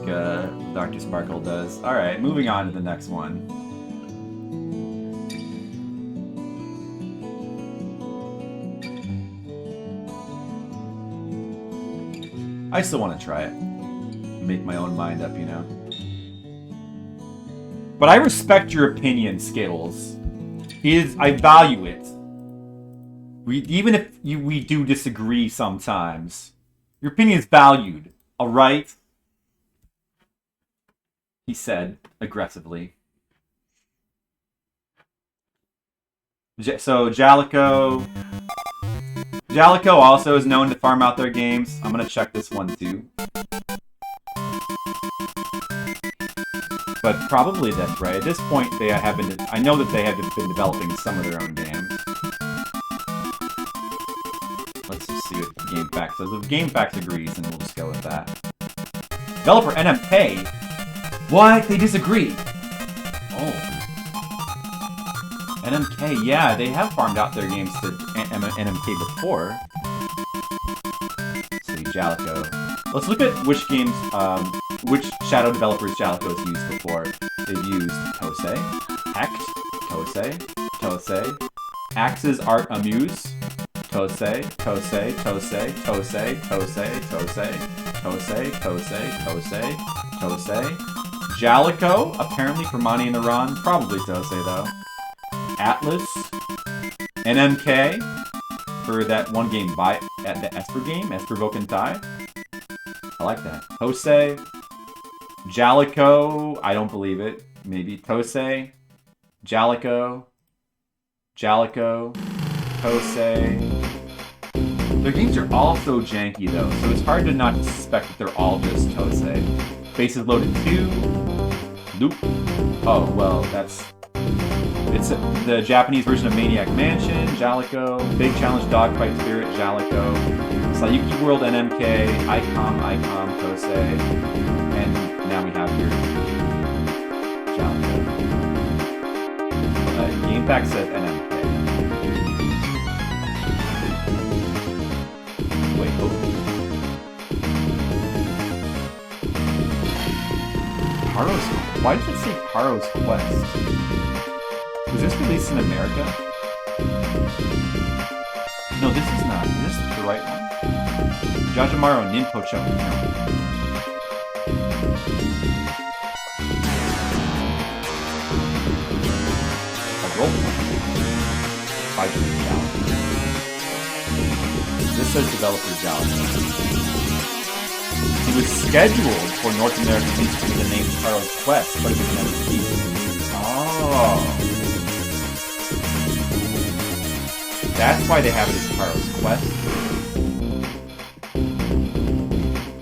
Dr. Sparkle does. Alright, moving on to the next one. I still want to try it. Make my own mind up, you know? But I respect your opinion, Skittles. I value it. Even if we do disagree sometimes. Your opinion is valued, alright? He said, aggressively. So, Jalico also is known to farm out their games. I'm gonna check this one too. But probably that's right. At this point, I know that they have been developing some of their own games. Let's just see what GameFAQs says. If GameFAQs agrees, then we'll just go with that. Developer NMK? What? They disagree. Oh. NMK, yeah, they have farmed out their games to NMK before. Let's see, Jalico. Let's look at which games, which Shadow developers Jalico has used before. They've used Tosei, Hecht, Tosei, Tosei, Axe's Art Amuse, Tosei, Tosei, Tosei, Tosei, Tosei, Tosei, Tosei, Tosei, Tosei, Tosei. Jalico, apparently for Mani and the Ron, probably Tosei though. Atlas, NMK, for that one game by at the Esper game, Esper Vokentai. I like that. Tosei, Jalico, I don't believe it. Maybe Tosei, Jalico, Jalico, Tosei. Their games are all so janky though, so it's hard to not suspect that they're all just Tosei. Faces Loaded 2, Loop. Oh, well, it's the Japanese version of Maniac Mansion, Jalico, Big Challenge Dogfight Spirit, Jalico, Sayuki World NMK, ICOM, Tosei, and now we have here Jalico. GameFAQs says NMK. Wait, why does it say Haro's Quest? Was this released in America? No, this is not. Is this the right one? Jajamaro Ninpocho. A role by Galaxy. This says developer Galaxy. It was scheduled for North American release under the name Haro's Quest, but it was never released. Oh. That's why they have it as Haro's Quest.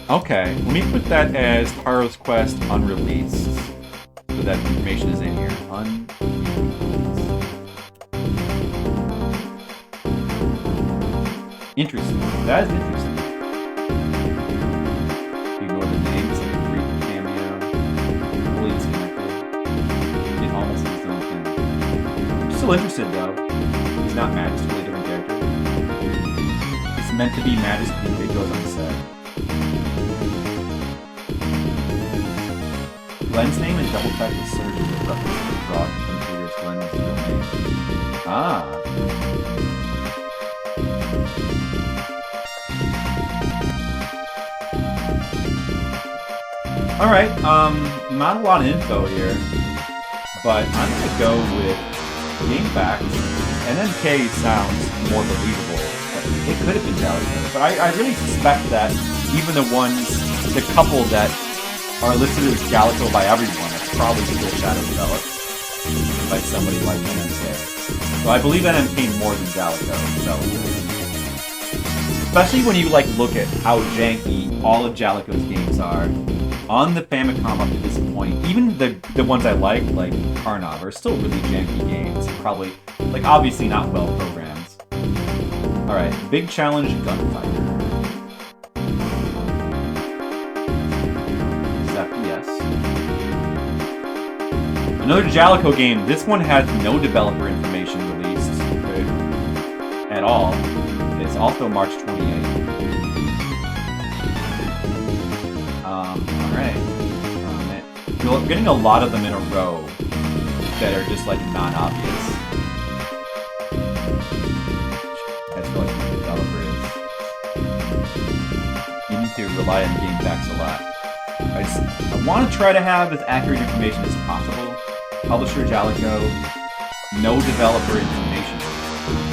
Okay, let me put that as Haro's Quest unreleased. So that information is in here. Unreleased. Interesting. That is interesting. Ignore the name, it's like a brief cameo. Fully disconnected. It almost is its own thing. I'm still interested though. He's not mad, it's a totally different character. It's meant to be mad as it goes unsaid. Glenn's name is double typed with surgery with reference to the frog and figures Glenn's real name. Ah. Alright, not a lot of info here, but I'm gonna go with GameFAQs. NMK sounds more believable. It could have been Jalico, but I really suspect that even the couple that are listed as Jalico by everyone, it's probably still shadow developed by somebody like NMK. So I believe NMK more than Jalico developed. Especially when you look at how janky all of Jalico's games are. On the Famicom up to this point, even the ones I like Karnov, are still really janky games. Probably, obviously not well programmed. Alright, Big Challenge Gunfighter. Is that yes? Another Jalico game. This one has no developer information released at all. It's also March 28th. Alright. You're getting a lot of them in a row that are just non-obvious. That's what the developer is. You need to rely on GameFAQs a lot. I want to try to have as accurate information as possible. Publisher Jalico, no developer information.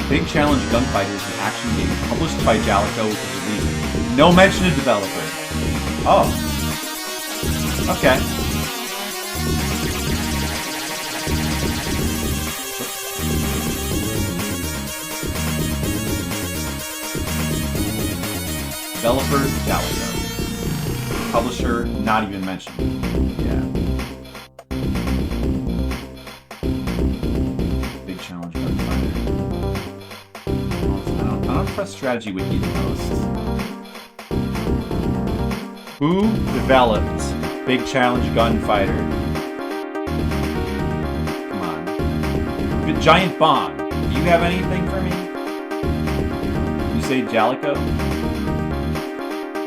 Big Challenge Gunfighter is an action game published by Jalico which is released. No mention of developer. Oh. Okay. Developer Jalico. Publisher not even mentioned. Yeah. Big Challenge Gunfighter. I don't trust Strategy Wiki the most. Who developed Big Challenge Gunfighter? Come on. Giant Bomb. Do you have anything for me? You say Jalico?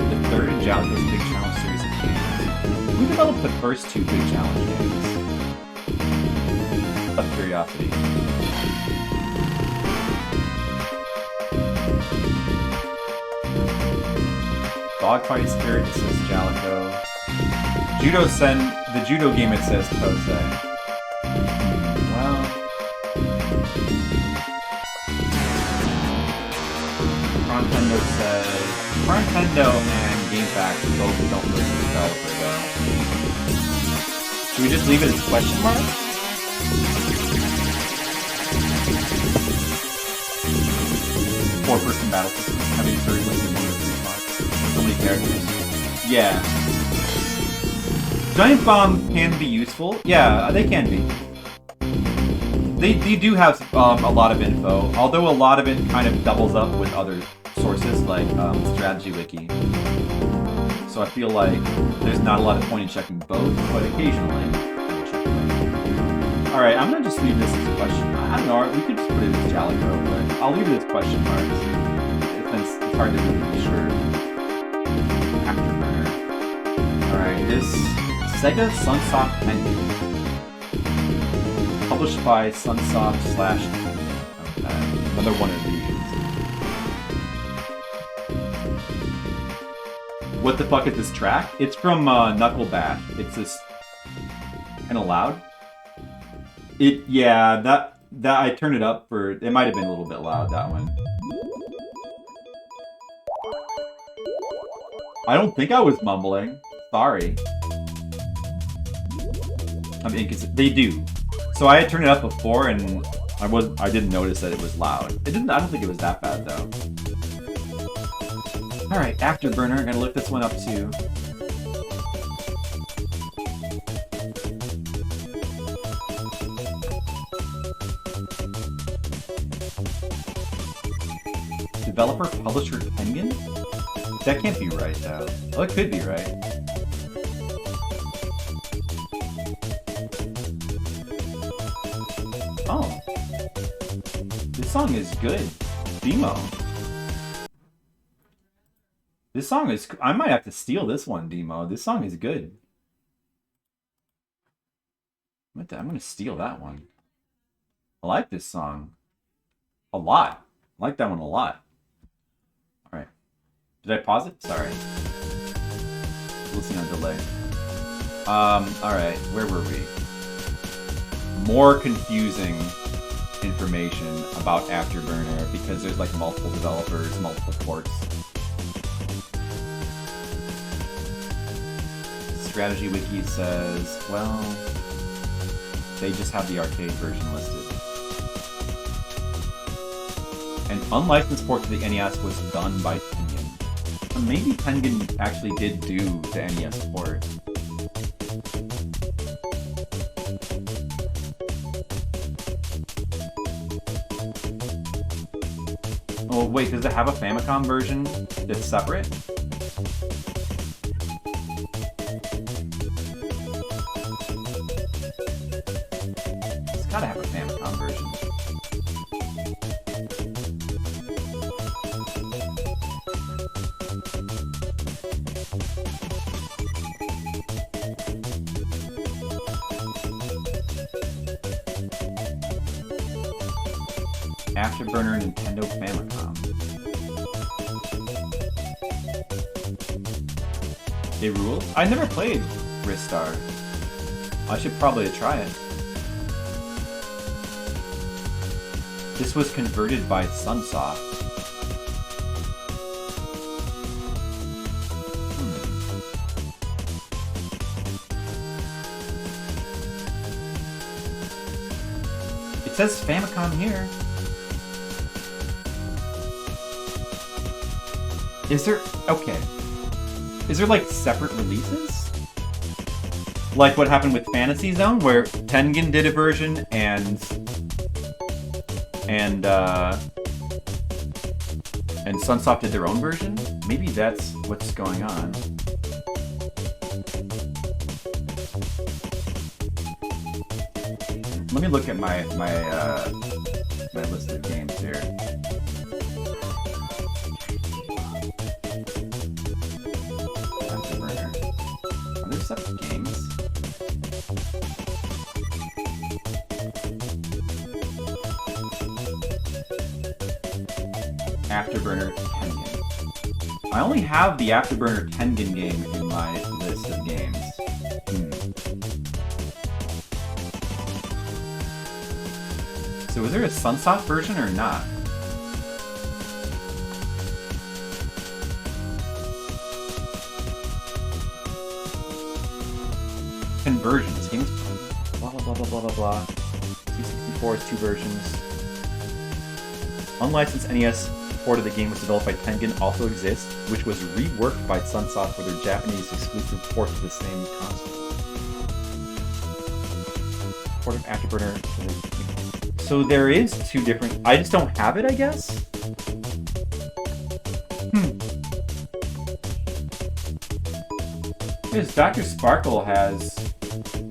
The third in Jalico's Big Challenge series of games. Who developed the first two Big Challenge games? Of curiosity. Dogfight Spirit, it says Jalico. Judo Sen, the judo game, it says Tosei. Well... Chrontendo says... Chrontendo and GameFAQs both don't list the developer, though. Should we just leave it as question mark? Four-person battle systems having third listed 1 to 3 marks. So many characters. Yeah. Giant Bomb can be useful. Yeah, they can be. They do have a lot of info, although a lot of it kind of doubles up with other sources like Strategy Wiki. So I feel like there's not a lot of point in checking both, but occasionally I will check both. Alright, I'm gonna just leave this as a question. I don't know, we could just put it as Jalico, but I'll leave it as question marks. It's hard to really be sure. Afterburner. Alright, this Sega Sunsoft Tengen. Published by Sunsoft / another one of these. What the fuck is this track? It's from Knuckle Bash. It's this kind of loud. Yeah, that I turned it up for. It might have been a little bit loud, that one. I don't think I was mumbling. Sorry. I'm inconsistent. They do. So I had turned it up before, and I didn't notice that it was loud. I don't think it was that bad though. All right, Afterburner. I'm gonna look this one up too. Developer, publisher, Tengen? That can't be right though. Oh, it could be right. Oh. This song is good. Demo. This song is... I might have to steal this one, Demo. This song is good. I'm going to steal that one. I like this song. A lot. I like that one a lot. Alright. Did I pause it? Sorry. Listening on delay. Alright. Where were we? More confusing information about Afterburner because there's like multiple developers, multiple ports. Strategy Wiki says, well, they just have the arcade version listed. An unlicensed port to the NES was done by Tengen. Or maybe Tengen actually did do the NES port. Oh wait, does it have a Famicom version that's separate? It's gotta have a Famicom version. Afterburner Nintendo Famicom. They rule? I never played Ristar. I should probably try it. This was converted by Sunsoft. It says Famicom here. Is there... okay. Is there, like, separate releases? Like what happened with Fantasy Zone, where Tengen did a version, and Sunsoft did their own version? Maybe that's what's going on. Let me look at my list of games here. Afterburner. Are there separate games? Afterburner Tengen. I only have the Afterburner Tengen game in my list of games. So is there a Sunsoft version or not? Conversions. Games. Blah blah blah blah blah blah blah. 264 is 2 versions. Unlicensed NES port of the game was developed by Tengen also exists, which was reworked by Sunsoft for their Japanese exclusive port of the same console. Port of Afterburner. So there is 2 different... I just don't have it, I guess? Because Dr. Sparkle has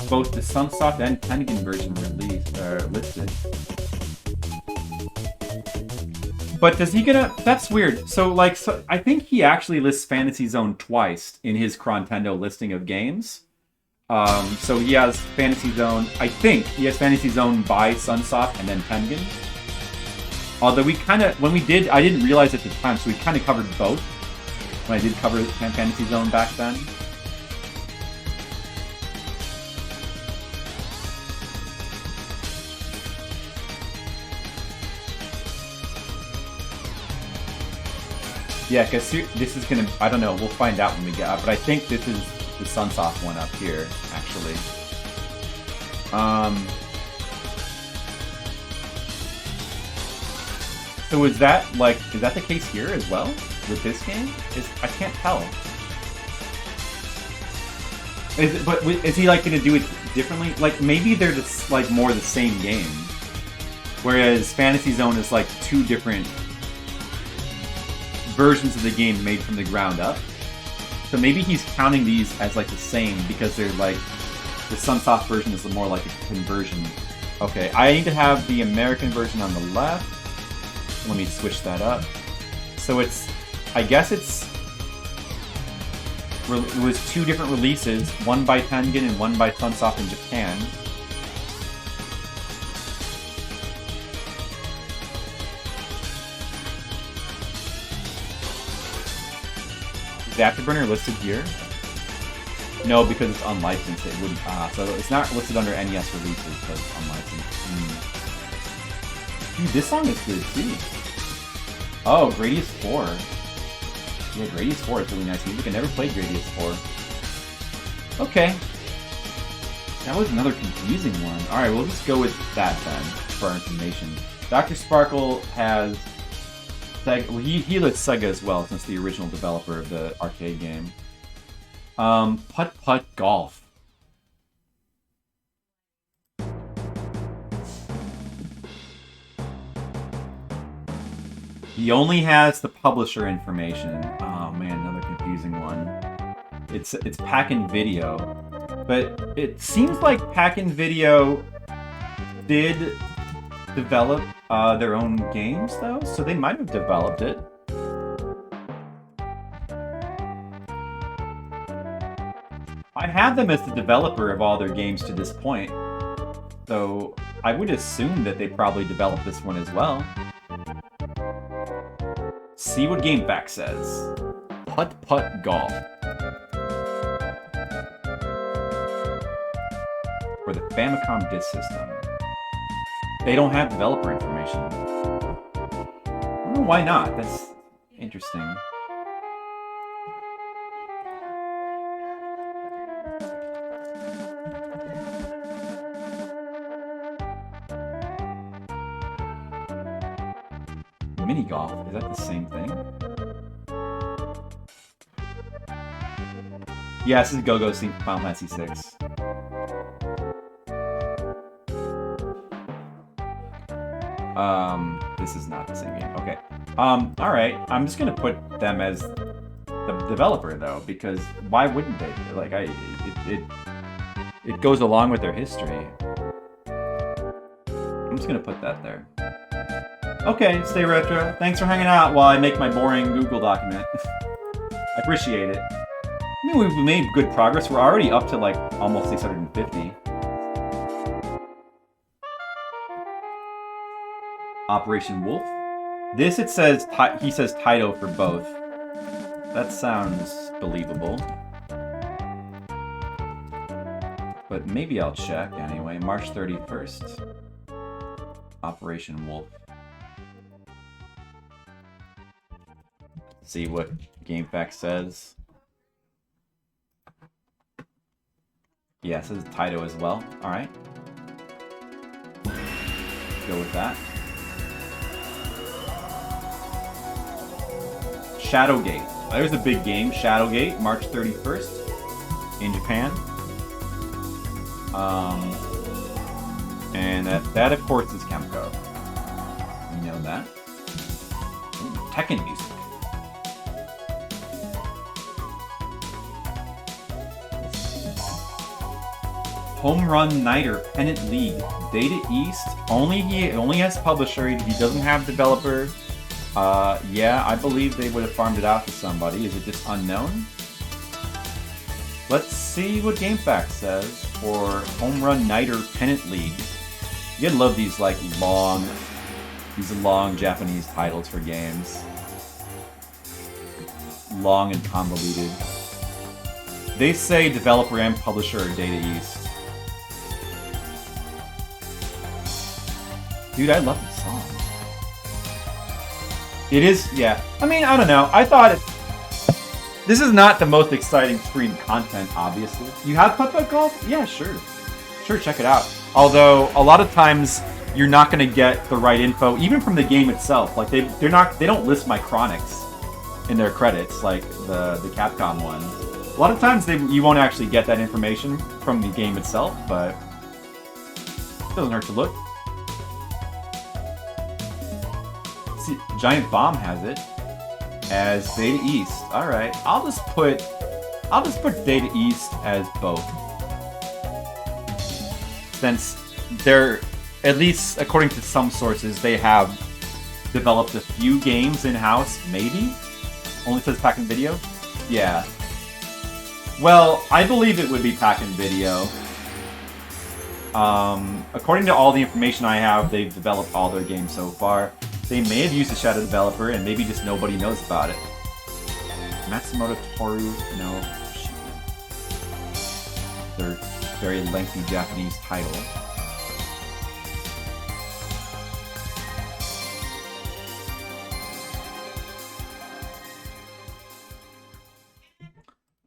both the Sunsoft and Tengen version listed. But does he gonna... That's weird. So, like, I think he actually lists Fantasy Zone twice in his Chrontendo listing of games. So he has Fantasy Zone... I think he has Fantasy Zone by Sunsoft and then Tengen. Although we kind of... When we did... I didn't realize at the time, so we kind of covered both. When I did cover Fantasy Zone back then. Yeah, because this is gonna... I don't know, we'll find out when we get up, but I think this is the Sunsoft one up here, actually. So is that, like... Is that the case here as well? With this game? I can't tell. Is he, like, gonna do it differently? Like, maybe they're just, like, more the same game. Whereas Fantasy Zone is, like, 2 different... versions of the game made from the ground up. So maybe he's counting these as like the same because they're like the Sunsoft version is more like a conversion. Okay, I need to have the American version on the left. Let me switch that up. So it's, I guess it was 2 different releases, one by Tengen and one by Sunsoft in Japan. Afterburner listed here? No, because it's unlicensed. It wouldn't. So it's not listed under NES releases because it's unlicensed. Dude, this song is good too. Oh, Gradius 4. Yeah, Gradius 4 is really nice music. I never played Gradius 4. Okay. That was another confusing one. Alright, we'll just go with that then for our information. Dr. Sparkle has... Well, he lists Sega as well, since the original developer of the arcade game. Putt Putt Golf. He only has the publisher information. Oh man, another confusing one. It's Pack-In Video, but it seems like Pack-In Video did develop their own games, though, so they might have developed it. I have them as the developer of all their games to this point, so I would assume that they probably developed this one as well. See what GameFAQ says. Putt Putt Golf. For the Famicom Disk System. They don't have developer information. I don't know why not. That's interesting. Mini golf, is that the same thing? Yeah, this is Go-Go Final Fantasy 6. This is not the same game. Okay. Alright. I'm just gonna put them as the developer, though, because why wouldn't they? Like, it goes along with their history. just gonna put that there. Okay, stay retro. Thanks for hanging out while I make my boring Google document. I appreciate it. I mean, we've made good progress. We're already up to like almost 650. Operation Wolf. This it says he says Taito for both. That sounds believable. But maybe I'll check anyway. March 31st. Operation Wolf. See what GameFAQs says. Yeah, it says Taito as well. Alright. Go with that. Shadowgate. There's a big game. Shadowgate, March 31st in Japan. And that of course is Kemco. You know that. Ooh, Tekken music. Home Run Nighter Pennant League. Data East. He only has publisher. He doesn't have developer. Yeah, I believe they would have farmed it out to somebody. Is it just unknown? Let's see what GameFAQs says for Home Run Nighter Pennant League. You gotta love these like long Japanese titles for games. Long and convoluted. They say developer and publisher are Data East. Dude, I love this song. It is, yeah. I mean, I don't know. I thought this is not the most exciting stream content, obviously. You have putt-putt golf? Yeah, sure. Sure, check it out. Although, a lot of times, you're not going to get the right info, even from the game itself. Like, they don't list Micronics in their credits, like the Capcom ones. A lot of times, you won't actually get that information from the game itself, but it doesn't hurt to look. See, Giant Bomb has it as Data East. All right, I'll just put Data East as both, since they're, at least according to some sources, they have developed a few games in house. Maybe only says Pack and Video. Yeah. Well, I believe it would be Pack and Video. According to all the information I have, they've developed all their games so far. They may have used a shadow developer, and maybe just nobody knows about it. Matsumoto Toru, no. Their very lengthy Japanese title.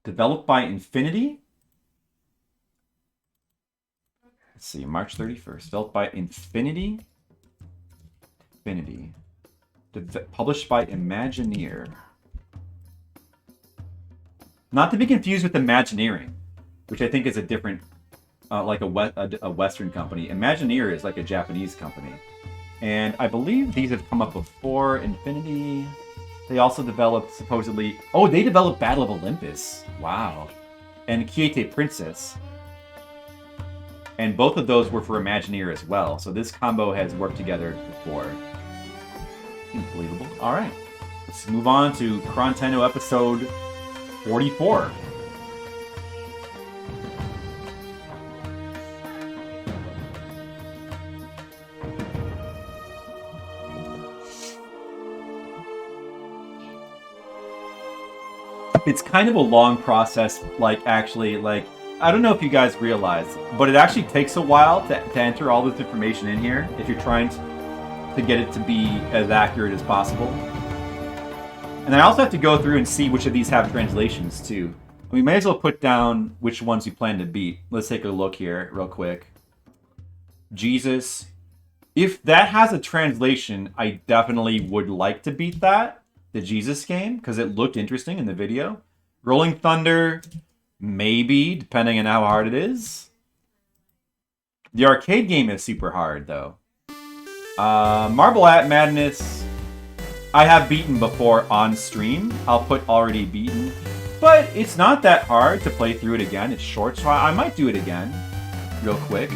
Developed by Infinity? Let's see, March 31st. Developed by Infinity? Published by Imagineer. Not to be confused with Imagineering, which I think is a different, like a Western company. Imagineer is like a Japanese company. And I believe these have come up before. Infinity. They also developed, supposedly... Oh, they developed Battle of Olympus. Wow. And Kiete Princess. And both of those were for Imagineer as well. So this combo has worked together before. Unbelievable. Alright. Let's move on to Chrontendo episode 44. It's kind of a long process, actually, I don't know if you guys realize, but it actually takes a while to enter all this information in here if you're trying to get it to be as accurate as possible. And I also have to go through and see which of these have translations, too. We may as well put down which ones we plan to beat. Let's take a look here real quick. Jesus. If that has a translation, I definitely would like to beat that. The Jesus game, because it looked interesting in the video. Rolling Thunder, maybe, depending on how hard it is. The arcade game is super hard, though. Marble at Madness, I have beaten before on stream. I'll put already beaten. But it's not that hard to play through it again. It's short, so I might do it again real quick.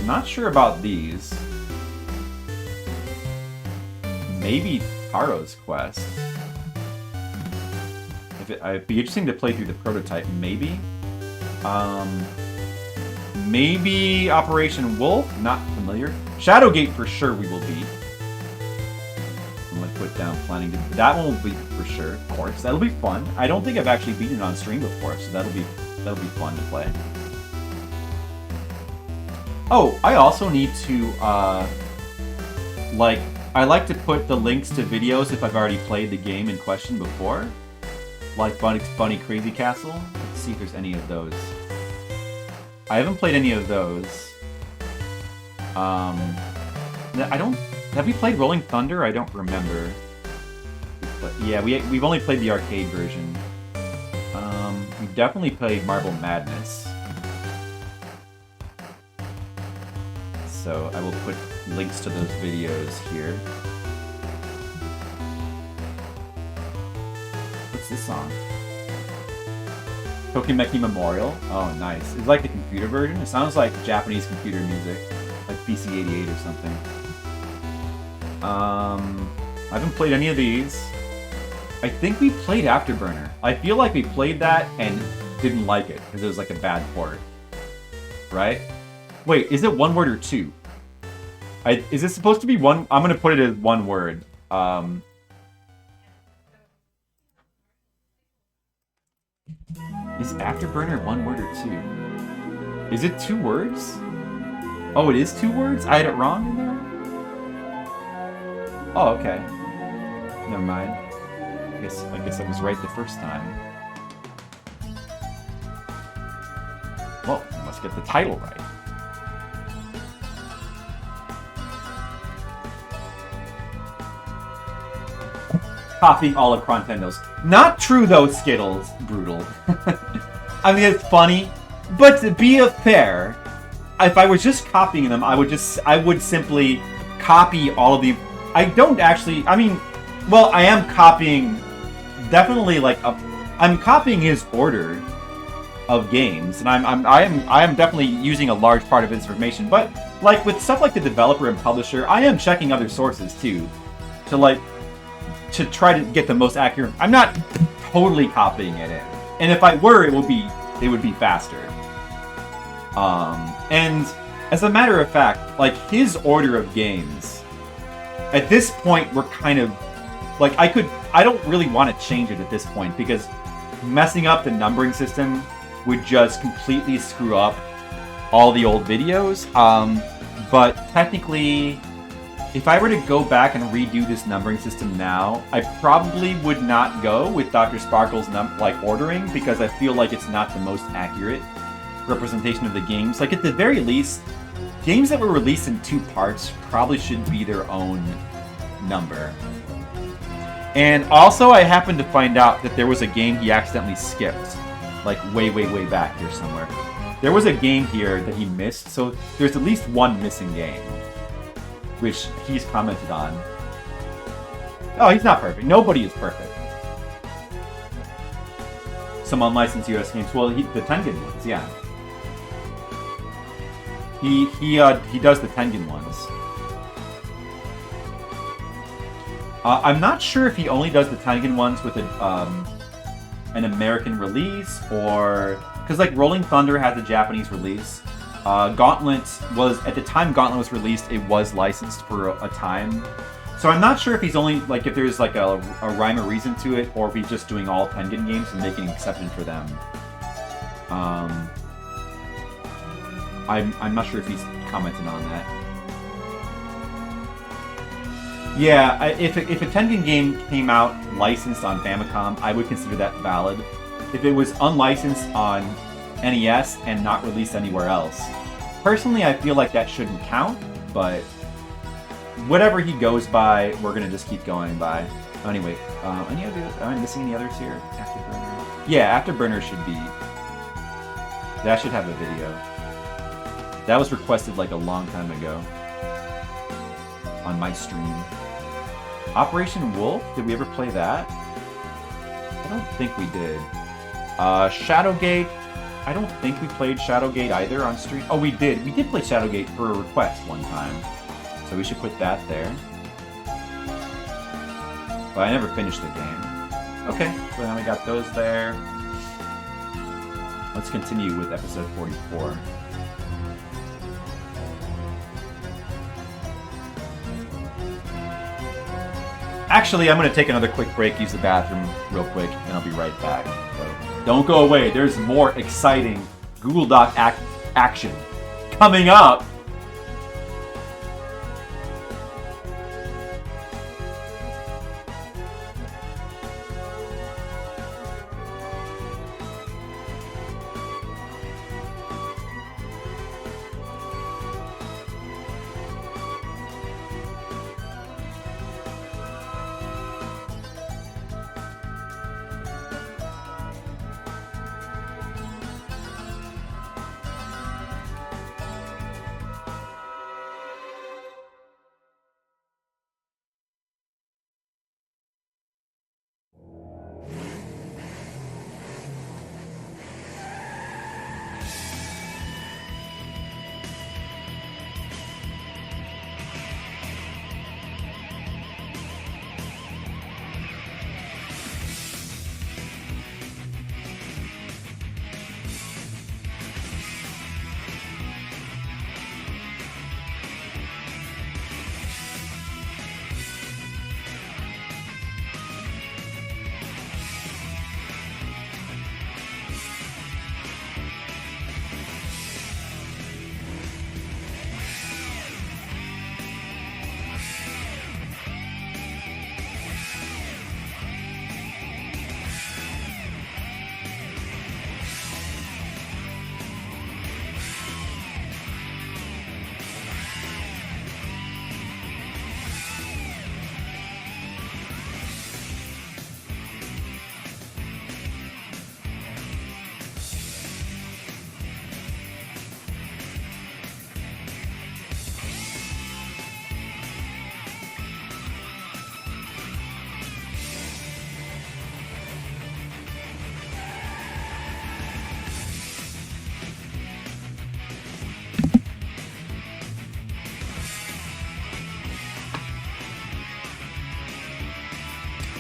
Not sure about these. Maybe Taro's Quest. It'd be interesting to play through the prototype, maybe. Maybe Operation Wolf, not familiar. Shadowgate for sure we will beat. I'm gonna put down planning to. That one will be for sure, of course. That'll be fun. I don't think I've actually beaten it on stream before, so that'll be fun to play. Oh, I also need to I like to put the links to videos if I've already played the game in question before. Like Bunny Crazy Castle. Let's see if there's any of those. I haven't played any of those. I don't... Have we played Rolling Thunder? I don't remember. Yeah, we've only played the arcade version. We've definitely played Marble Madness. So I will put links to those videos here. What's this song? Tokimeki Memorial. Oh, nice. It's like the computer version. It sounds like Japanese computer music, like PC-88 or something. I haven't played any of these. I think we played Afterburner. I feel like we played that and didn't like it because it was like a bad port. Right? Wait, is it one word or two? Is it supposed to be one? I'm gonna put it as one word. Is Afterburner one word or two? Is it 2 words? Oh, it is 2 words? I had it wrong in there? Oh, okay. Never mind. I guess I was right the first time. Well, I must get the title right. Copying all of Chrontendo's. Not true though, Skittles. Brutal. I mean, it's funny, but to be fair, if I was just copying them, I would simply copy all of the. I don't actually. I mean, well, I am copying. Definitely, I'm copying his order of games, and I am definitely using a large part of his information. But like with stuff like the developer and publisher, I am checking other sources too, to try to get the most accurate. I'm not totally copying it in, and if I were, it would be faster. And as a matter of fact, like his order of games, at this point, we're kind of like I don't really want to change it at this point because messing up the numbering system would just completely screw up all the old videos. But technically, if I were to go back and redo this numbering system now, I probably would not go with Dr. Sparkle's ordering because I feel like it's not the most accurate representation of the games. Like at the very least, games that were released in 2 parts probably should be their own number. And also, I happened to find out that there was a game he accidentally skipped, like way back here somewhere. There was a game here that he missed, so there's at least one missing game, which he's commented on. Oh, he's not perfect. Nobody is perfect. Some unlicensed US games. Well, the Tengen ones, yeah. He does the Tengen ones. I'm not sure if he only does the Tengen ones with an American release, or because like Rolling Thunder has a Japanese release. Gauntlet was, at the time Gauntlet was released, it was licensed for a time. So I'm not sure if he's only, like, if there's like a rhyme or reason to it, or if he's just doing all Tengen games and making an exception for them. I'm not sure if he's commented on that. Yeah, if a Tengen game came out licensed on Famicom, I would consider that valid. If it was unlicensed on NES and not released anywhere else, personally, I feel like that shouldn't count, but whatever he goes by, we're gonna just keep going by. Anyway, any other? Am I missing any others here? Afterburner. Yeah, Afterburner should be. That should have a video. That was requested like a long time ago on my stream. Operation Wolf. Did we ever play that? I don't think we did. Shadowgate. I don't think we played Shadowgate either on stream. Oh, we did. We did play Shadowgate for a request one time. So we should put that there. But I never finished the game. Okay, so now we got those there. Let's continue with episode 44. Actually, I'm going to take another quick break, use the bathroom real quick, and I'll be right back. So don't go away. There's more exciting Google Doc action coming up.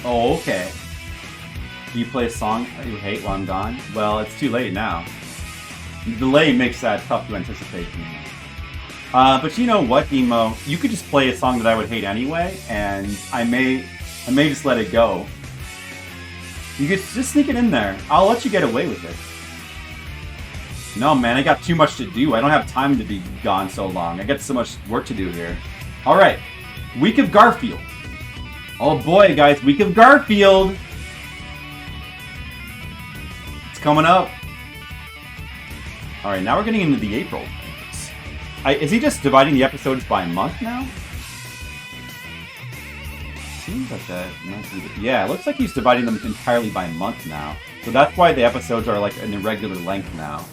Oh, okay. Do you play a song that you hate while I'm gone? Well, it's too late now. The delay makes that tough to anticipate for me. But you know what, Emo? You could just play a song that I would hate anyway, and I may just let it go. You could just sneak it in there. I'll let you get away with it. No, man, I got too much to do. I don't have time to be gone so long. I got so much work to do here. Alright, Week of Garfield. Oh boy, guys, Week of Garfield! It's coming up. Alright, now we're getting into the April things. Is he just dividing the episodes by month now? Seems like that might be yeah, it looks like he's dividing them entirely by month now. So that's why the episodes are like an irregular length now.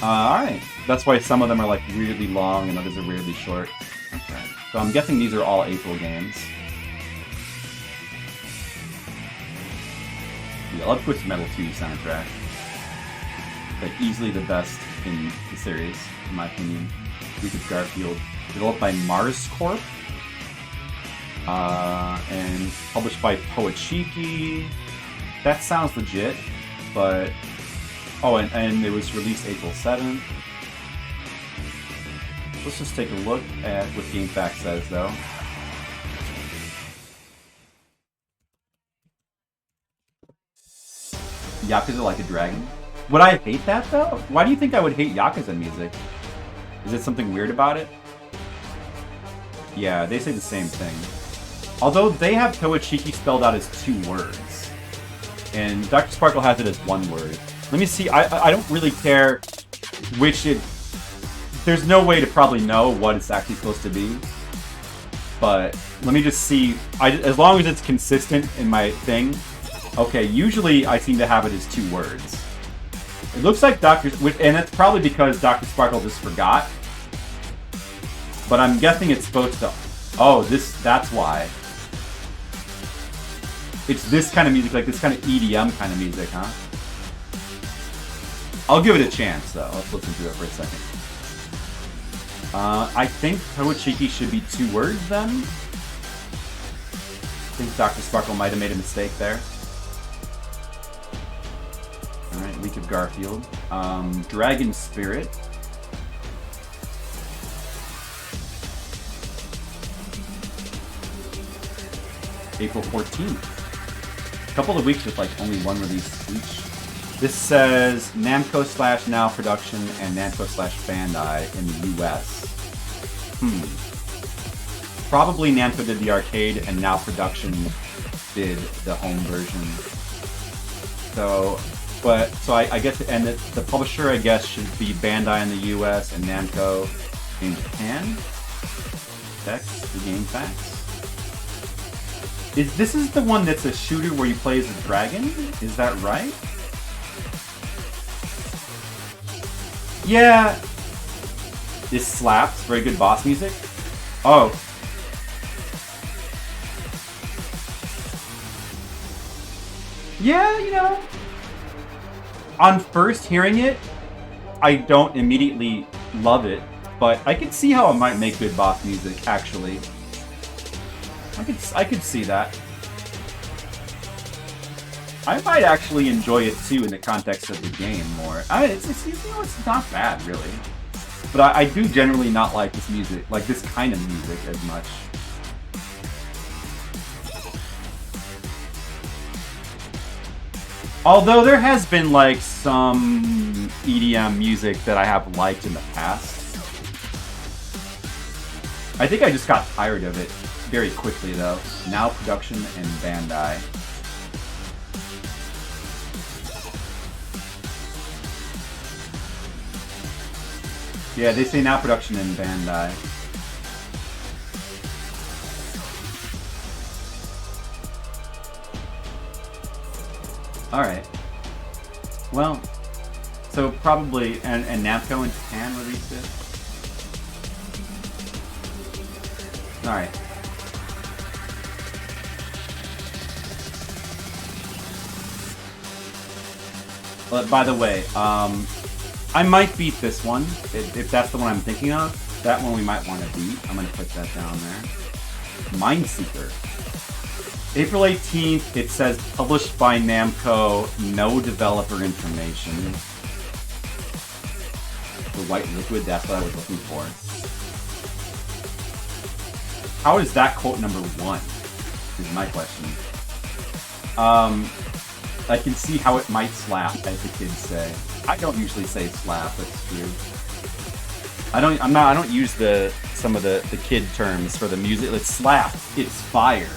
Alright. That's why some of them are like weirdly long and others are weirdly short. Okay. So I'm guessing these are all April games. Yeah, I love Twisted Metal 2 soundtrack. Like, easily the best in the series, in my opinion. Week of Garfield. Developed by Mars Corp. And published by Poachiki. That sounds legit, but... Oh, and it was released April 7th. Let's just take a look at what GameFAQs says, though. Yakuza Like a Dragon. Would I hate that, though? Why do you think I would hate Yakuza music? Is it something weird about it? Yeah, they say the same thing. Although they have Toachiki spelled out as 2 words. And Dr. Sparkle has it as 1 word. Let me see, I don't really care which it... There's no way to probably know what it's actually supposed to be. But let me just see, as long as it's consistent in my thing. Okay, usually I seem to have it as 2 words. It looks like and that's probably because Dr. Sparkle just forgot. But I'm guessing it's supposed to... Oh, that's why. It's this kind of music, like this kind of EDM kind of music, huh? I'll give it a chance, though. Let's listen to it for a second. I think Toachiki should be 2 words, then? I think Dr. Sparkle might have made a mistake there. Alright, Week of Garfield. Dragon Spirit. April 14th. A couple of weeks with like only 1 release each. This says Namco / Now Production and Namco / Bandai in the US. Probably Namco did the arcade and Now Production did the home version. So I guess, and the publisher, I guess, should be Bandai in the US and Namco in Japan. Text, the game facts. This is the one that's a shooter where you play as a dragon? Is that right? Yeah. This slaps. Very good boss music. Oh. Yeah, you know. On first hearing it, I don't immediately love it, but I could see how it might make good boss music, actually. I could see that. I might actually enjoy it too in the context of the game more. It's you know, it's not bad really, but I do generally not like this music, like this kind of music, as much. Although there has been like some EDM music that I have liked in the past. I think I just got tired of it very quickly though. Now Production and Bandai. Yeah, they say Now Production and Bandai. Alright. Well, so probably, and Namco in Japan released it? Alright. But by the way, I might beat this one, if that's the one I'm thinking of. That one we might want to beat. I'm going to put that down there. Mindseeker. April 18th, it says published by Namco, no developer information. The white liquid, that's what I was looking for. How is that quote number 1? Is my question. I can see how it might slap, as the kids say. I don't usually say slap, that's true. I don't use some of the kid terms for the music. It's slap, it's fire.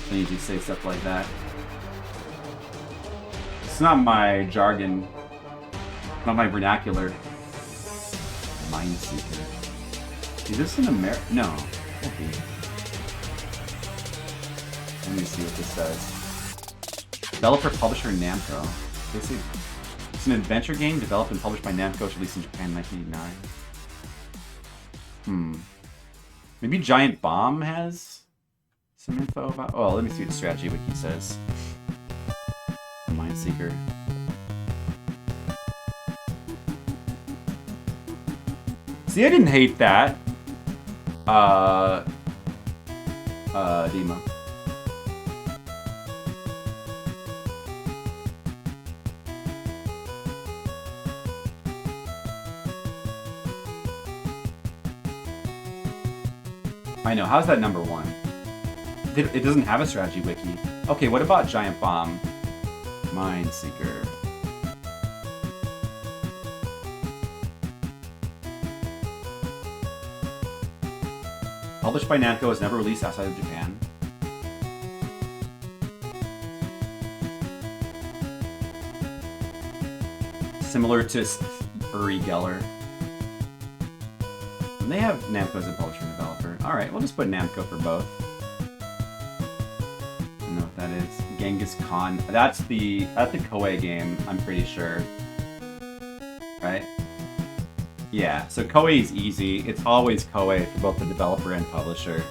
I usually say stuff like that. It's not my jargon, not my vernacular. Mindseeker. Is this an American? No. Okay. Let me see what this says. Developer, publisher, Namco. Basically, it's an adventure game developed and published by Namco, released in Japan in 1989. Maybe Giant Bomb has some info about... Oh, let me see what the strategy wiki says. Mindseeker. See, I didn't hate that. Dima. I know. How's that number 1? It doesn't have a strategy wiki. Okay, what about Giant Bomb? Mindseeker. Published by Namco, has never released outside of Japan. Similar to Uri Geller. And they have Namco as a publisher and developer. Alright, we'll just put Namco for both. I don't know what that is. Genghis Khan. That's the Koei game, I'm pretty sure. Right? Yeah, so Koei is easy. It's always Koei for both the developer and publisher.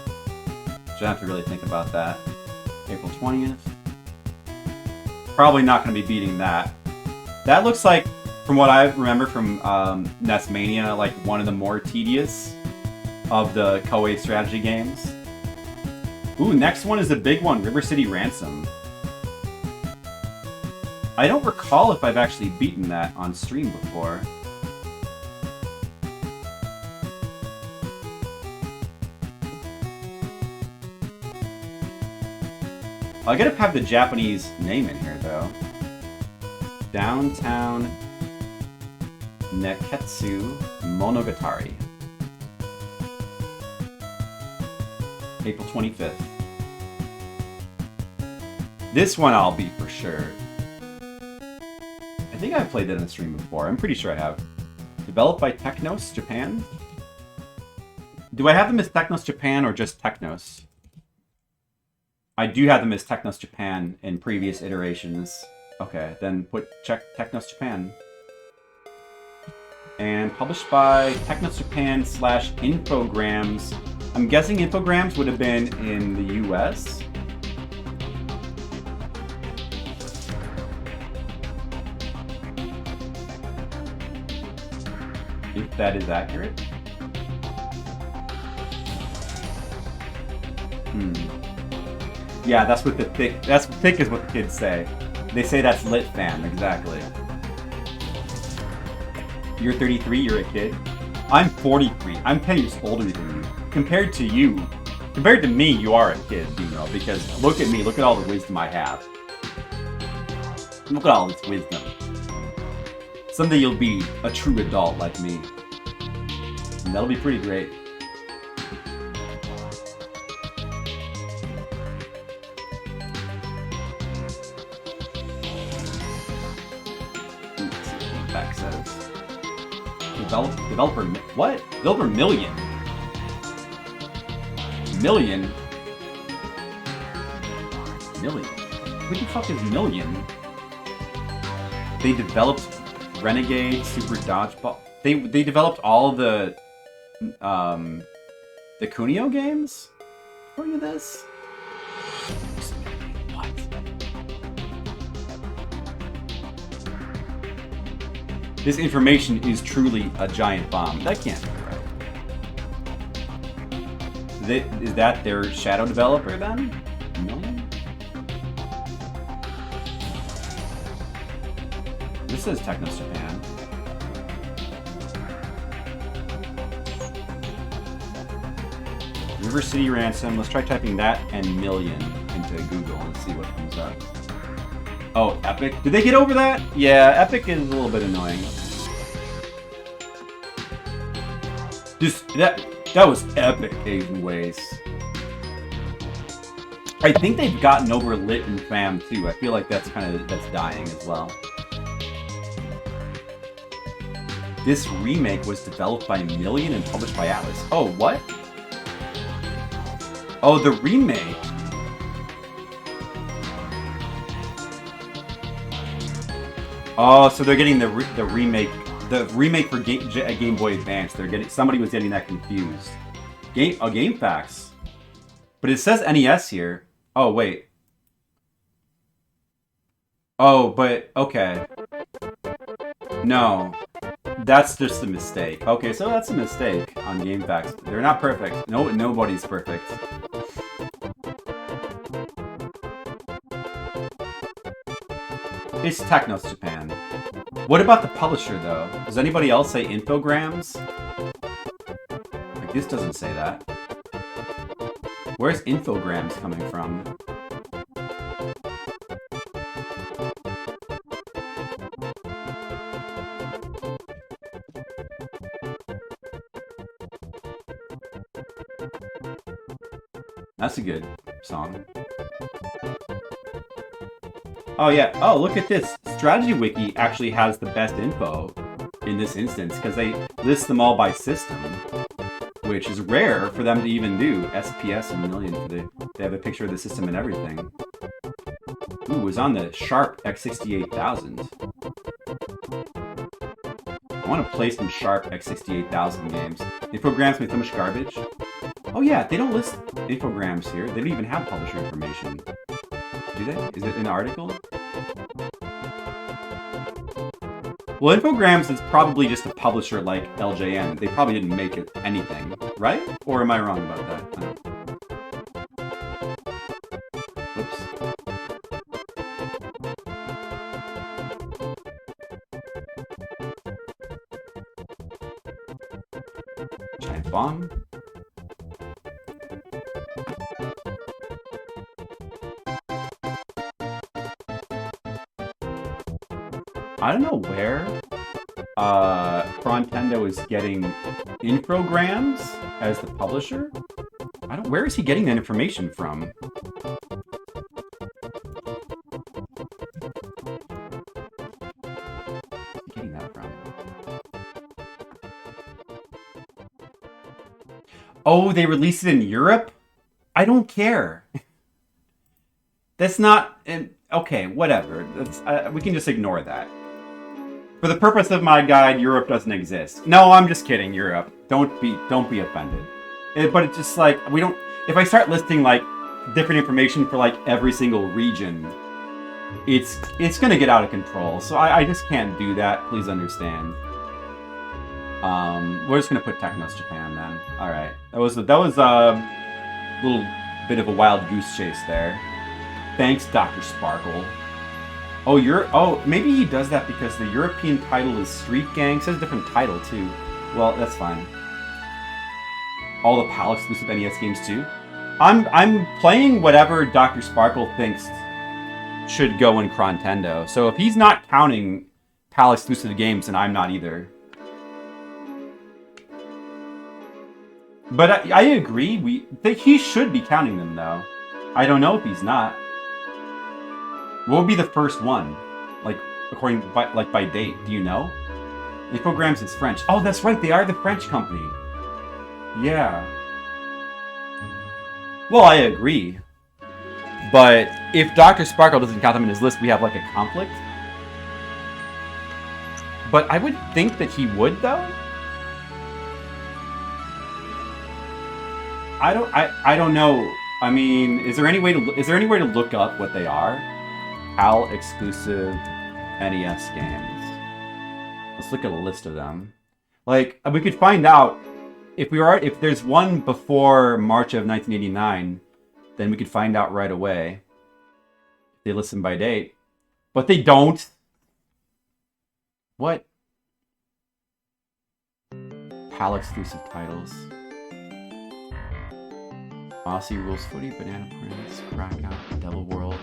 So I have to really think about that. April 20th. Probably not going to be beating that. That looks like from what I remember from NES Mania, like one of the more tedious of the Koei strategy games. Ooh, next one is a big one, River City Ransom. I don't recall if I've actually beaten that on stream before. I gotta have the Japanese name in here, though. Downtown Neketsu Monogatari. April 25th. This one I'll beat for sure. I think I've played that in the stream before. I'm pretty sure I have. Developed by Technos Japan? Do I have them as Technos Japan or just Technos? I do have them as Technos Japan in previous iterations. Okay, then check Technos Japan. And published by Technos Japan / Infogrames. I'm guessing Infogrames would have been in the US. If that is accurate. Yeah, that's what the thick. That's thick is what the kids say. They say that's lit fam, exactly. You're 33. You're a kid. I'm 43. I'm 10 years older than you. Compared to me, you are a kid, you know. Because look at me. Look at all the wisdom I have. Look at all this wisdom. Someday you'll be a true adult like me. And that'll be pretty great. Let's see what the back says. Developer, what? Developer million. Million? Million? Who the fuck is Million? They developed Renegade, Super Dodgeball. They developed all the Kunio games? Look at this. What? This information is truly a giant bomb. That can't be right. Is that their shadow developer then? Million? This says Technos Japan. River City Ransom. Let's try typing that and million into Google and see what comes up. Oh, Epic. Did they get over that? Yeah, Epic is a little bit annoying. Just that was epic, Asian Ways. I think they've gotten over Lit and Fam too. I feel like that's dying as well. This remake was developed by Million and published by Atlas. Oh, what? Oh, the remake. Oh, so they're getting the remake for Game Boy Advance. Somebody was getting that confused. Game Facts. But it says NES here. Oh, wait. Oh, but okay. No. That's just a mistake. Okay, so that's a mistake on Game Facts. They're not perfect. No, nobody's perfect. It's Technos Japan. What about the publisher, though? Does anybody else say Infogrames? Like, this doesn't say that. Where's Infogrames coming from? That's a good song. Oh yeah, oh look at this. Strategy Wiki actually has the best info in this instance because they list them all by system, which is rare for them to even do. SPS and Million, they have a picture of the system and everything. Ooh, it was on the Sharp X68000. I want to play some Sharp X68000 games. Infogrames make so much garbage. Oh yeah, they don't list Infogrames here. They don't even have publisher information. Do they? Is it an article? Well, Infogrames is probably just a publisher like LJN. They probably didn't make it anything, right? Or am I wrong about that? Whoops. Giant bomb. I don't know where Chrontendo is getting Infogrames as the publisher. Where is he getting that information from? Where's he getting that from? Oh, they released it in Europe? I don't care. That's not... Okay, whatever. We can just ignore that. For the purpose of my guide, Europe doesn't exist. No, I'm just kidding, Europe. Don't be offended. But it's just like, we don't... If I start listing, like, different information for, like, every single region, it's gonna get out of control. So I just can't do that. Please understand. We're just gonna put Technos Japan, then. Alright. That was a little bit of a wild goose chase there. Thanks, Dr. Sparkle. Oh, maybe he does that because the European title is Street Gang. It says a different title, too. Well, that's fine. All the PAL exclusive NES games, too. I'm playing whatever Dr. Sparkle thinks should go in Chrontendo. So if he's not counting PAL exclusive games, then I'm not either. But I agree. He should be counting them, though. I don't know if he's not. What would be the first one? Like, according by date, do you know? Infogrames is French. Oh, that's right, they are the French company. Yeah. Well, I agree. But if Dr. Sparkle doesn't count them in his list, we have like a conflict. But I would think that he would, though. I don't know. I mean, is there any way to look up what they are? PAL exclusive NES games. Let's look at a list of them. Like, we could find out if there's one before March of 1989, then we could find out right away. If they listen by date. But they don't. What? PAL exclusive titles. Aussie Rules Footy, Banana Prince, Crackout, Devil World.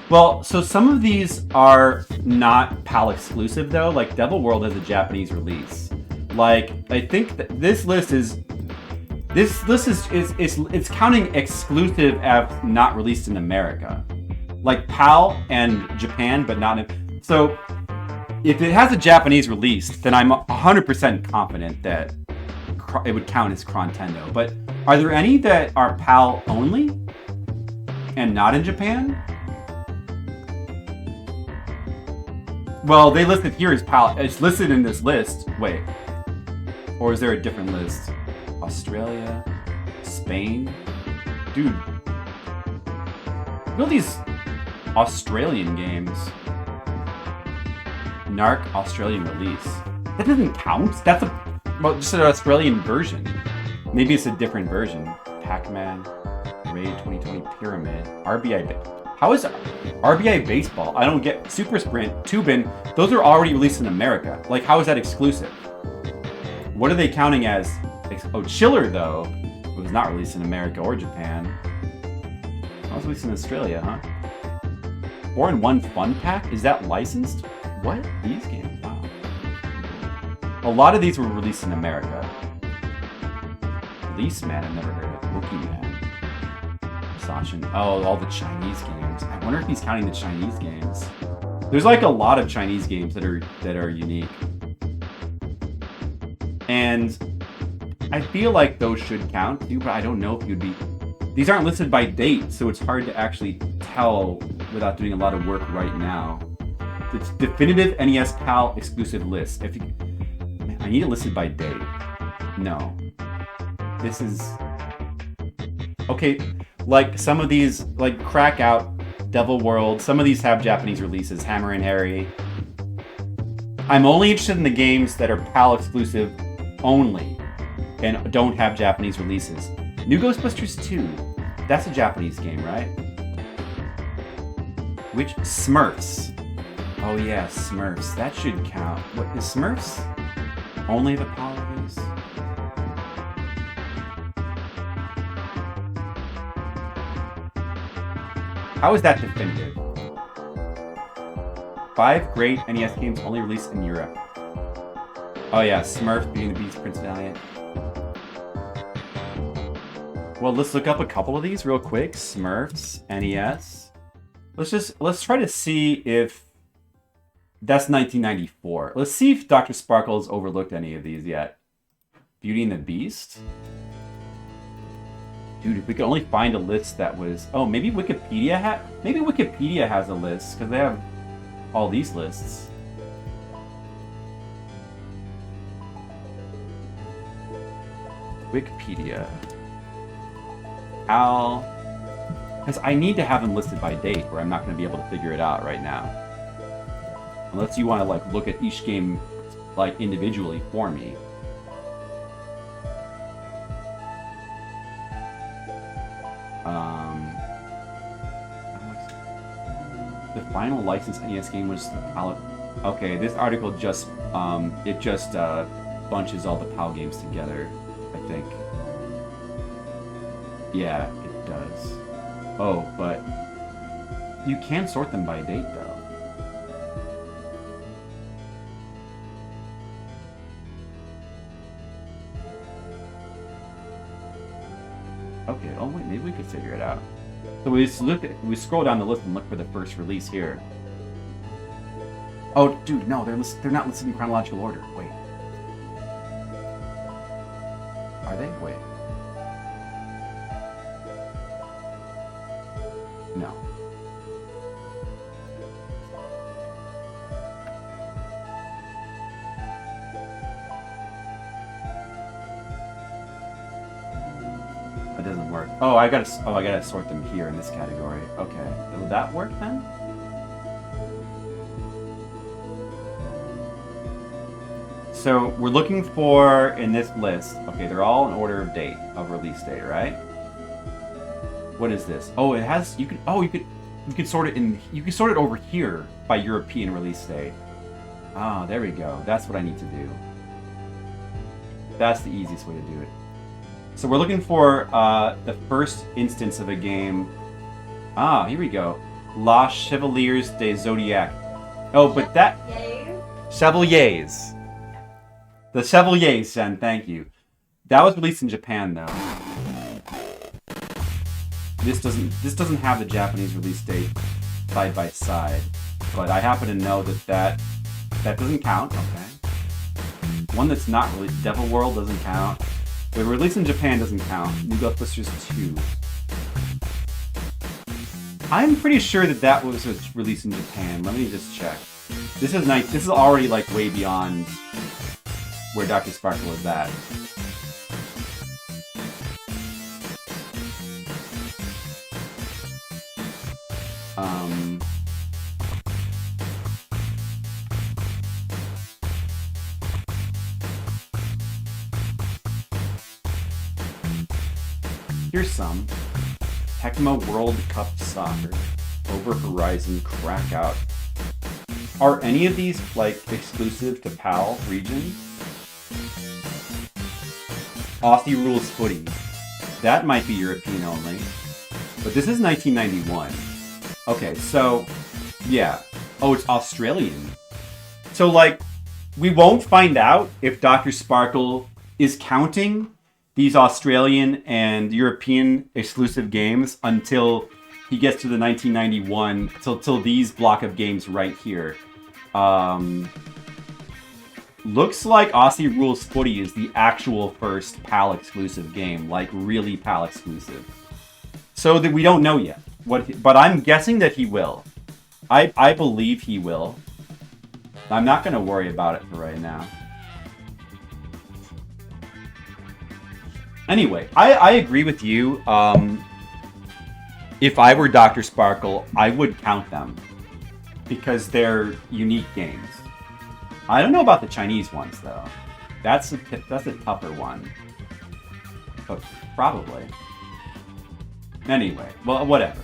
Well, so some of these are not PAL exclusive though. Like Devil World has a Japanese release. Like I think that this list is it's counting exclusive as not released in America. Like PAL and Japan, but not in. So if it has a Japanese release, then I'm 100% confident that it would count as Chrontendo. But are there any that are PAL only and not in Japan? Well, they listed here as PAL. It's listed in this list. Wait. Or is there a different list? Australia? Spain? Dude. Look at all these Australian games. Narc Australian release. That doesn't count. That's just an Australian version. Maybe it's a different version. Pac-Man, Raid 2020 Pyramid, RBI. How is RBI Baseball? I don't get Super Sprint, Tubin. Those are already released in America. Like, how is that exclusive? What are they counting as? Oh, Chiller though. It was not released in America or Japan. It was released in Australia, huh? 4-in-1 Fun Pack? Is that licensed? What? These games? Wow. A lot of these were released in America. Police Man, I've never heard of. Wookie Man. Sachin. Oh, all the Chinese games. I wonder if he's counting the Chinese games. There's like a lot of Chinese games that are unique. And I feel like those should count too, but I don't know if you'd be... These aren't listed by date, so it's hard to actually tell without doing a lot of work right now. It's definitive NES PAL exclusive list. If you... Man, I need it listed by date. No. This is... Okay, like some of these, like Crackout, Devil World. Some of these have Japanese releases. Hammer and Harry. I'm only interested in the games that are PAL exclusive only and don't have Japanese releases. New Ghostbusters 2. That's a Japanese game, right? Which Smurfs? Oh yeah, Smurfs. That should count. What is Smurfs? Only the PAL release? How is that definitive? 5 great NES games only released in Europe. Oh yeah, Smurf, Beauty and the Beast, Prince Valiant. Well, let's look up a couple of these real quick. Smurfs, NES. Let's try to see if that's 1994. Let's see if Dr. Sparkle has overlooked any of these yet. Beauty and the Beast? Dude, if we could only find a list that was... Oh, maybe Wikipedia has a list, because they have all these lists. Wikipedia. PAL... Because I need to have them listed by date, or I'm not going to be able to figure it out right now. Unless you want to, like, look at each game, like, individually for me. The final licensed NES game was the PAL. Okay, this article just bunches all the PAL games together, I think. Yeah, it does. Oh, but you can sort them by date, though. Okay, oh wait, maybe we could figure it out. So we scroll down the list and look for the first release here. Oh, dude, no, they're not listed in chronological order. Wait. Are they? Wait. No. That doesn't work. Oh, I gotta sort them here in this category. Okay, will that work then? So we're looking for in this list. Okay, they're all in order of date of release date, right? What is this? Oh, it has. You can sort it in. You can sort it over here by European release date. Ah, there we go. That's what I need to do. That's the easiest way to do it. So we're looking for the first instance of a game. Ah, here we go. La Chevaliers des Zodiac. Oh, but that... Chevaliers. The Chevaliers, Sen, thank you. That was released in Japan, though. This doesn't have the Japanese release date side by side, but I happen to know that doesn't count. Okay. One that's not released, Devil World, doesn't count. The release in Japan doesn't count. New Ghostbusters 2. I'm pretty sure that was released in Japan. Let me just check. This is nice. This is already like way beyond where Dr. Sparkle is at. Here's some. Tecmo World Cup Soccer, Over Horizon, Crackout. Are any of these, like, exclusive to PAL region? Aussie Rules Footy. That might be European only. But this is 1991. Okay, so, yeah. Oh, it's Australian. So, like, we won't find out if Dr. Sparkle is counting these Australian and European exclusive games until he gets to the 1991, till these block of games right here. Looks like Aussie Rules Footy is the actual first PAL exclusive game, like really PAL exclusive. So that we don't know yet. But I'm guessing that he will. I believe he will. I'm not going to worry about it for right now. Anyway, I agree with you. if I were Dr. Sparkle, I would count them because they're unique games. I don't know about the Chinese ones though. That's a tougher one, but probably. Anyway, well, whatever.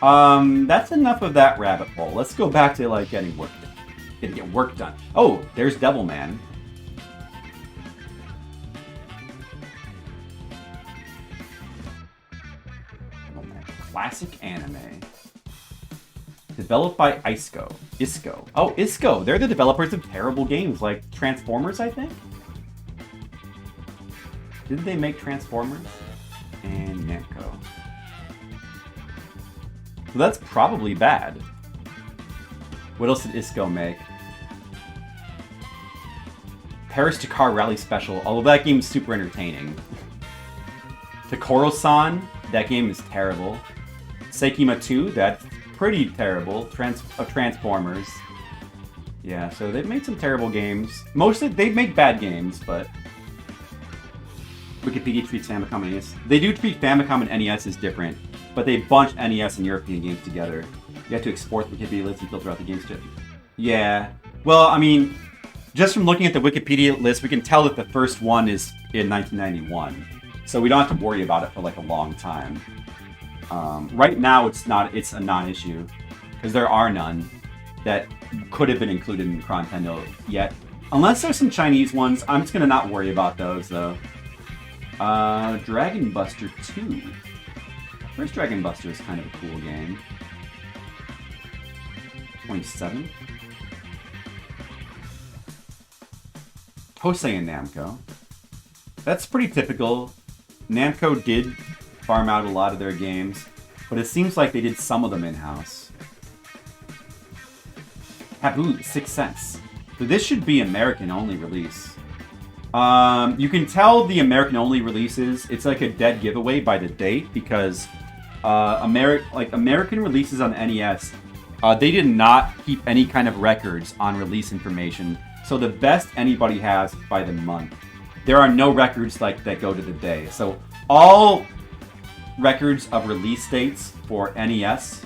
That's enough of that rabbit hole. Let's go back to like getting work done. Oh, there's Devilman. Classic anime. Developed by ISCO. Oh, ISCO. They're the developers of terrible games like Transformers, I think? Didn't they make Transformers? And Namco. So that's probably bad. What else did ISCO make? Paris Dakar Rally Special. Although that game's super entertaining. Takoro-san. That game is terrible. Sekima 2, that's pretty terrible. Transformers. Yeah, so they've made some terrible games. Mostly, they make bad games, but... Wikipedia treats Famicom and NES. They do treat Famicom and NES as different, but they bunch NES and European games together. You have to export the Wikipedia list and filter out the games too. Yeah. Well, I mean, just from looking at the Wikipedia list, we can tell that the first one is in 1991. So we don't have to worry about it for like a long time. Right now, it's a non-issue because there are none that could have been included in Chrontendo yet. Unless there's some Chinese ones, I'm just gonna not worry about those though. Dragon Buster 2. First Dragon Buster is kind of a cool game. 27. Hosei and Namco. That's pretty typical. Namco did farm out a lot of their games, but it seems like they did some of them in-house. Taboo, 6 cents. So this should be American-only release. You can tell the American-only releases, it's like a dead giveaway by the date, because American releases on the NES, they did not keep any kind of records on release information, so the best anybody has by the month. There are no records like that go to the day. So all records of release dates for NES,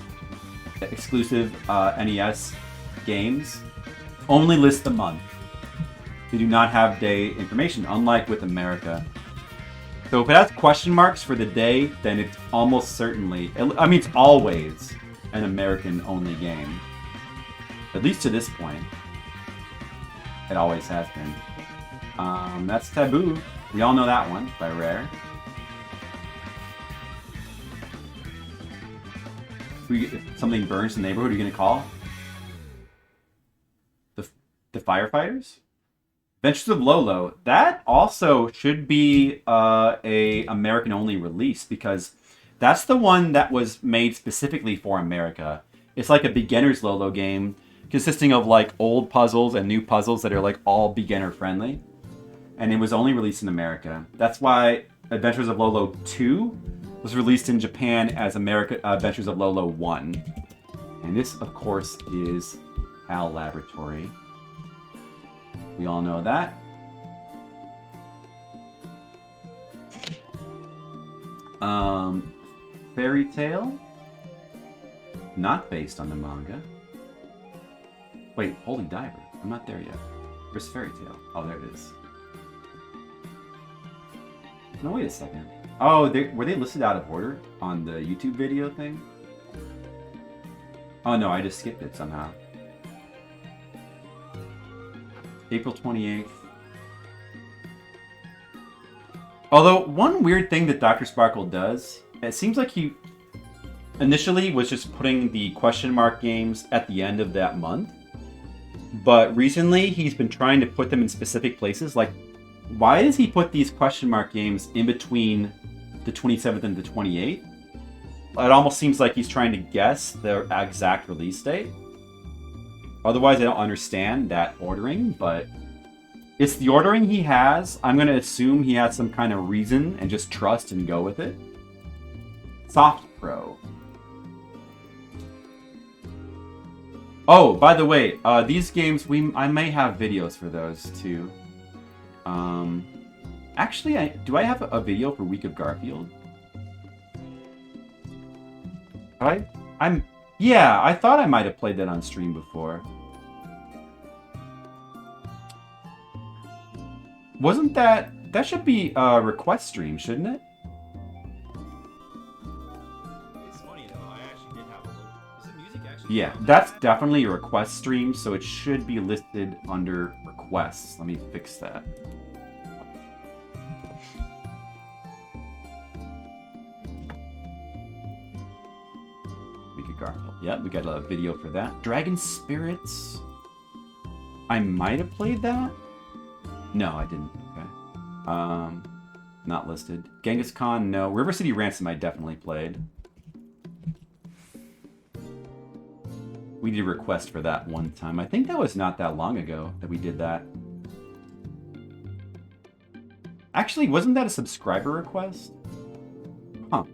exclusive NES games, only list the month. They do not have day information, unlike with America. So if it has question marks for the day, then it's almost certainly, I mean, it's always an American-only game. At least to this point. It always has been. That's Taboo. We all know that one by Rare. If something burns in the neighborhood, who are you going to call? The firefighters? Adventures of Lolo. That also should be a American-only release because that's the one that was made specifically for America. It's like a beginner's Lolo game consisting of like old puzzles and new puzzles that are like all beginner-friendly. And it was only released in America. That's why Adventures of Lolo 2 was released in Japan as Adventures of Lolo 1. And this, of course, is HAL Laboratory. We all know that. Fairy Tail. Not based on the manga. Wait, Holy Diver. I'm not there yet. Where's Fairy Tail? Oh, there it is. No, wait a second. Oh, were they listed out of order on the YouTube video thing? Oh no, I just skipped it somehow. April 28th. Although, one weird thing that Dr. Sparkle does, it seems like he initially was just putting the question mark games at the end of that month. But recently, he's been trying to put them in specific places. Like, why does he put these question mark games in between the 27th and the 28th? It almost seems like he's trying to guess the exact release date. Otherwise, I don't understand that ordering, but it's the ordering he has. I'm going to assume he has some kind of reason and just trust and go with it. Soft Pro. Oh, by the way, these games, I may have videos for those too. Actually, do I have a video for Week of Garfield? Yeah, I thought I might have played that on stream before. Wasn't that should be a request stream, shouldn't it? It's funny though, I actually did have a look. Is the music actually? Yeah, that's definitely a request stream, so it should be listed under requests. Let me fix that. Garfield. Yeah, we got a video for that. Dragon Spirits. I might have played that. No, I didn't. Okay. Not listed. Genghis Khan, no. River City Ransom, I definitely played. We did a request for that one time. I think that was not that long ago that we did that. Actually, wasn't that a subscriber request? Huh.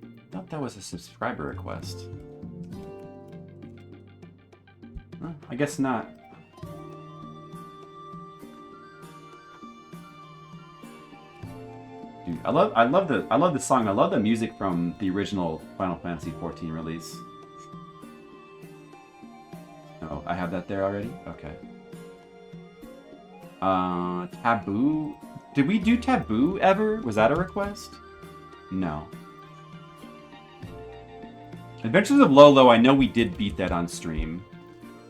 I thought that was a subscriber request. Huh, I guess not. Dude, I love the song. I love the music from the original Final Fantasy XIV release. Oh, I have that there already? Okay. Taboo? Did we do Taboo ever? Was that a request? No. Adventures of Lolo, I know we did beat that on stream.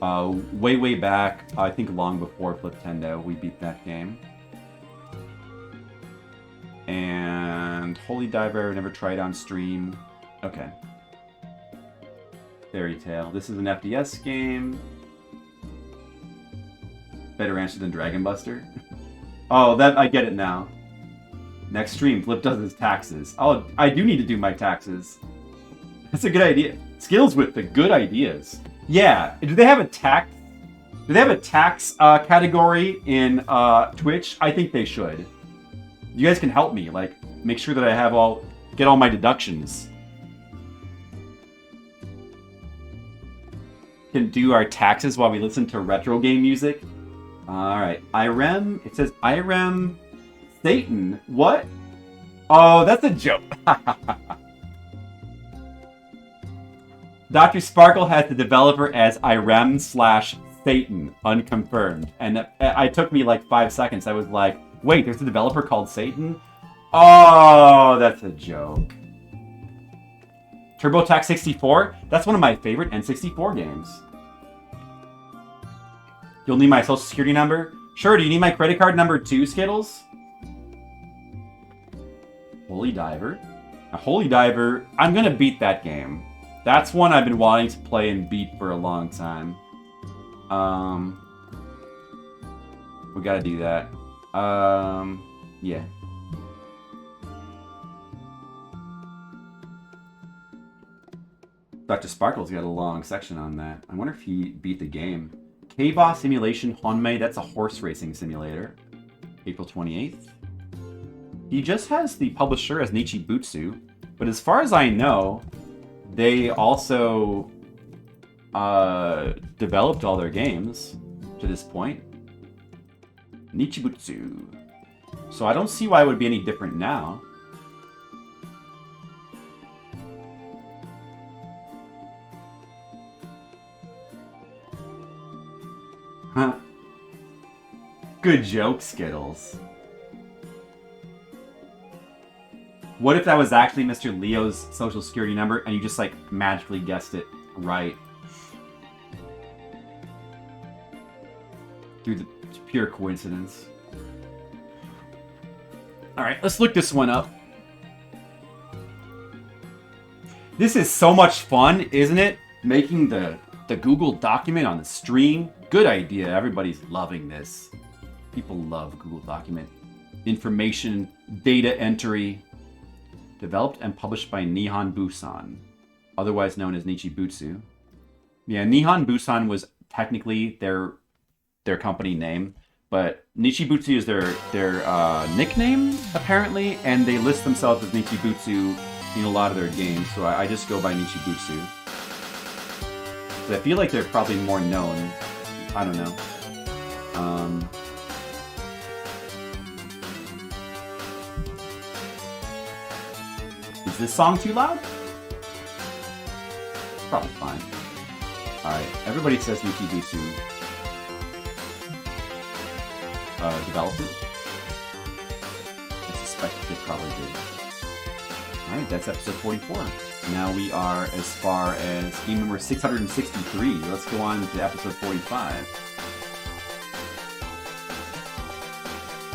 Way back, I think long before Fliptendo, we beat that game. And Holy Diver, never tried on stream. Okay. Fairy Tail. This is an FDS game. Better answer than Dragon Buster. Oh, that I get it now. Next stream, Flip does his taxes. Oh, I do need to do my taxes. That's a good idea. Skills with the good ideas. Yeah. Do they have a tax? Do they have a tax category in Twitch? I think they should. You guys can help me, like, make sure that I have get all my deductions. Can do our taxes while we listen to retro game music. All right, IREM. It says IREM Satan. What? Oh, that's a joke. Dr. Sparkle has the developer as IREM/Satan, unconfirmed. And it took me like 5 seconds. I was like, wait, there's a developer called Satan? Oh, that's a joke. TurboTax 64? That's one of my favorite N64 games. You'll need my social security number? Sure, do you need my credit card number too, Skittles? Holy Diver. A Holy Diver, I'm gonna beat that game. That's one I've been wanting to play and beat for a long time. We gotta do that. Yeah. Dr. Sparkle's got a long section on that. I wonder if he beat the game. K-Boss Simulation Honmei, that's a horse racing simulator. April 28th. He just has the publisher as Nichibutsu, but as far as I know, they also developed all their games to this point. Nichibutsu. So I don't see why it would be any different now. Huh. Good joke, Skittles. What if that was actually Mr. Leo's social security number and you just like magically guessed it right? Through the pure coincidence. Alright, let's look this one up. This is so much fun, isn't it? Making the Google document on the stream. Good idea. Everybody's loving this. People love Google document. Information, data entry. Developed and published by Nihon Busan, otherwise known as Nichibutsu. Yeah, Nihon Busan was technically their company name, but Nichibutsu is their nickname, apparently, and they list themselves as Nichibutsu in a lot of their games, so I just go by Nichibutsu. So I feel like they're probably more known. I don't know. Is this song too loud? probably fine. Alright, everybody says Mitsubishi developed it. I suspect they probably did. Alright, that's episode 44. Now we are as far as game number 663. Let's go on to episode 45.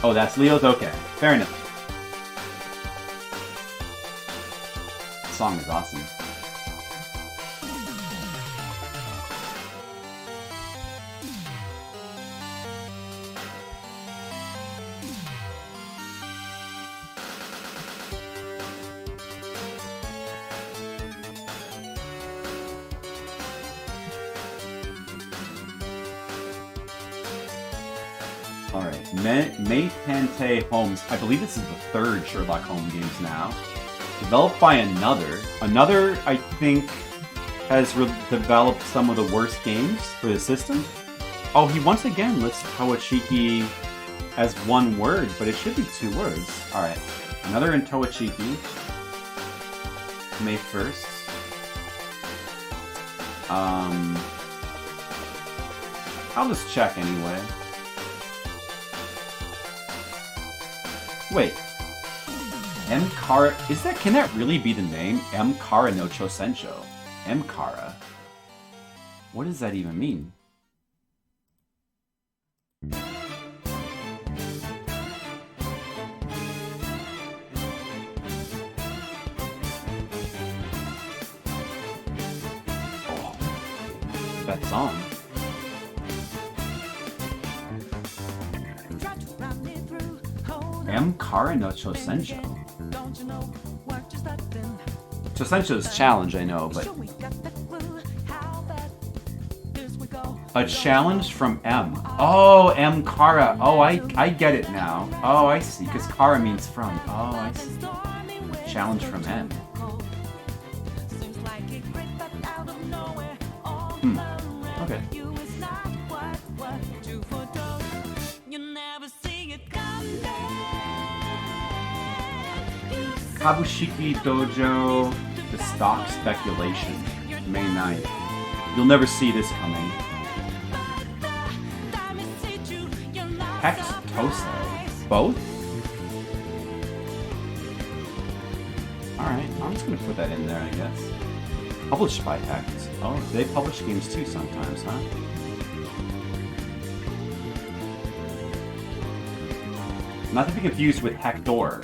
Oh, that's Leo's? Okay, fair enough. The song is awesome. Alright, Maytante Holmes. I believe this is the third Sherlock Holmes games now. Developed by another. Another, I think, has developed some of the worst games for the system. Oh, he once again lists Toachiki as one word, but it should be 2 words. Alright, another in Toachiki. May 1st. I'll just check anyway. Wait. M-Kara... Can that really be the name? M-Kara no Chosencho. M-Kara? What does that even mean? Oh. That song. M-Kara no Chosencho. Chosencho's challenge, I know, but... A challenge from M. Oh, M-Kara. Oh, I get it now. Oh, I see, because Kara means from. Oh, I see. Challenge from M. Okay. Kabushiki Dojo, the stock speculation, May 9th. You'll never see this coming. Hex Tose. Both? Alright, I'm just gonna put that in there, I guess. Published by Hex. Oh, they publish games too sometimes, huh? Not to be confused with Hector.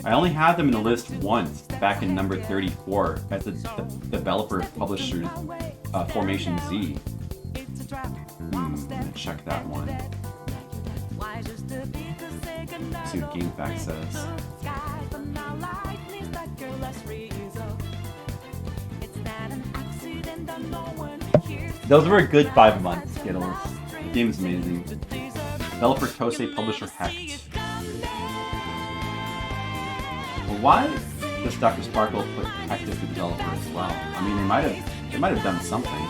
I only had them in the list once, back in number 34, as the developer publisher Formation Z. I'm gonna check that one. See what GameFAQ says. Those were a good 5 months, Skittles. The game's amazing. Developer Tosei, publisher Hecht. Well, why does Dr. Sparkle put Hecht as the developer as well? I mean, they might have done something.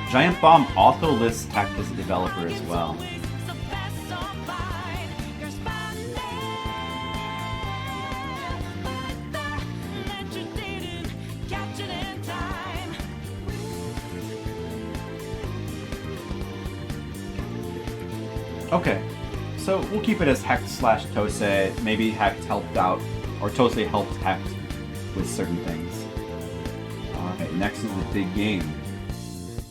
Giant Bomb also lists Hecht as a developer as well. Okay, so we'll keep it as Hecht/Tosei. Maybe Hecht helped out, or Tosei helped Hecht with certain things. Alright, next is the big game.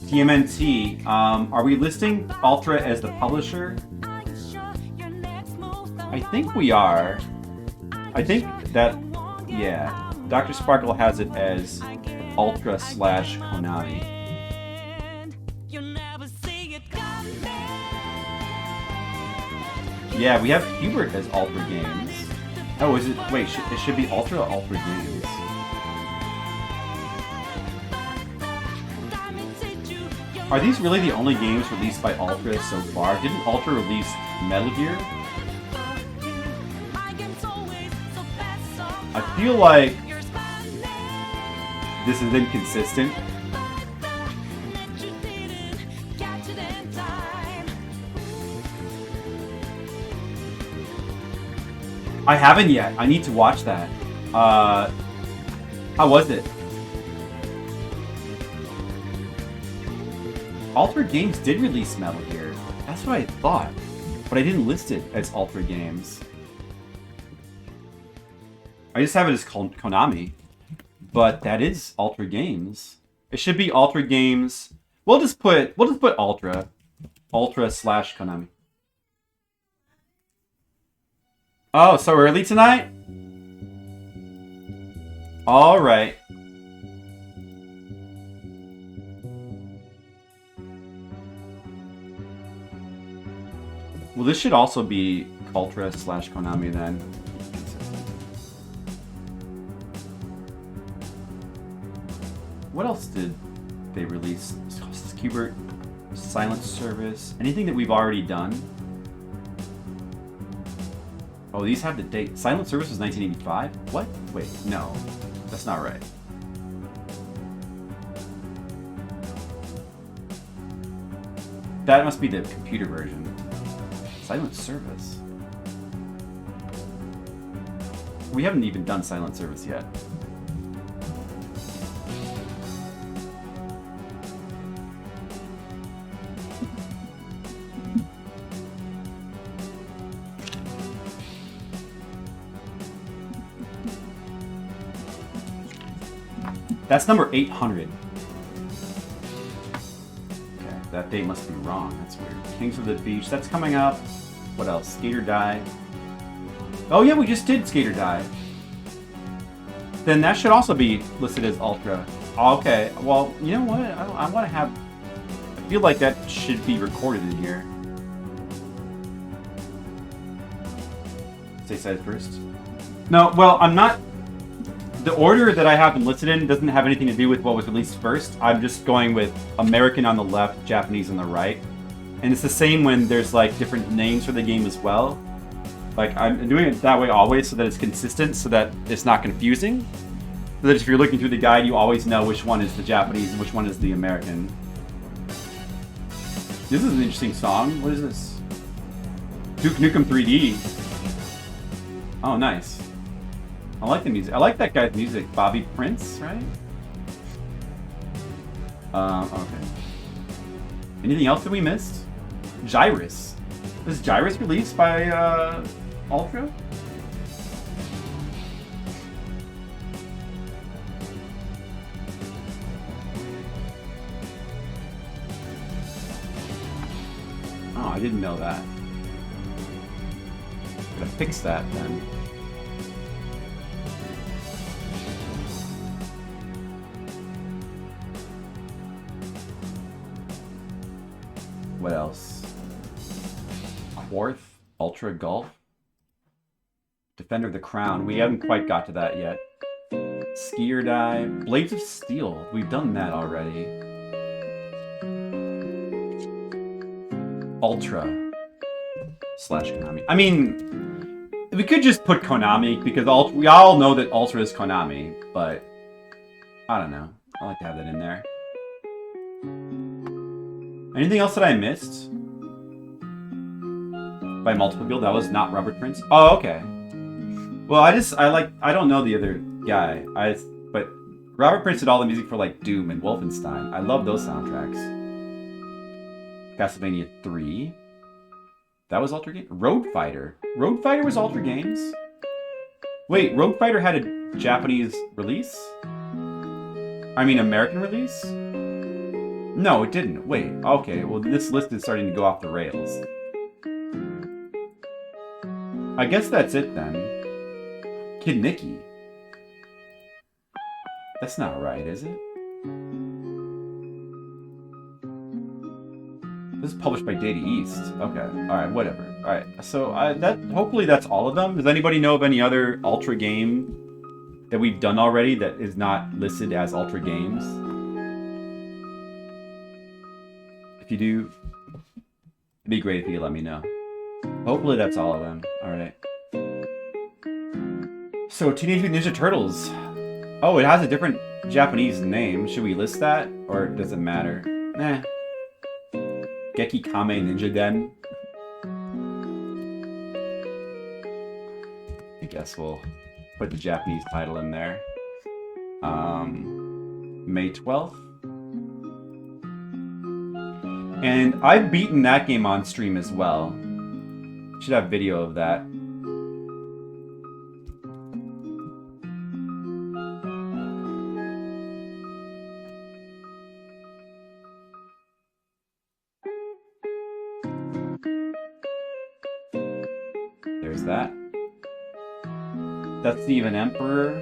TMNT, are we listing Ultra as the publisher? I think we are. I think that, yeah. Dr. Sparkle has it as Ultra/Konami. Yeah, we have Hubert as Ultra Games. Oh, is it? Wait, it should be Ultra or Ultra Games? Are these really the only games released by Ultra so far? Didn't Ultra release Metal Gear? I feel like this is inconsistent. I haven't yet. I need to watch that. How was it? Altered Games did release Metal Gear. That's what I thought. But I didn't list it as Altered Games. I just have it as Konami. But that is Altered Games. It should be Altered Games. We'll just put Ultra. Ultra/Konami. Oh, so early tonight? Alright. Well, this should also be Ultra/Konami then. What else did they release? Skewbert, Silent Service, anything that we've already done? Oh, these have the date. Silent Service was 1985? What? Wait, no. That's not right. That must be the computer version. Silent Service. We haven't even done Silent Service yet. That's number 800. Okay, that date must be wrong. That's weird. Kings of the Beach, that's coming up. What else? Skate or Die. Oh yeah, we just did Skate or Die. Then that should also be listed as Ultra. Okay, well, you know what? I want to have... I feel like that should be recorded in here. Stay side first. No, well, I'm not... The order that I have them listed in doesn't have anything to do with what was released first. I'm just going with American on the left, Japanese on the right. And it's the same when there's like different names for the game as well. Like I'm doing it that way always so that it's consistent, so that it's not confusing. So that if you're looking through the guide, you always know which one is the Japanese and which one is the American. This is an interesting song. What is this? Duke Nukem 3D. Oh, nice. I like the music. I like that guy's music. Bobby Prince, right? Okay. Anything else that we missed? Gyrus. Is Gyrus released by Ultra? Oh, I didn't know that. Gotta fix that then. What else? Quarth, Ultra Golf, Defender of the Crown. We haven't quite got to that yet. Ski or Die, Blades of Steel. We've done that already. Ultra/Konami. I mean, we could just put Konami because we all know that Ultra is Konami, but I don't know. I like to have that in there. Anything else that I missed? By multiple people? That was not Robert Prince? Oh, okay. Well, I don't know the other guy. But Robert Prince did all the music for like Doom and Wolfenstein. I love those soundtracks. Castlevania 3. That was Ultra Games? Road Fighter. Road Fighter was Ultra Games? Wait, Road Fighter had a Japanese release? I mean, American release? No, it didn't. Wait, okay, well this list is starting to go off the rails. I guess that's it then. Kid Nicky. That's not right, is it? This is published by Data East. Okay, alright, whatever. Alright, so hopefully that's all of them. Does anybody know of any other Ultra game that we've done already that is not listed as Ultra Games? If you do, it'd be great if you could let me know. Hopefully that's all of them. Alright. So, Teenage Mutant Ninja Turtles. Oh, it has a different Japanese name. Should we list that? Or does it matter? Nah. Geki Kame Ninja Den. guess we'll put the Japanese title in there. May 12th. And I've beaten that game on stream as well. Should have video of that. There's that. That's the Even Emperor.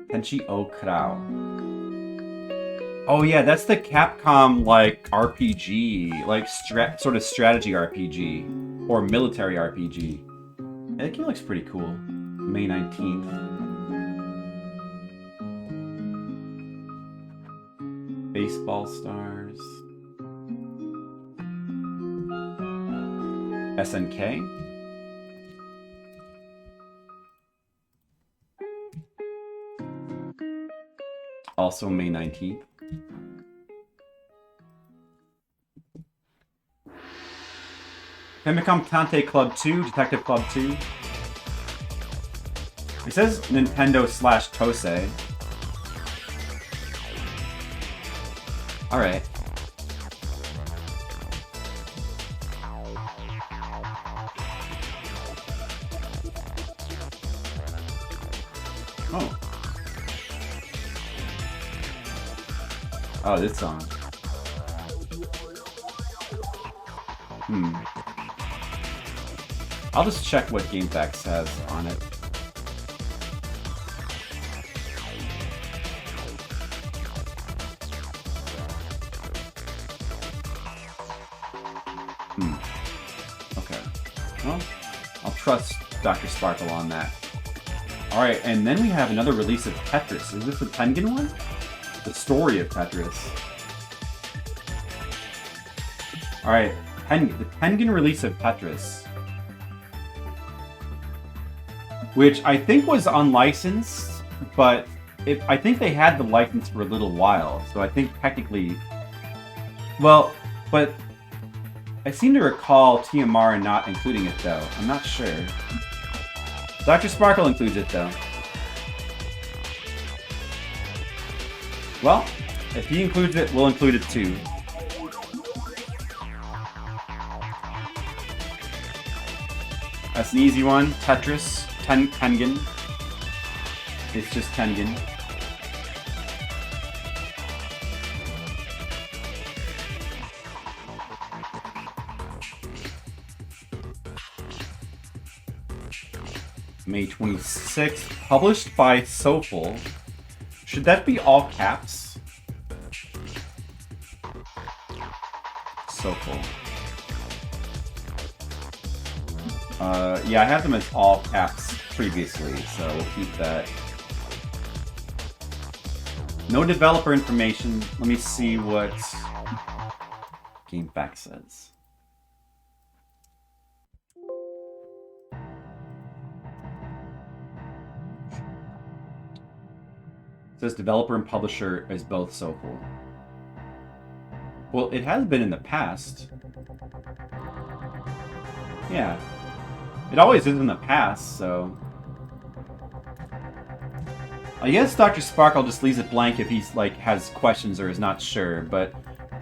Tenchi O Krao. Oh yeah, that's the Capcom like RPG, like sort of strategy RPG or military RPG. Yeah, that game looks pretty cool. May 19th. Baseball Stars. SNK. Also May 19th. Famicom Tante Club 2, Detective Club 2. It says Nintendo / Tosei. Alright. Oh. Oh, this song. I'll just check what GameFAQs has on it. Okay. Well, I'll trust Dr. Sparkle on that. Alright, and then we have another release of Tetris. Is this the Tengen one? The story of Tetris. Alright, the Tengen release of Tetris. Which I think was unlicensed, but I think they had the license for a little while, so I think technically... Well, but I seem to recall TMR not including it though. I'm not sure. Dr. Sparkle includes it though. Well, if he includes it, we'll include it too. That's an easy one. Tetris. Tengen. It's just Tengen. May 26th. Published by Soful. Should that be all caps? Soful. Yeah, I had them as all caps previously, so we'll keep that. No developer information. Let me see what GameFAQs says. It says developer and publisher is both Soful. Well, it has been in the past. Yeah. It always is in the past, so... I guess Dr. Sparkle just leaves it blank if he's like has questions or is not sure, but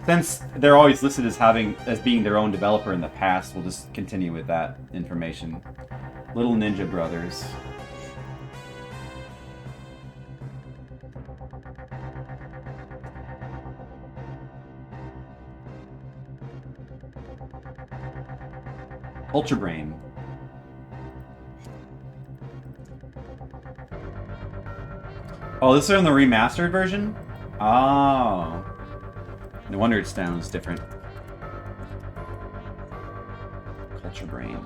since they're always listed as being their own developer in the past, we'll just continue with that information. Little Ninja Brothers. Ultra Brain. Oh, this is in the remastered version? Oh. No wonder it sounds different. Culture Brain.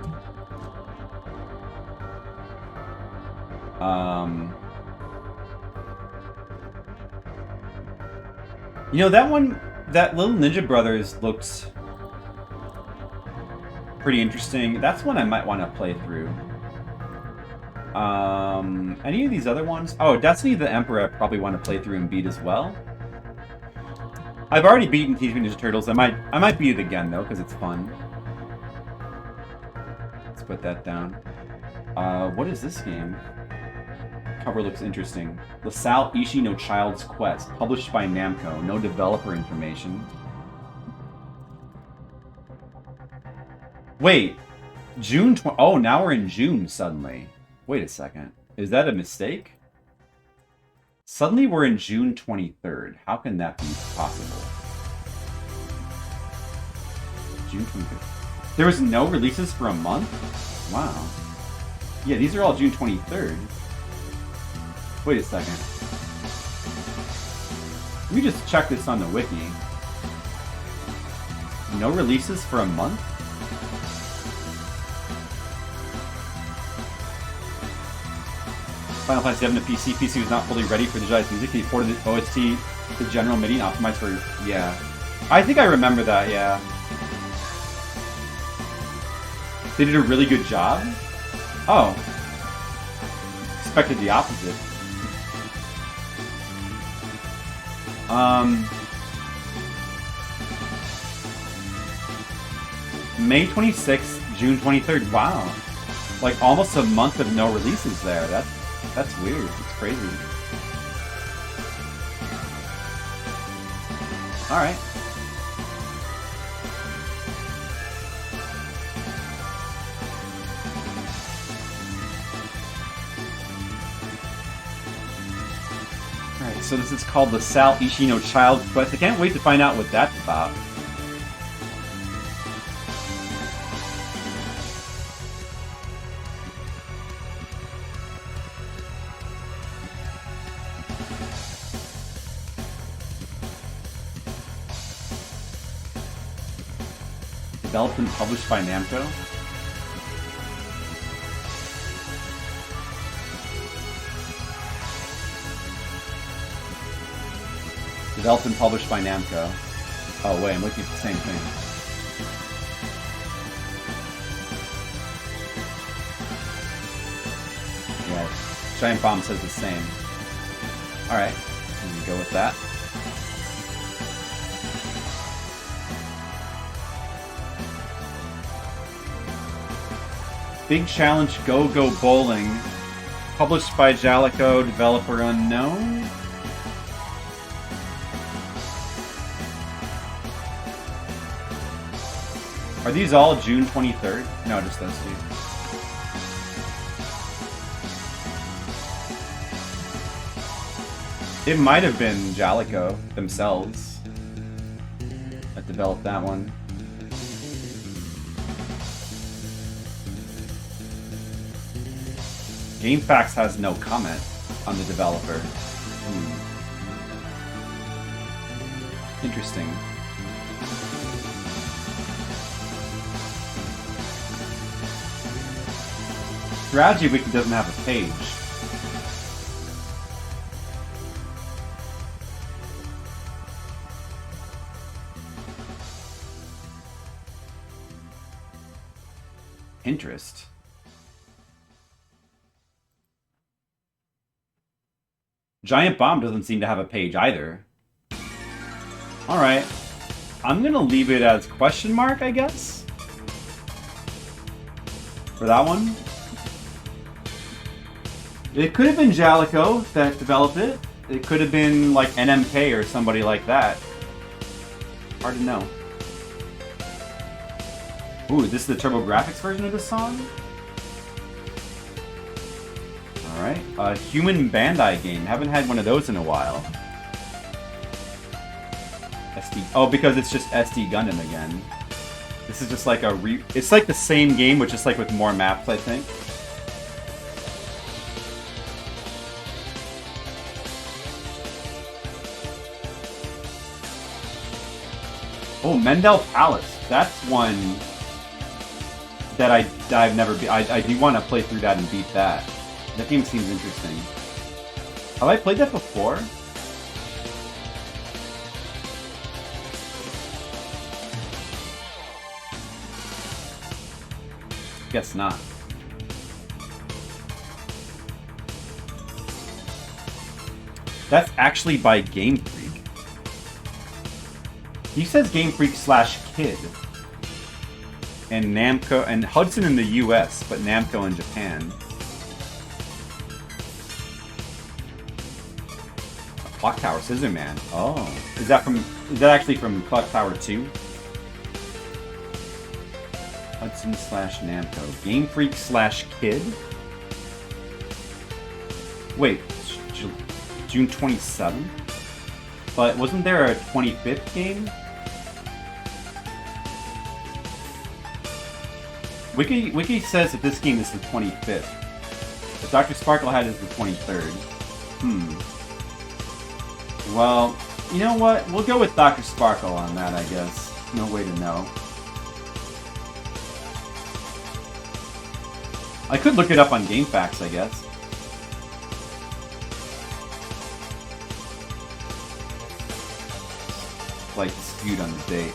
You know, that one, that Little Ninja Brothers looked pretty interesting. That's one I might want to play through. Any of these other ones? Oh, Destiny of the Emperor I probably want to play through and beat as well. I've already beaten Teenage Mutant Ninja Turtles. I might beat it again though, because it's fun. Let's put that down. What is this game? Cover looks interesting. LaSalle Ishi no Child's Quest, published by Namco. No developer information. Wait, June 20. Oh, now we're in June suddenly. Wait a second. Is that a mistake? Suddenly we're in June 23rd. How can that be possible? June 23rd. There was no releases for a month? Wow. Yeah, these are all June 23rd. Wait a second. Let me just check this on the wiki. No releases for a month? Final Fantasy VII to PC. PC was not fully ready for digitized music. He ported the OST to general MIDI and optimized for... Yeah. I think I remember that, yeah. They did a really good job? Oh. Expected the opposite. May 26th, June 23rd. Wow. Like almost a month of no releases there. That's weird. It's crazy. Alright. Alright, so this is called the Sal Ishino Child Quest. I can't wait to find out what that's about. Developed and published by Namco. Developed and published by Namco. Oh wait, I'm looking at the same thing. Yeah, Giant Bomb says the same. Alright, we can go with that. Big Challenge Go Go Bowling. Published by Jalico, developer unknown. Are these all June 23rd? No, just those two. It might have been Jalico themselves that developed that one. GameFAQs has no comment on the developer. Interesting. Strategy Wiki doesn't have a page. Interest. Giant Bomb doesn't seem to have a page either. Alright. I'm gonna leave it as question mark, I guess? For that one. It could have been Jalico that developed it. It could have been like NMK or somebody like that. Hard to know. Ooh, is this the TurboGrafx version of this song? Alright. A Human Bandai game. Haven't had one of those in a while. SD. Oh, because it's just SD Gundam again. This is just like a It's like the same game, but just like with more maps, I think. Oh, Mendel Palace. That's one that I've never beat. I do want to play through that and beat that. That game seems interesting. Have I played that before? Guess not. That's actually by Game Freak. He says Game Freak / Kid. And Namco and Hudson in the US, but Namco in Japan. Clock Tower Scissor Man. Oh. Is that actually from Clock Tower 2? Hudson / Namco. Game Freak / Kid? Wait, June 27th? But wasn't there a 25th game? Wiki says that this game is the 25th. But Dr. Sparkle had it as the 23rd. Well, you know what? We'll go with Dr. Sparkle on that, I guess. No way to know. I could look it up on GameFAQs, I guess. Like, dispute on the date.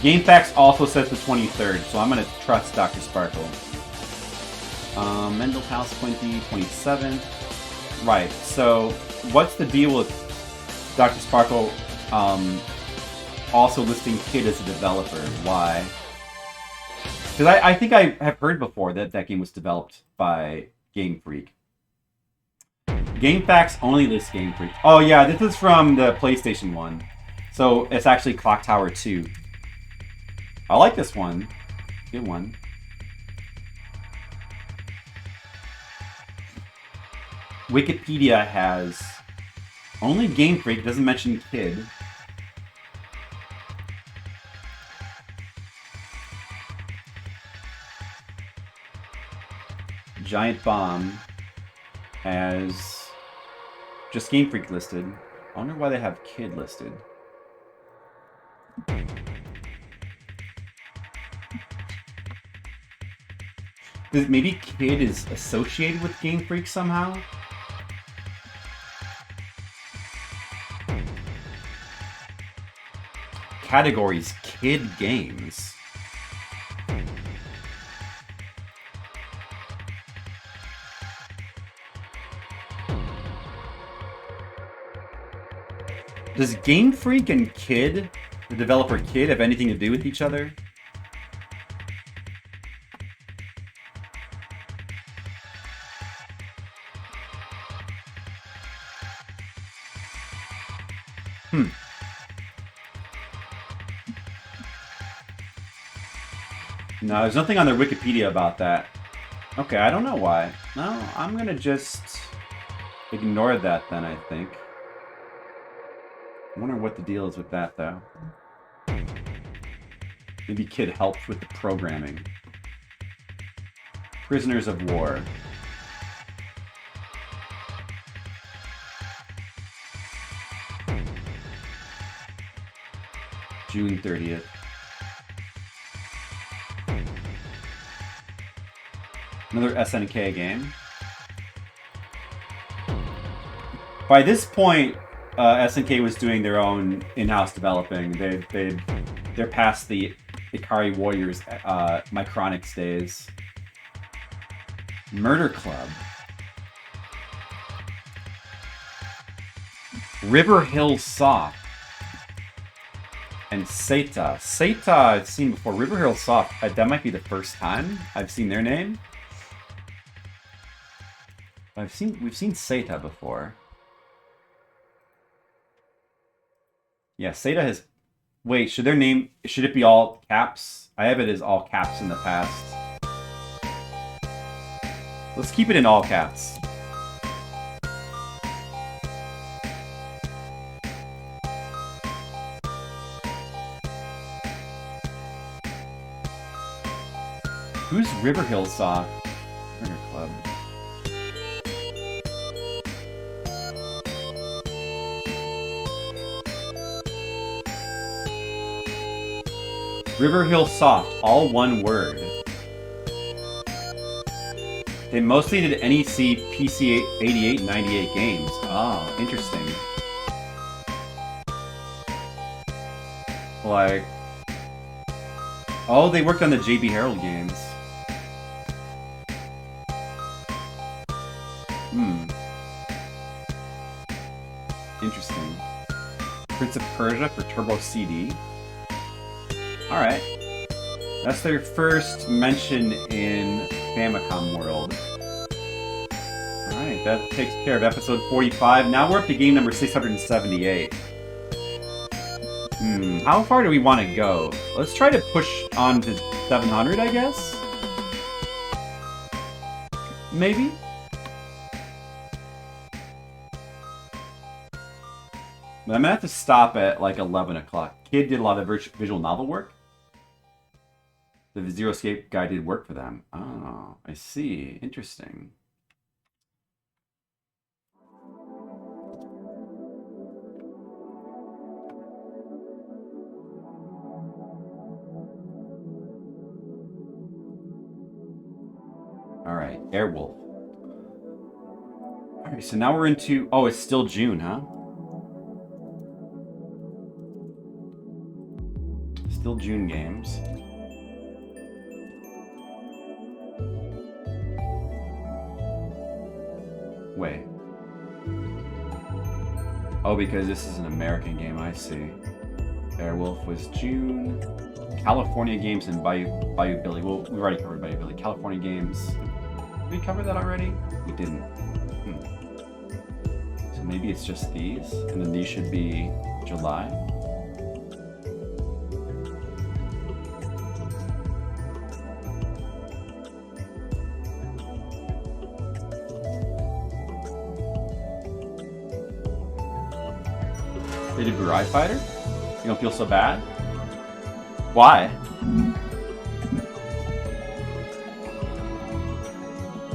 GameFAQs also says the 23rd, so I'm going to trust Dr. Sparkle. Mendel House 27th. Right, so what's the deal with Dr. Sparkle also listing Kid as a developer? Why? Because I think I have heard before that that game was developed by Game Freak. GameFAQs only lists Game Freak. Oh yeah, this is from the PlayStation one. So it's actually Clock Tower 2. I like this one. Good one. Wikipedia has only Game Freak, doesn't mention Kid. Giant Bomb has just Game Freak listed. I wonder why they have Kid listed. Maybe Kid is associated with Game Freak somehow? Categories: Kid Games. Does Game Freak and Kid, the developer Kid, have anything to do with each other? No, there's nothing on their Wikipedia about that. Okay, I don't know why. No, I'm gonna just ignore that then, I think. I wonder what the deal is with that, though. Maybe Kid helped with the programming. Prisoners of War. June 30th. Another SNK game. By this point, SNK was doing their own in-house developing. They're past the Ikari Warriors Micronix days. Murder Club. River Hill Soft. And Seta. Seta I've seen before. River Hill Soft, that might be the first time I've seen their name. We've seen Seta before. Yeah, Seta has... Wait, should it be all caps? I have it as all caps in the past. Let's keep it in all caps. Who's River Hill Soft? Murder Club. River Hill Soft, all one word. They mostly did NEC, PC 88, 98 games. Oh, interesting. Like... Oh, they worked on the JB Harold games. Interesting. Prince of Persia for Turbo CD. Alright. That's their first mention in Famicom World. Alright, that takes care of episode 45. Now we're up to game number 678. How far do we want to go? Let's try to push on to 700, I guess? Maybe? But I'm gonna have to stop at like 11 o'clock. Kid did a lot of visual novel work. The Zero Escape guy did work for them. Oh, I see. Interesting. Alright, Airwolf. Alright, so now we're into... Oh, it's still June, huh? Still June games. Wait. Oh, because this is an American game, I see. Airwolf was June. California games and Bayou Billy. Well, we've already covered Bayou Billy. California games. Did we cover that already? We didn't. So maybe it's just these, and then these should be July. They did Burai Fighter? You don't feel so bad? Why?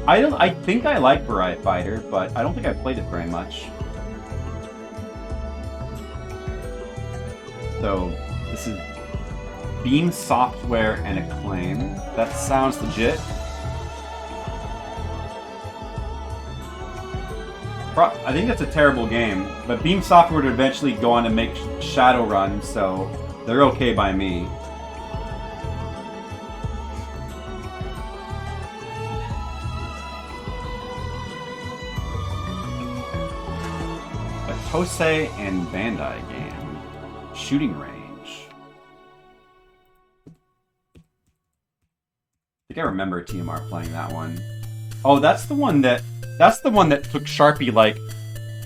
I think I like Burai Fighter, but I don't think I've played it very much. So, this is Beam Software and Acclaim. That sounds legit. I think that's a terrible game, but Beam Software would eventually go on to make Shadowrun, so they're okay by me. A Tosei and Bandai game. Shooting Range. I think I remember TMR playing that one. Oh, that's the one that took Sharpie like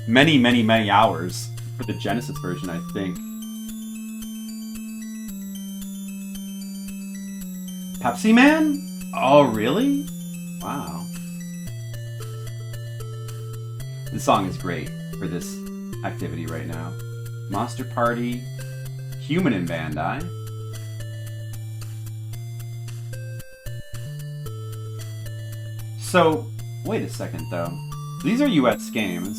many hours for the Genesis version, I think. Pepsi Man? Oh, really? Wow. This song is great for this activity right now. Monster Party, Human and Bandai. So, wait a second though. These are US games.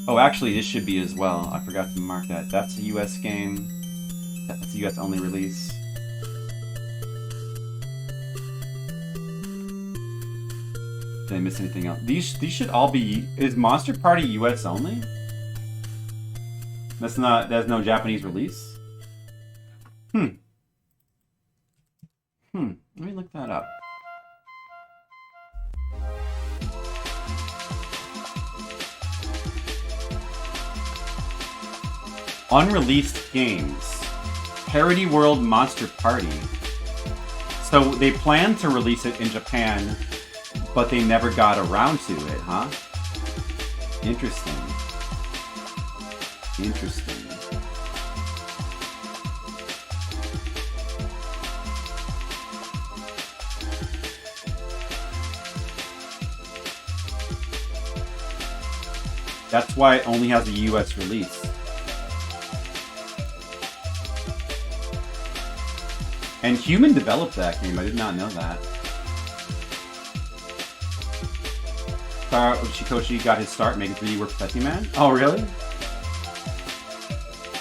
Oh, actually this should be as well. I forgot to mark that. That's a US game. That's a US only release. Did I miss anything else? These should all be... Is Monster Party US only? That's no Japanese release? Let me look that up. Unreleased games. Parody World Monster Party. So they planned to release it in Japan, but they never got around to it, huh? Interesting. Interesting. That's why it only has a US release. And Human developed that game, I did not know that. Sara Uchikoshi got his start making 3D work for Pepsi Man? Oh, really?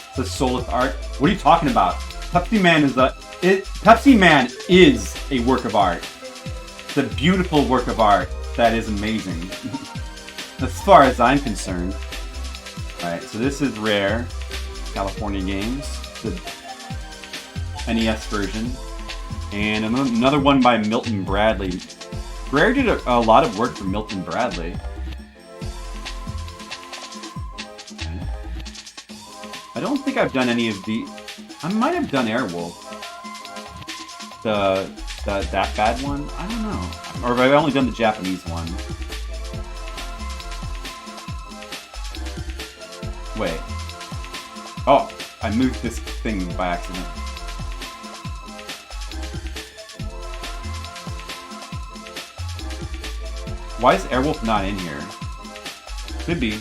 It's a soulless art. What are you talking about? Pepsi Man is a work of art. It's a beautiful work of art that is amazing. As far as I'm concerned. Alright, so this is Rare. California Games. NES version. And another one by Milton Bradley. Rare did a lot of work for Milton Bradley. Okay. I don't think I've done any of the... I might have done Airwolf. That bad one? I don't know. Or have I only done the Japanese one? Wait. Oh, I moved this thing by accident. Why is Airwolf not in here? Could be.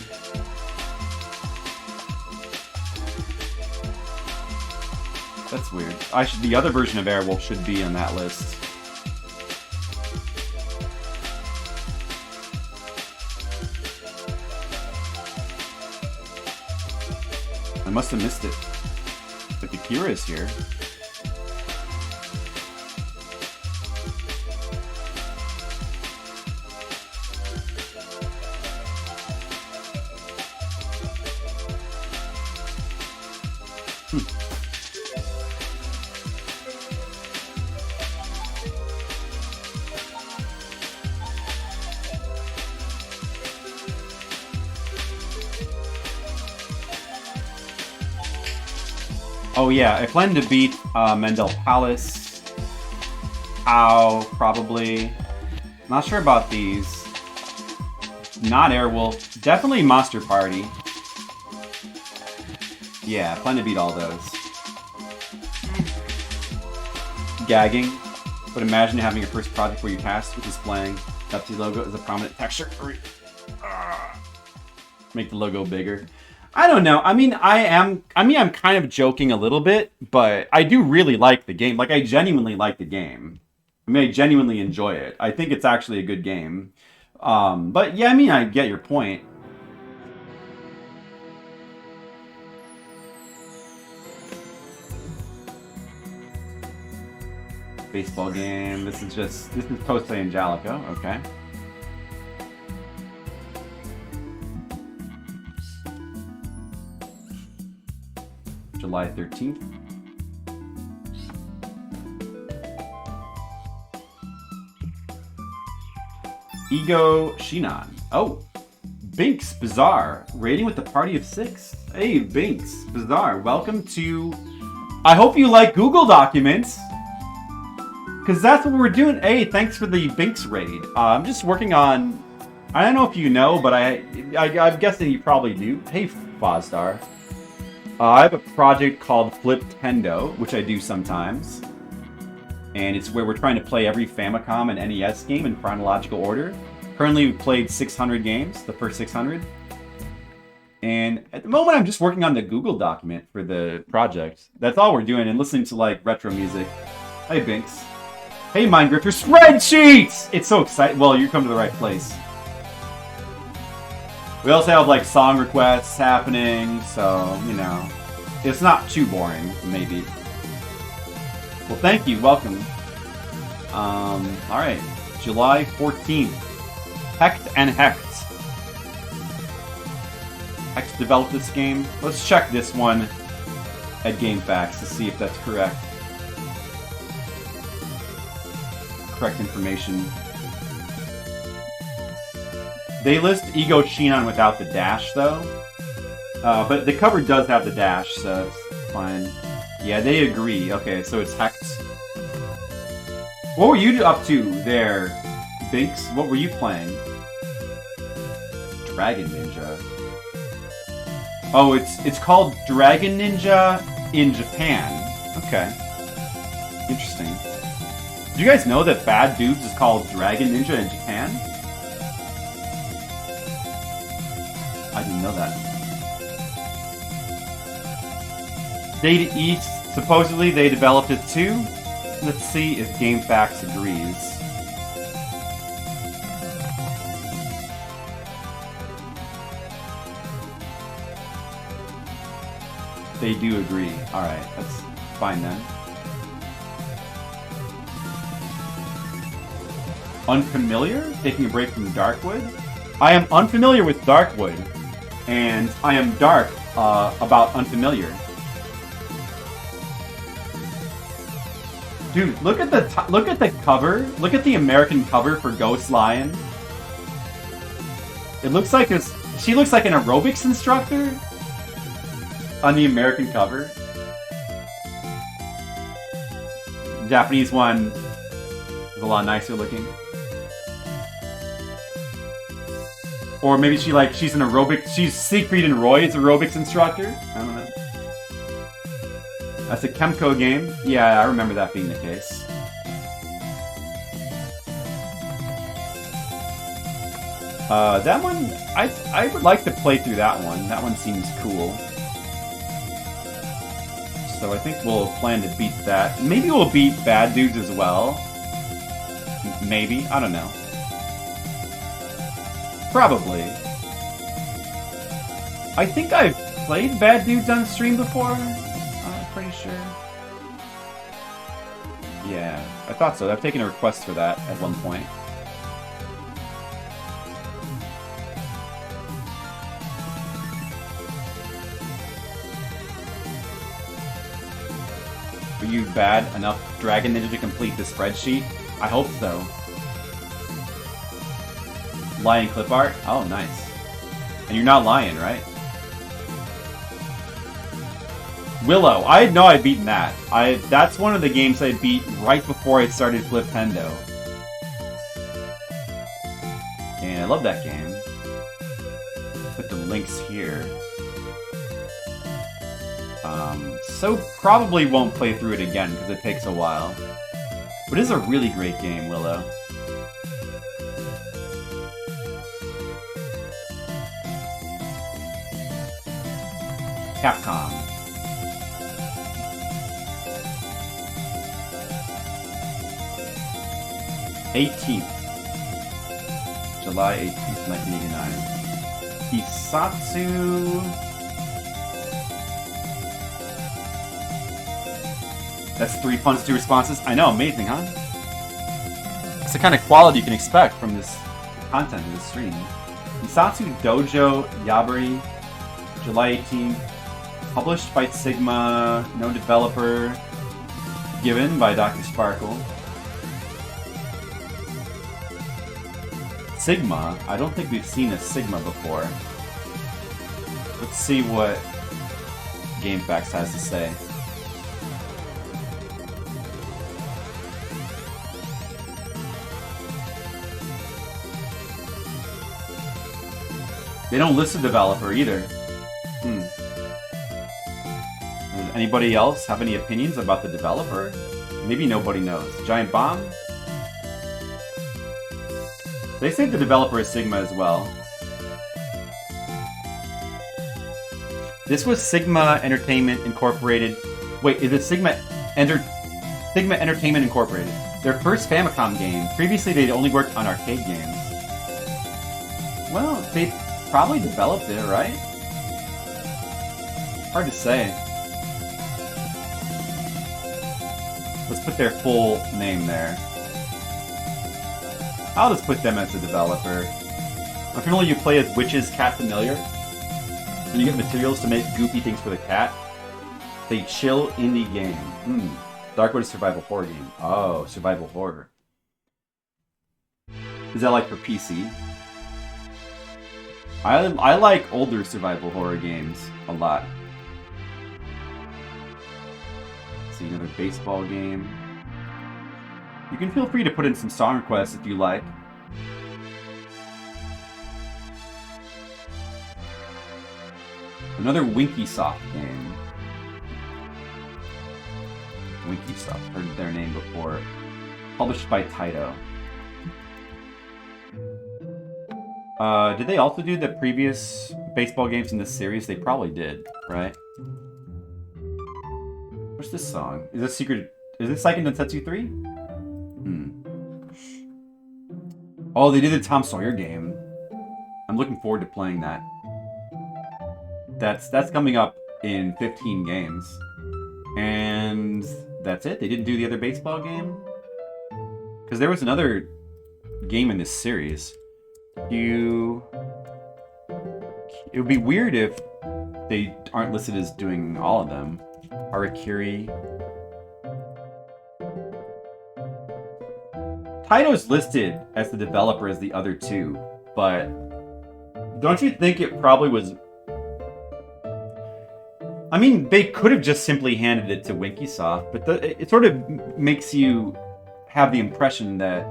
That's weird. The other version of Airwolf should be on that list. I must have missed it. But Akira is here. Oh yeah, I plan to beat Mendel Palace. Ow, probably. Not sure about these. Not Airwolf. Definitely Monster Party. Yeah, I plan to beat all those. Gagging. But imagine having your first project where you tasked with displaying Pepsi logo as a prominent texture. Make the logo bigger. I don't know. I mean, I'm kind of joking a little bit, but I do really like the game. Like, I genuinely like the game. I mean, I genuinely enjoy it. I think it's actually a good game. But yeah, I mean, I get your point. Baseball game. This is Poste Angelico. Okay. July 13th. Ego Shinan. Oh, Binks Bizarre. Rating with the party of 6. Hey, Binks Bizarre. Welcome to... I hope you like Google Documents. Because that's what we're doing. Hey, thanks for the Binks raid. I'm just working on... I don't know if you know, but I'm guessing you probably do. Hey, Fozdar. I have a project called Fliptendo, which I do sometimes. And it's where we're trying to play every Famicom and NES game in chronological order. Currently, we've played 600 games, the first 600. And at the moment, I'm just working on the Google document for the project. That's all we're doing, and listening to, like, retro music. Hey, Binks. Hey, Mindgrifter. Spreadsheets! It's so exciting. Well, you come to the right place. We also have, like, song requests happening, so, you know, it's not too boring, maybe. Well, thank you. Welcome. Alright. July 14th. Hecht and Hecht. Hecht developed this game. Let's check this one at GameFAQs to see if that's correct. Correct information. They list Ego Shinan without the dash, though. But the cover does have the dash, so it's fine. Yeah, they agree. Okay, so it's Hecht. What were you up to there, Binks? What were you playing? Dragon Ninja. Oh, it's called Dragon Ninja in Japan. Okay. Interesting. Did you guys know that Bad Dudes is called Dragon Ninja in Japan? I didn't know that. Data East, supposedly they developed it too. Let's see if GameFAQs agrees. They do agree. Alright, that's fine then. Unfamiliar? Taking a break from Darkwood? I am unfamiliar with Darkwood, and I am dark about unfamiliar. Dude, look at the cover. Look at the American cover for Ghost Lion. It looks like she looks like an aerobics instructor on the American cover. The Japanese one is a lot nicer looking. Or maybe she's an aerobic. She's Siegfried and Roy's aerobics instructor. I don't know. That's a Kemco game. Yeah, I remember that being the case. That one, I would like to play through that one. That one seems cool. So I think we'll plan to beat that. Maybe we'll beat Bad Dudes as well. Maybe. I don't know. Probably. I think I've played Bad Dudes on stream before. I'm pretty sure. Yeah, I thought so. I've taken a request for that at one point. Are you bad enough Dragon Ninja to complete the spreadsheet? I hope so. Lion clip art? Oh, nice. And you're not Lion, right? Willow. I know I've beaten that. That's one of the games I beat right before I started Fliptendo. And I love that game. Put the links here. So probably won't play through it again because it takes a while. But it is a really great game, Willow. Capcom. July 18th, 1989. Hisatsu. That's 3 puns, 2 responses. I know, amazing, huh? It's the kind of quality you can expect from this content of this stream. Hisatsu Dojo Yabari, July 18th. Published by Sigma, no developer. Given by Dr. Sparkle. Sigma? I don't think we've seen a Sigma before. Let's see what GameFAQs has to say. They don't list a developer either. Does anybody else have any opinions about the developer? Maybe nobody knows. Giant Bomb? They say the developer is Sigma as well. This was Sigma Entertainment Incorporated. Wait, is it Sigma Entertainment Incorporated? Their first Famicom game. Previously, they'd only worked on arcade games. Well, they probably developed it, right? Hard to say. Let's put their full name there. I'll just put them as a developer. Apparently you play as Witch's Cat Familiar, and you get materials to make goofy things for the cat. They chill indie game. Darkwood survival horror game. Oh, survival horror. Is that like for PC? I like older survival horror games a lot. See, another baseball game. You can feel free to put in some song requests if you like. Another Winkysoft game. Winkysoft, heard their name before. Published by Taito. Did they also do the previous baseball games in this series? They probably did, right? What's this song? Is this Secret? Is this Seiken Densetsu 3? Oh, they did the Tom Sawyer game. I'm looking forward to playing that. That's coming up in 15 games. And that's it? They didn't do the other baseball game? Because there was another game in this series. It would be weird if they aren't listed as doing all of them. Harakiri. Taito's listed as the developer as the other two, but don't you think it probably was... I mean, they could have just simply handed it to Winkysoft, but it sort of makes you have the impression that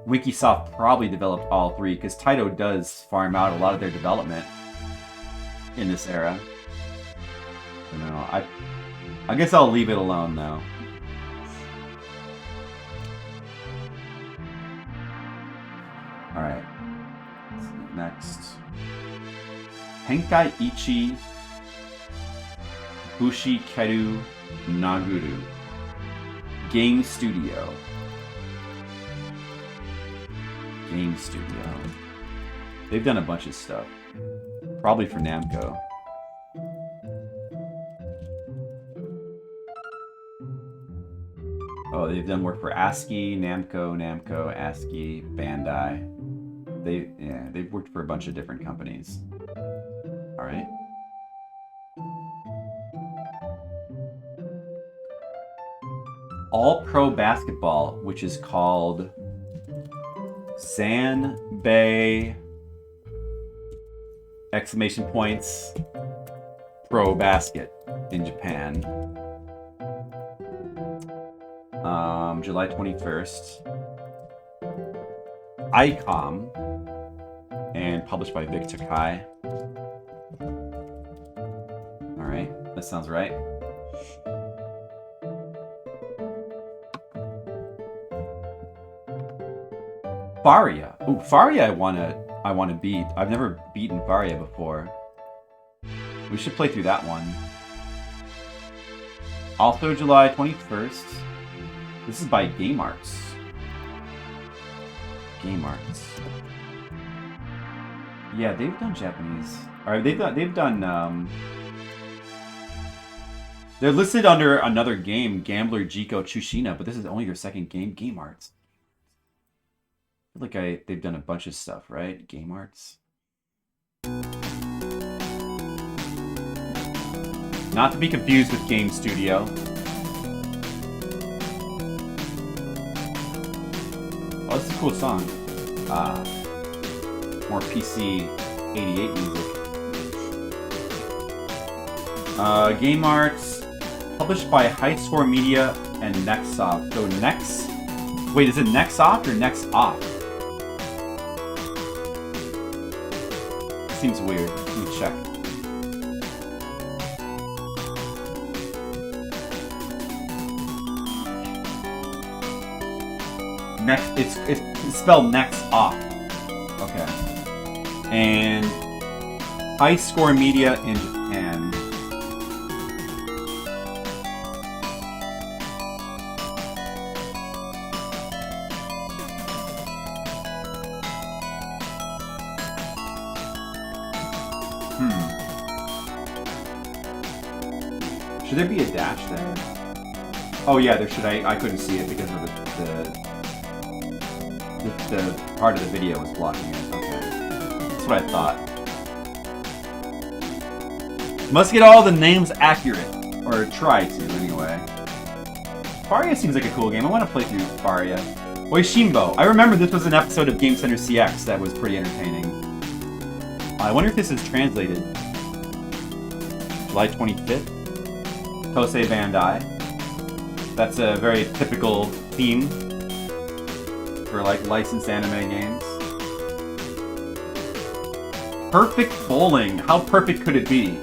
Winkysoft probably developed all three, because Taito does farm out a lot of their development in this era. I don't know. I guess I'll leave it alone, though. Alright. Next. Henkai Ichi Bushi Keru Naguru. Game Studio. Game Studio. They've done a bunch of stuff. Probably for Namco. Oh, they've done work for ASCII, Namco, ASCII, Bandai. They've worked for a bunch of different companies. All right. All Pro Basketball, which is called Sanbei exclamation points Pro Basket in Japan. July 21st. ICOM, and published by Vic Takai. Alright, that sounds right. Faria. Ooh, Faria I wanna beat. I've never beaten Faria before. We should play through that one. Also July 21st. This is by Game Arts. Game Arts. Yeah, they've done Japanese. Alright, they've done they're listed under another game, Gambler Jiko Chushina, but this is only their second game, Game Arts. I feel like they've done a bunch of stuff, right? Game Arts. Not to be confused with Game Studio. Oh, this is a cool song. More PC 88 music. Game Arts, published by High Score Media and Nextsoft. So Nex... Wait, is it Nextsoft or Nextoff? Seems weird. Let me check. It's spelled Nextoff. Okay. And High Score Media in Japan. Should there be a dash there? Oh yeah, there should. I couldn't see it because of the part of the video was blocking it. Okay. That's what I thought. Must get all the names accurate. Or try to, anyway. Faria seems like a cool game. I want to play through Faria. Oishimbo. I remember this was an episode of Game Center CX that was pretty entertaining. I wonder if this is translated. July 25th. Kosei Bandai. That's a very typical theme for like licensed anime games. Perfect Bowling. How perfect could it be?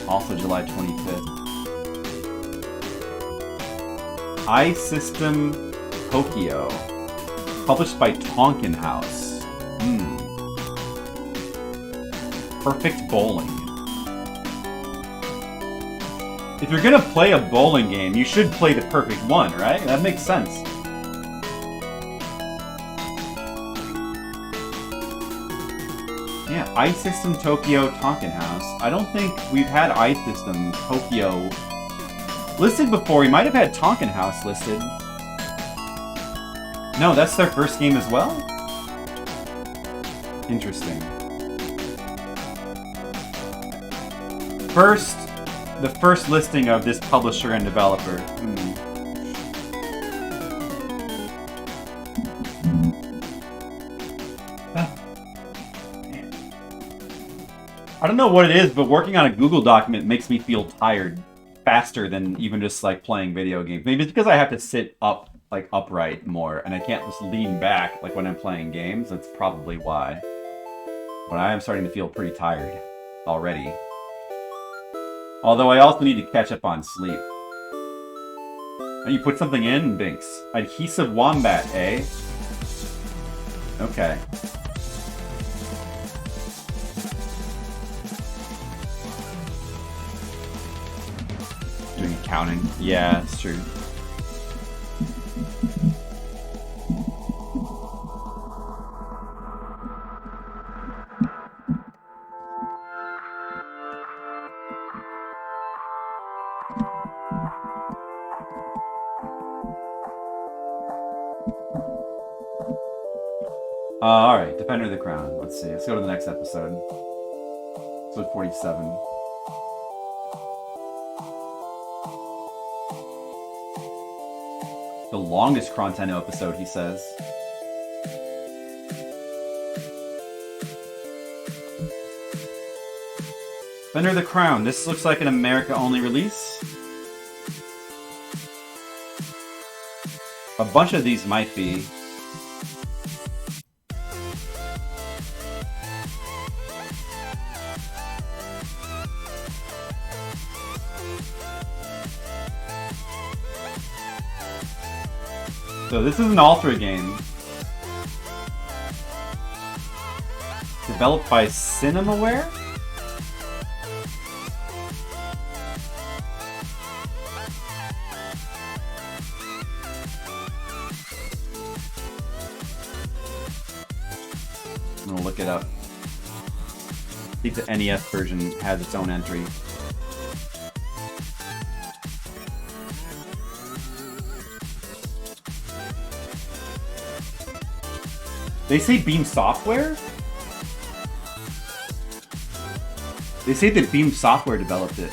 Also July 25th. iSystem Tokyo. Published by Tonkin House. Perfect Bowling. If you're gonna play a bowling game, you should play the perfect one, right? That makes sense. Yeah, iSystem Tokyo Tonkin House. I don't think we've had iSystem Tokyo listed before. We might have had Tonkin House listed. No, that's their first game as well? Interesting. The first listing of this publisher and developer. I don't know what it is, but working on a Google document makes me feel tired faster than even just like playing video games. Maybe it's because I have to sit up, like upright more, and I can't just lean back like when I'm playing games. That's probably why. But I am starting to feel pretty tired already. Although I also need to catch up on sleep. And you put something in, Binks. Adhesive wombat, eh? Okay. Doing accounting. Yeah, it's true. Alright, Defender of the Crown. Let's see. Let's go to the next episode. Episode 47. The longest Chrontendo episode, he says. Defender of the Crown. This looks like an America-only release. A bunch of these might be. So this is an Ultra game. Developed by Cinemaware? I'm gonna look it up. I think the NES version has its own entry. They say Beam Software? They say that Beam Software developed it.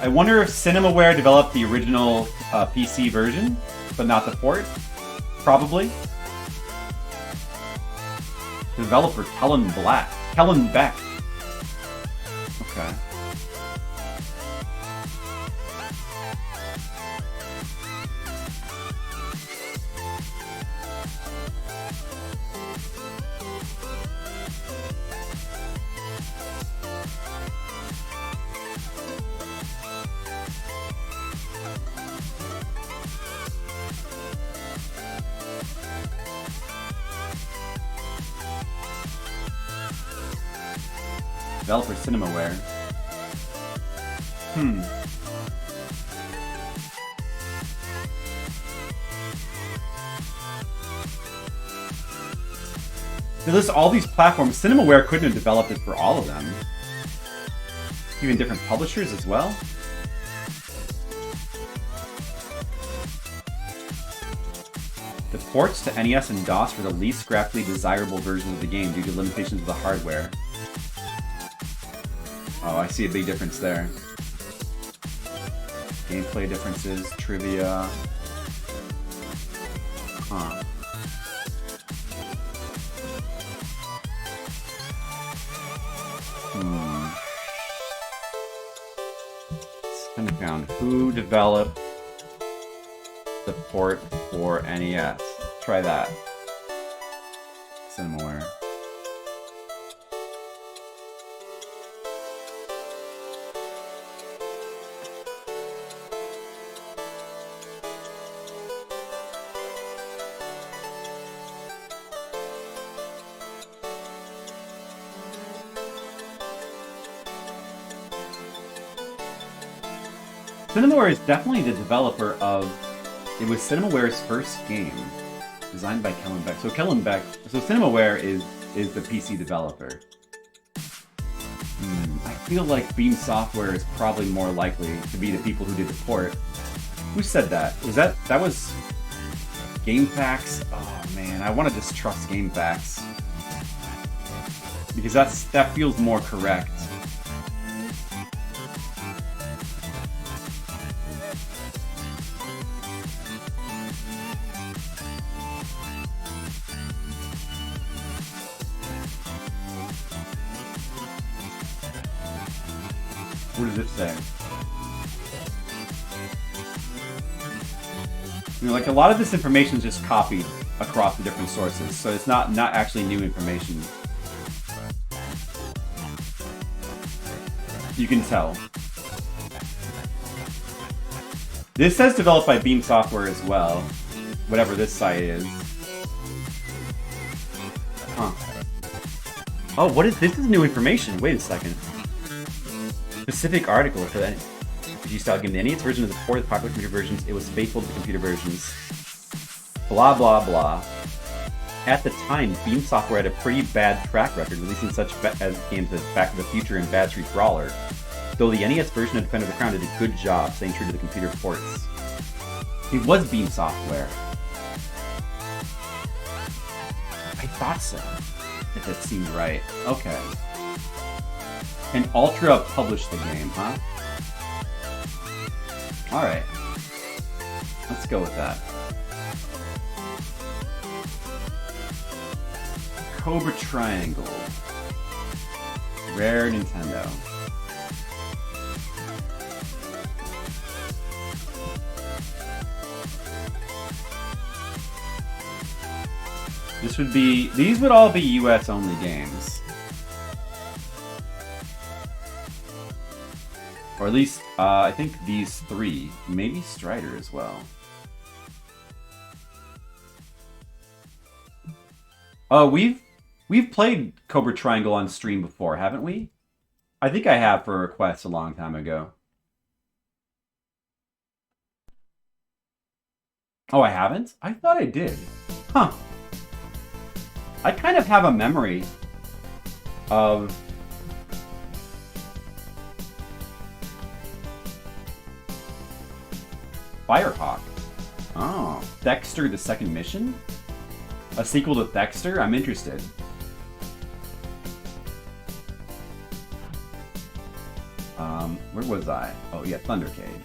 I wonder if Cinemaware developed the original PC version, but not the port? Probably. Developer Kellen Beck. Okay. Developer Cinemaware. They list all these platforms. Cinemaware couldn't have developed it for all of them. Even different publishers as well. The ports to NES and DOS were the least graphically desirable versions of the game due to limitations of the hardware. Oh, I see a big difference there. Gameplay differences, trivia. Huh. Kind of found who developed the port for NES. Try that. Cinemaware. Cinemaware is definitely the developer of... It was Cinemaware's first game, designed by Kellen Beck. So Cinemaware is the PC developer. I feel like Beam Software is probably more likely to be the people who did the port. Who said that? That was GameFAQs? Oh man, I want to distrust GameFAQs. Because that feels more correct. What does it say? You know, like a lot of this information is just copied across the different sources, so it's not actually new information. You can tell. This says developed by Beam Software as well, whatever this site is. Huh. Oh, what is this? Is new information. Wait a second. Specific article for that. Did you style game to any its version of the before the popular computer versions? It was faithful to the computer versions. Blah blah blah. At the time, Beam Software had a pretty bad track record releasing such as games as Back to the Future and Bad Street Brawler. Though the NES version of Defender of the Crown did a good job staying true to the computer ports. It was Beam Software. I thought so. If that seemed right. Okay. And Ultra published the game, huh? Alright. Let's go with that. Cobra Triangle. Rare Nintendo. This would be... These would all be US only games. Or at least, I think these three. Maybe Strider as well. Oh, we've played Cobra Triangle on stream before, haven't we? I think I have for a request a long time ago. Oh, I haven't? I thought I did. Huh. I kind of have a memory of... Firehawk. Oh, Thexter the Second Mission? A sequel to Thexter? I'm interested. Where was I? Oh yeah, Thundercade.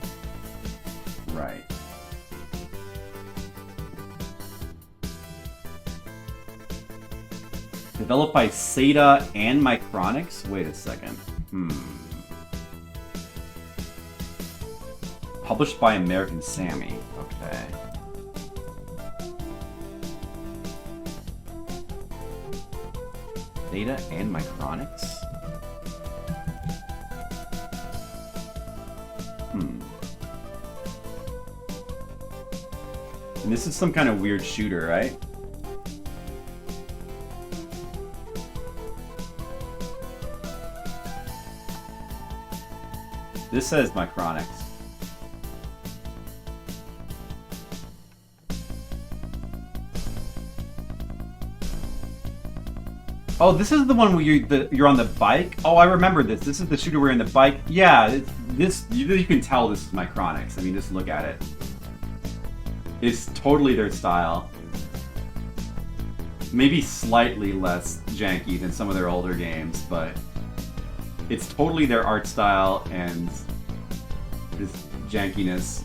Right. Developed by Sega and Micronix? Wait a second. Published by American Sammy. Okay. Sega and Micronix? And this is some kind of weird shooter, right? This says Micronix. Oh, this is the one where you're on the bike? Oh, I remember this. This is the shooter where you're on the bike. Yeah, you can tell this is Micronix. I mean, just look at it. It's totally their style. Maybe slightly less janky than some of their older games, but it's totally their art style and this jankiness.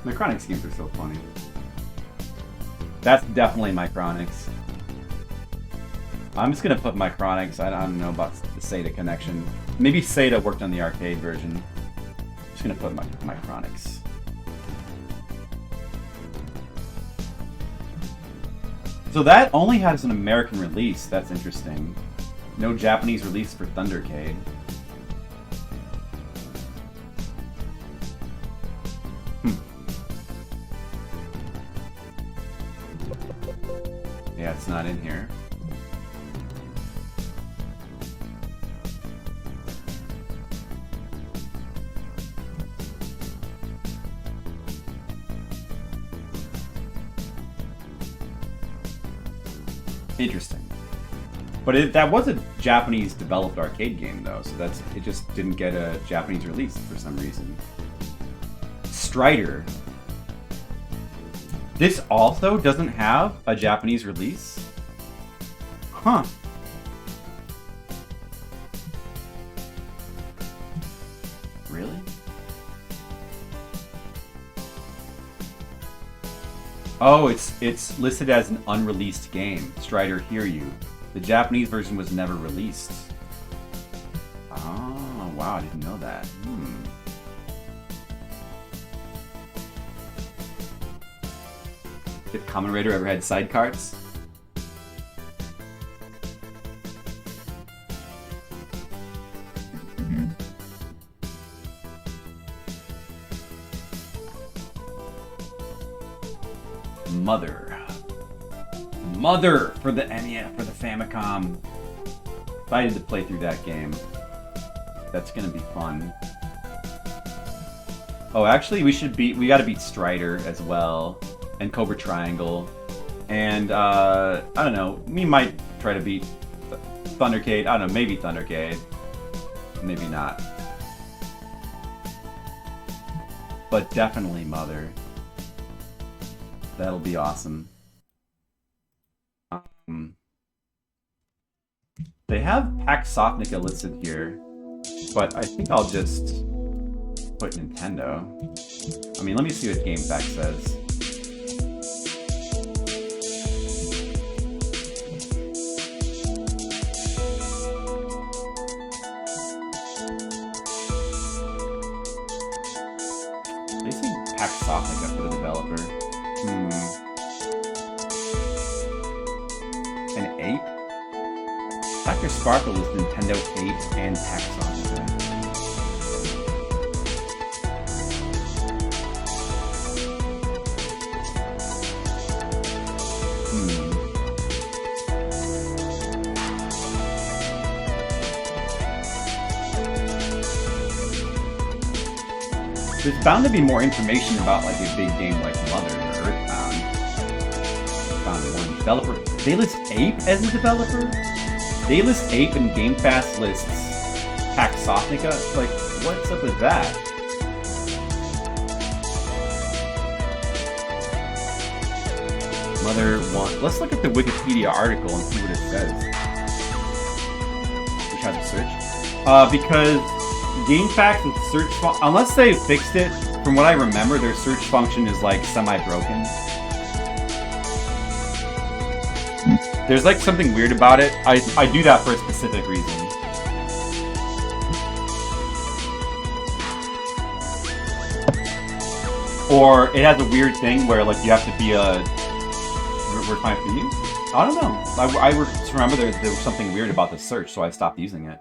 Micronix games are so funny. That's definitely Micronix. I'm just gonna put Micronix. I don't know about the Sega connection. Maybe Sega worked on the arcade version. I'm just gonna put Micronix. So that only has an American release. That's interesting. No Japanese release for Thundercade. Yeah, it's not in here. Interesting. But that was a Japanese developed arcade game though, so it just didn't get a Japanese release for some reason. Strider. This also doesn't have a Japanese release? Huh. Really? Oh, it's listed as an unreleased game. Strider, Hear You. The Japanese version was never released. Ah. Oh, wow, I didn't know that. If Kamen Rider ever had sidecars? Mother for the NES, for the Famicom. Excited to play through that game. That's gonna be fun. Oh, actually, we gotta beat Strider as well, and Cobra Triangle, and I don't know. We might try to beat Thundercade. I don't know, maybe Thundercade, maybe not. But definitely Mother. That'll be awesome. They have Pax Softnica listed here, but I think I'll just put Nintendo. I mean, let me see what GameFAQ says. They say Pax Softnica for the developer. An 8? Dr. Sparkle is Nintendo 8 and Pax Softnica. There's bound to be more information about like a big game like Mother or Earthbound. Found one developer. They list Ape as a developer? They list Ape and GameFAQ lists Pax Softnica? Like, what's up with that? Mother 1. Let's look at the Wikipedia article and see what it says. We try to search. Because GameFAQ and search unless they fixed it, from what I remember, their search function is like semi-broken. There's like something weird about it. I do that for a specific reason. Or it has a weird thing where like you have to be a... We're fine for you? I don't know. I just remember there was something weird about the search, so I stopped using it.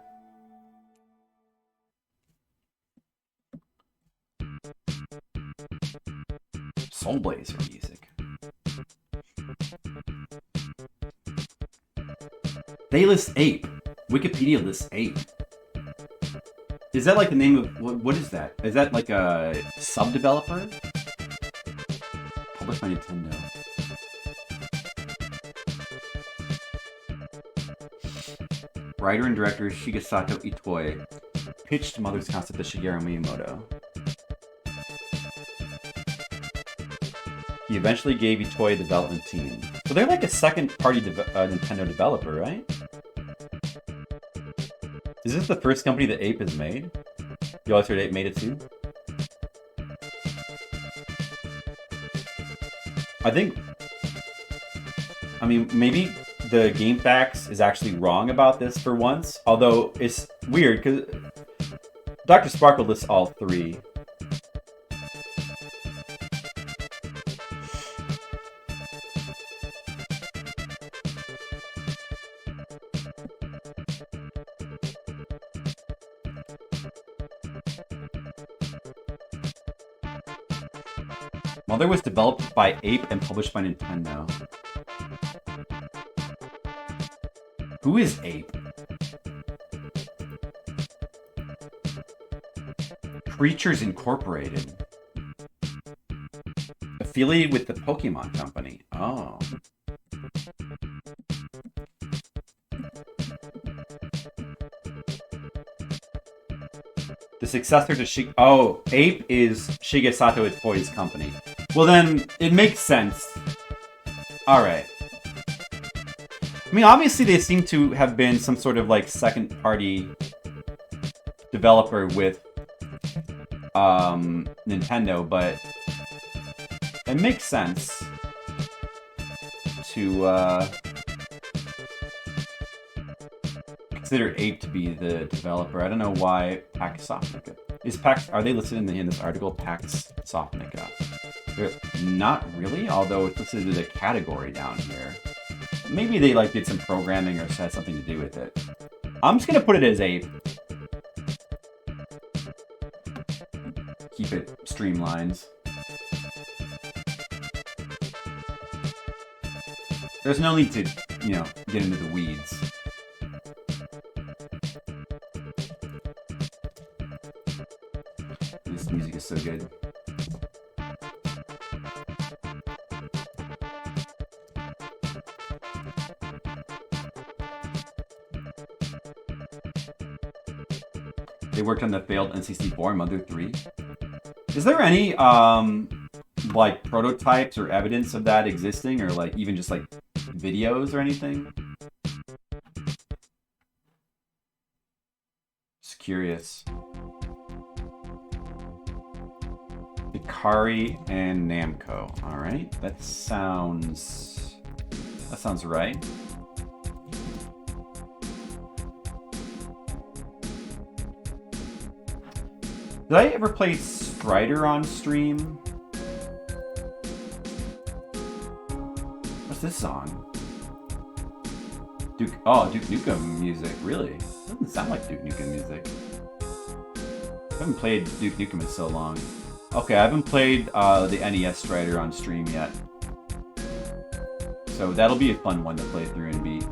Soul Blazer music. They list Ape. Wikipedia lists Ape. Is that like the name of... What is that? Is that like a sub-developer? Published by Nintendo. Writer and director Shigesato Itoi pitched Mother's concept to Shigeru Miyamoto. He eventually gave Itoi a development team. So they're like a second-party Nintendo developer, right? Is this the first company that Ape has made? You always heard Ape made it too? I mean, maybe the GameFAQ is actually wrong about this for once. Although it's weird because Dr. Sparkle lists all three. Mother was developed by Ape and published by Nintendo. Who is Ape? Creatures Incorporated. Affiliated with the Pokemon Company. Oh. The successor to Ape is Shigesato Itoi's company. Well then, it makes sense. Alright. I mean, obviously they seem to have been some sort of like second-party developer with Nintendo, but it makes sense to consider Ape to be the developer. I don't know why Paxsofnica. Are they listed in this article? Paxsofnica. They're not really, although it's listed as a category down here. Maybe they like did some programming or had something to do with it. I'm just gonna put it as Ape. Keep it streamlined. There's no need to, get into the weeds. This music is so good. They worked on the failed N64 and Mother 3. Is there any, like, prototypes or evidence of that existing? Or, like, even just, like, videos or anything? Just curious. Ikari and Namco. Alright, that sounds right. Did I ever play Strider on stream? What's this song? Duke Nukem music, really? Doesn't sound like Duke Nukem music. I haven't played Duke Nukem in so long. Okay, I haven't played the NES Strider on stream yet. So that'll be a fun one to play through and beat.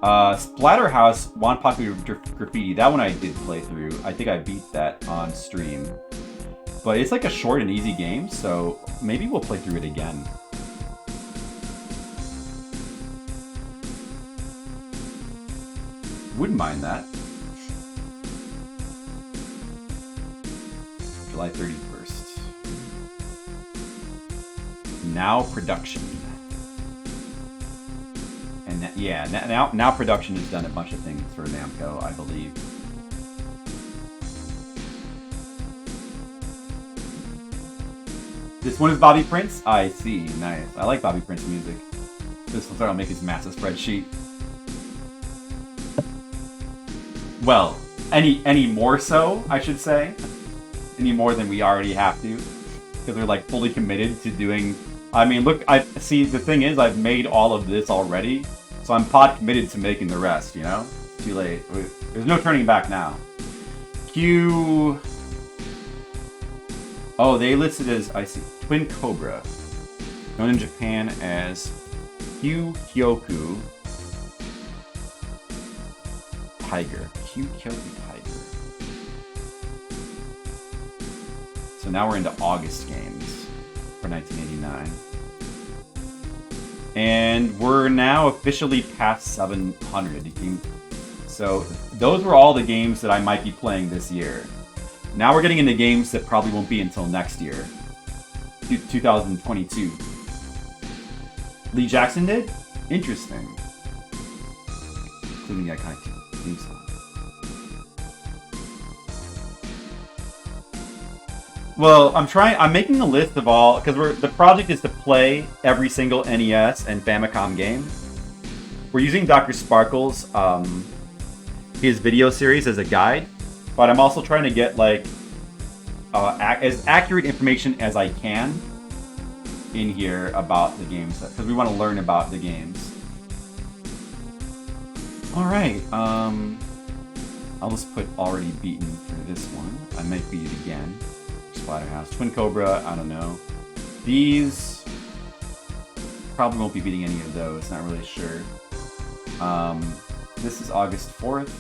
Splatterhouse, One Popular Graffiti, that one I did play through. I think I beat that on stream. But it's like a short and easy game, so maybe we'll play through it again. Wouldn't mind that. July 31st. Now production. And yeah, now production has done a bunch of things for Namco, I believe. This one is Bobby Prince? I see, nice. I like Bobby Prince music. This one's gonna make his massive spreadsheet. Well, any more so, I should say. Any more than we already have to. Because they're like fully committed to doing... I mean, look, see, the thing is, I've made all of this already. So I'm pod committed to making the rest, you know? Too late. There's no turning back now. Q... Oh, they listed as, I see, Twin Cobra. Known in Japan as Kyoku Tiger. Kyoku Tiger. So now we're into August games for 1989. And we're now officially past 700. So those were all the games that I might be playing this year. Now we're getting into games that probably won't be until next year. 2022. Lee Jackson did? Interesting. Including the iconic theme song. Well, I'm making a list of all, because the project is to play every single NES and Famicom game. We're using Dr. Sparkle's, his video series as a guide, but I'm also trying to get, like, as accurate information as I can in here about the games, because we want to learn about the games. Alright, I'll just put already beaten for this one. I might beat it again. Splatterhouse. Twin Cobra, I don't know. These probably won't be beating any of those, not really sure. This is August 4th.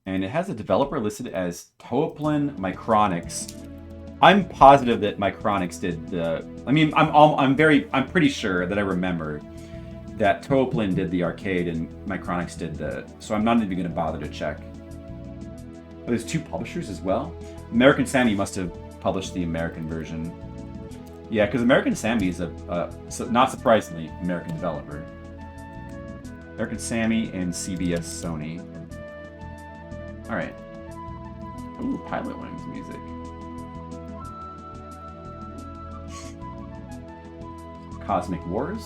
And it has a developer listed as Toaplan Micronics. I'm positive that Micronics did the... I mean, I'm pretty sure that I remember that Toaplan did the arcade and Micronics did the... So I'm not even going to bother to check. But there's two publishers as well? American Sammy must have published the American version. Yeah, because American Sammy is not surprisingly, American developer. American Sammy and CBS Sony. Alright. Ooh, Pilot Wings music. Cosmic Wars.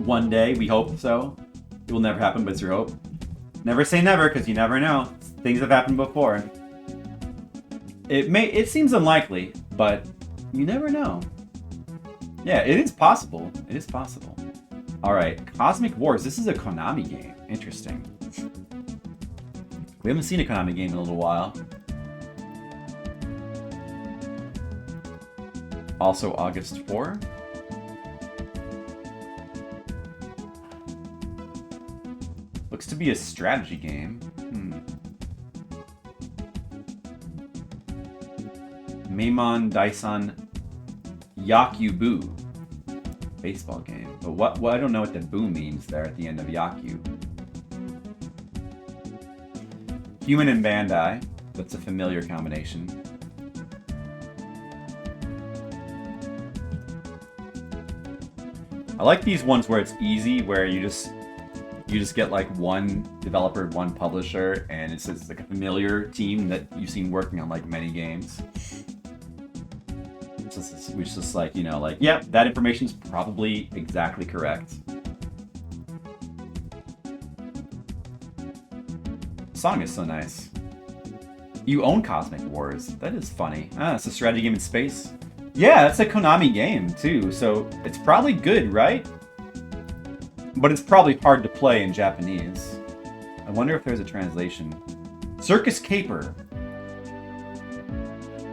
One day, we hope so. It will never happen, but it's your hope. Never say never, because you never know. Things have happened before. It seems unlikely, but you never know. Yeah, it is possible. It is possible. Alright, Cosmic Wars. This is a Konami game. Interesting. We haven't seen a Konami game in a little while. Also August 4. Looks to be a strategy game. Meimon Daison Yakubu. Baseball game. But what I don't know what the boo means there at the end of Yaku. Human and Bandai. That's a familiar combination. I like these ones where it's easy, where you just get like one developer, one publisher, and it's just like a familiar team that you've seen working on like many games. Which is like, you know, like, yeah, that information's probably exactly correct. The song is so nice. You own Cosmic Wars. That is funny. Ah, it's a strategy game in space. Yeah, it's a Konami game too, so it's probably good, right? But it's probably hard to play in Japanese. I wonder if there's a translation. Circus Caper.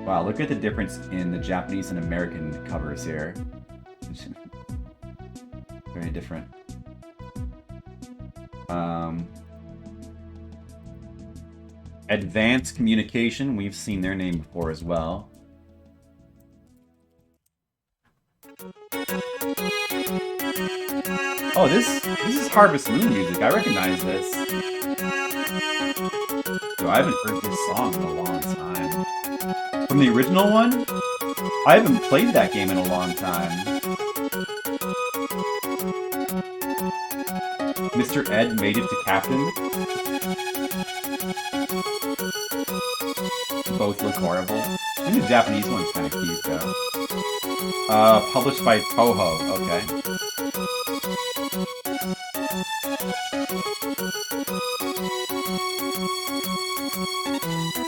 Wow, look at the difference in the Japanese and American covers here. Very different. Advanced Communication, we've seen their name before as well. Oh, this is Harvest Moon music. I recognize this. Yo, I haven't heard this song in a long time. From the original one? I haven't played that game in a long time. Mr. Ed made it to Captain. Both look horrible. I think the Japanese one's kind of cute, though. Published by Toho. Okay.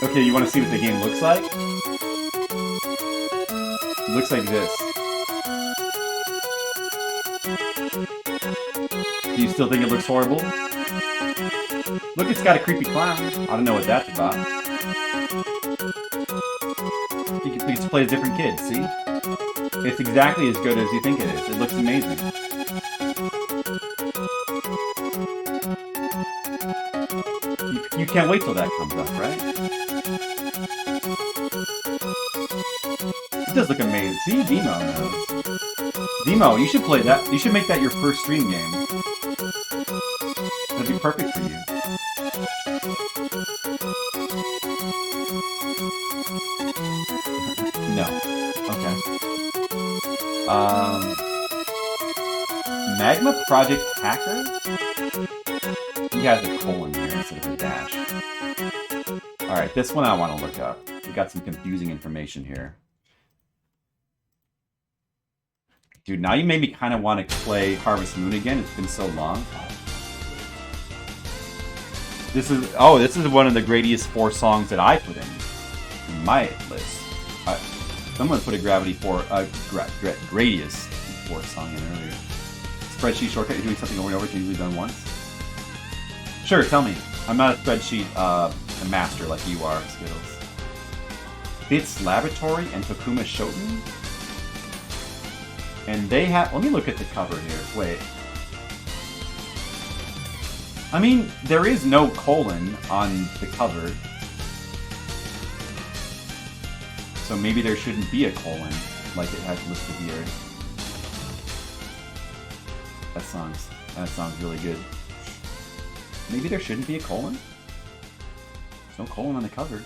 Okay, you want to see what the game looks like? It looks like this. Do you still think it looks horrible? Look, it's got a creepy clown. I don't know what that's about. You can just play as different kids, see? It's exactly as good as you think it is. It looks amazing. You can't wait till that comes up, right? It does look amazing. See, Demo knows. Demo, you should play that. You should make that your first stream game. That'd be perfect for you. No. Okay. Magma Project Hacker? He has a colon here instead of a dash. Alright, this one I want to look up. We got some confusing information here. Dude, now you made me kind of want to play Harvest Moon again. It's been so long. This is one of the greatest 4 songs that I put in my list. Someone put a Gravity 4, Gradius 4 song in earlier. Spreadsheet shortcut, you're doing something over and over, it's usually done once. Sure, tell me. I'm not a spreadsheet master like you are, Skittles. Bits Laboratory and Tokuma Shoten? And they have... Let me look at the cover here. Wait. I mean, there is no colon on the cover. So maybe there shouldn't be a colon, like it has listed here. That song's really good. Maybe there shouldn't be a colon? There's no colon on the cover.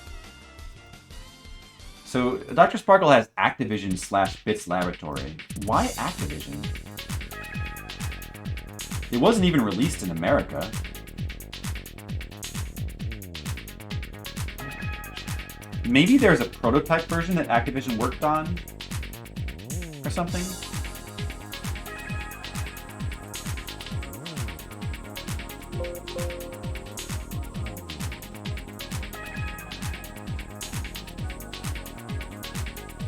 So, Dr. Sparkle has Activision/Bits Laboratory. Why Activision? It wasn't even released in America. Maybe there's a prototype version that Activision worked on? Or something?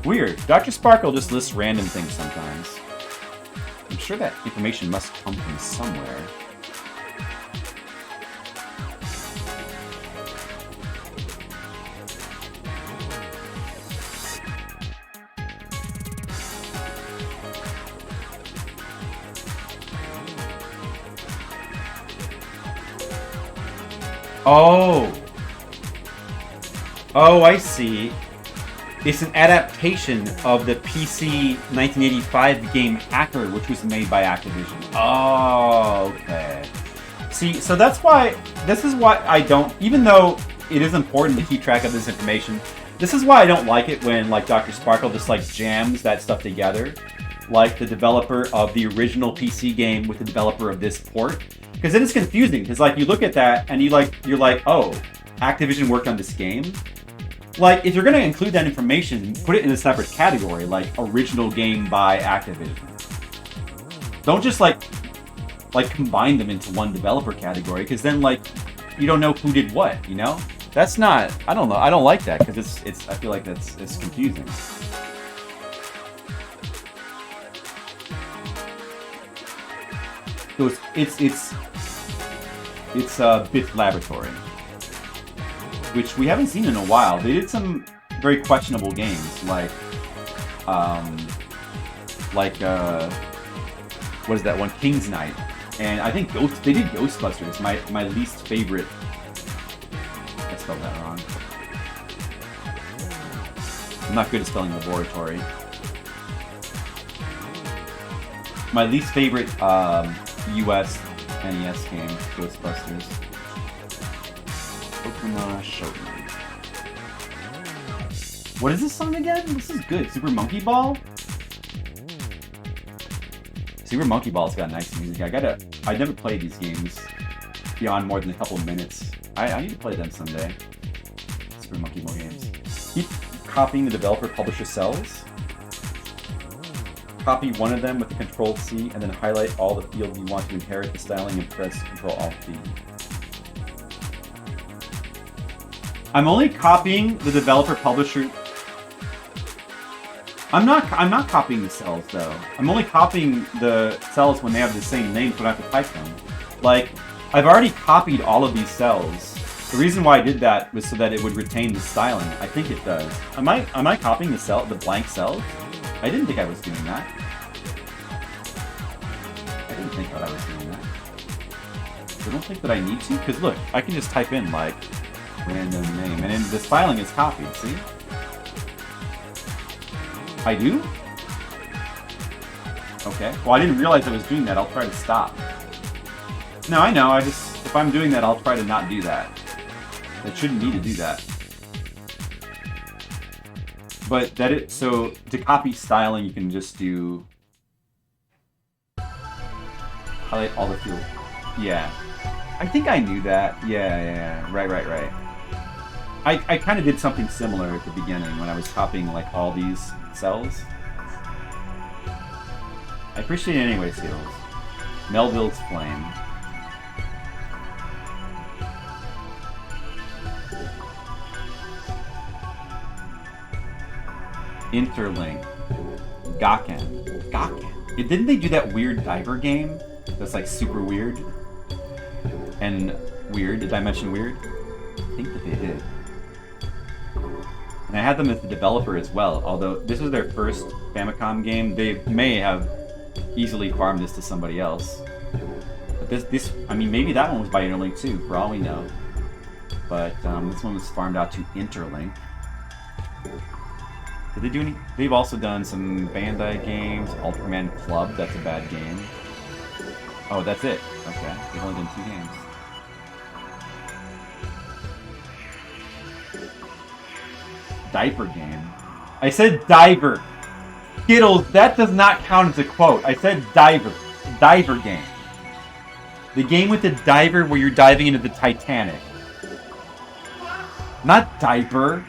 Weird. Dr. Sparkle just lists random things sometimes. I'm sure that information must come from somewhere. Oh. Oh, I see. It's an adaptation of the PC 1985 game Hacker, which was made by Activision. Oh, okay. See, so that's why, this is why I don't, even though it is important to keep track of this information, this is why I don't like it when, like, Dr. Sparkle just, like, jams that stuff together. Like the developer of the original PC game with the developer of this port. Because then it's confusing, because, like, you look at that, and you're like, oh, Activision worked on this game? Like, if you're going to include that information, put it in a separate category, like original game by Activision. Don't just, like combine them into one developer category, because then, like, you don't know who did what, you know? That's not, I don't know, I don't like that, because I feel like it's confusing. So it's Bit Laboratory, which we haven't seen in a while. They did some very questionable games, like what is that one? King's Knight, and I think they did Ghostbusters, my least favorite. I spelled that wrong. I'm not good at spelling laboratory. My least favorite US NES game, Ghostbusters. Pokemon Shogun. What is this song again? This is good. Super Monkey Ball? Super Monkey Ball's got nice music. I never played these games beyond more than a couple of minutes. I need to play them someday. Super Monkey Ball games. Keep copying the developer publisher cells. Copy one of them with the Control-C, and then highlight all the fields you want to inherit the styling and press Control-Alt-D. I'm only copying the developer publisher. I'm not copying the cells though. I'm only copying the cells when they have the same name, so I don't have to type them. Like, I've already copied all of these cells. The reason why I did that was so that it would retain the styling. I think it does. Am I copying the blank cells? I didn't think I was doing that. I didn't think that I was doing that. I don't think that I need to, because look, I can just type in, like, random name, and then the styling is copied, see? I do? Okay. Well, I didn't realize I was doing that. I'll try to stop. No, I know. If I'm doing that, I'll try to not do that. I shouldn't need to do that. But so to copy styling, you can just do highlight all the fields. Yeah. I think I knew that. Yeah. Right. I kind of did something similar at the beginning when I was copying, like, all these cells. I appreciate it anyway, Skills. Melville's Flame. Interlink. Gakken. Didn't they do that weird diver game? That's, like, super weird? And weird? Did I mention weird? I think that they did. And I had them as the developer as well, although this was their first Famicom game. They may have easily farmed this to somebody else. But this, I mean, maybe that one was by Interlink too, for all we know. But this one was farmed out to Interlink. Did they do any? They've also done some Bandai games. Ultraman Club, that's a bad game. Oh, that's it. Okay, they've only done 2 games. Diaper game. I said diver. Skittles, that does not count as a quote. I said diver. Diver game. The game with the diver where you're diving into the Titanic. Not diaper.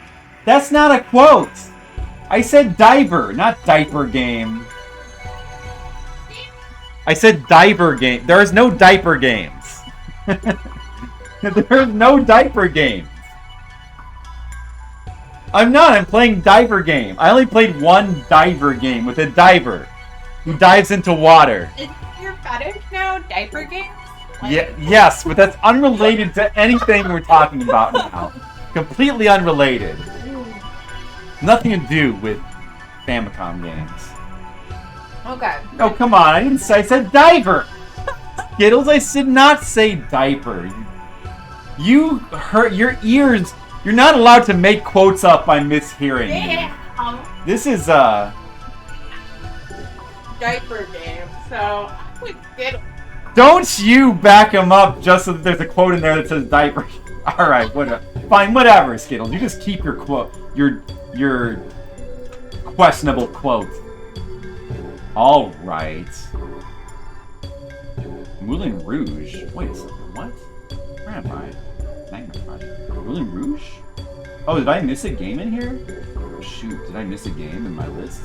That's not a quote. I said diver, not diaper game. I said diver game. There is no diaper games. There's no diaper games. I'm not. I'm playing diver game. I only played one diver game with a diver who dives into water. Is your fetish now diaper games? Like, Yeah, yes, but that's unrelated to anything we're talking about now. Completely unrelated. Nothing to do with Famicom games. Okay. Oh, come on. I didn't say. I said diver. Skittles, I did not say diaper. You hurt your ears. You're not allowed to make quotes up by mishearing me. Yeah. This is, Diaper game. So I would get. Don't you back him up just so that there's a quote in there that says diaper. Alright, whatever. Fine, whatever, Skittles. You just keep your quote. Your questionable quote. Alright. Moulin Rouge. Wait a second, what? Where am I? Magnified. Moulin Rouge? Oh, did I miss a game in here? Oh, shoot, did I miss a game in my list?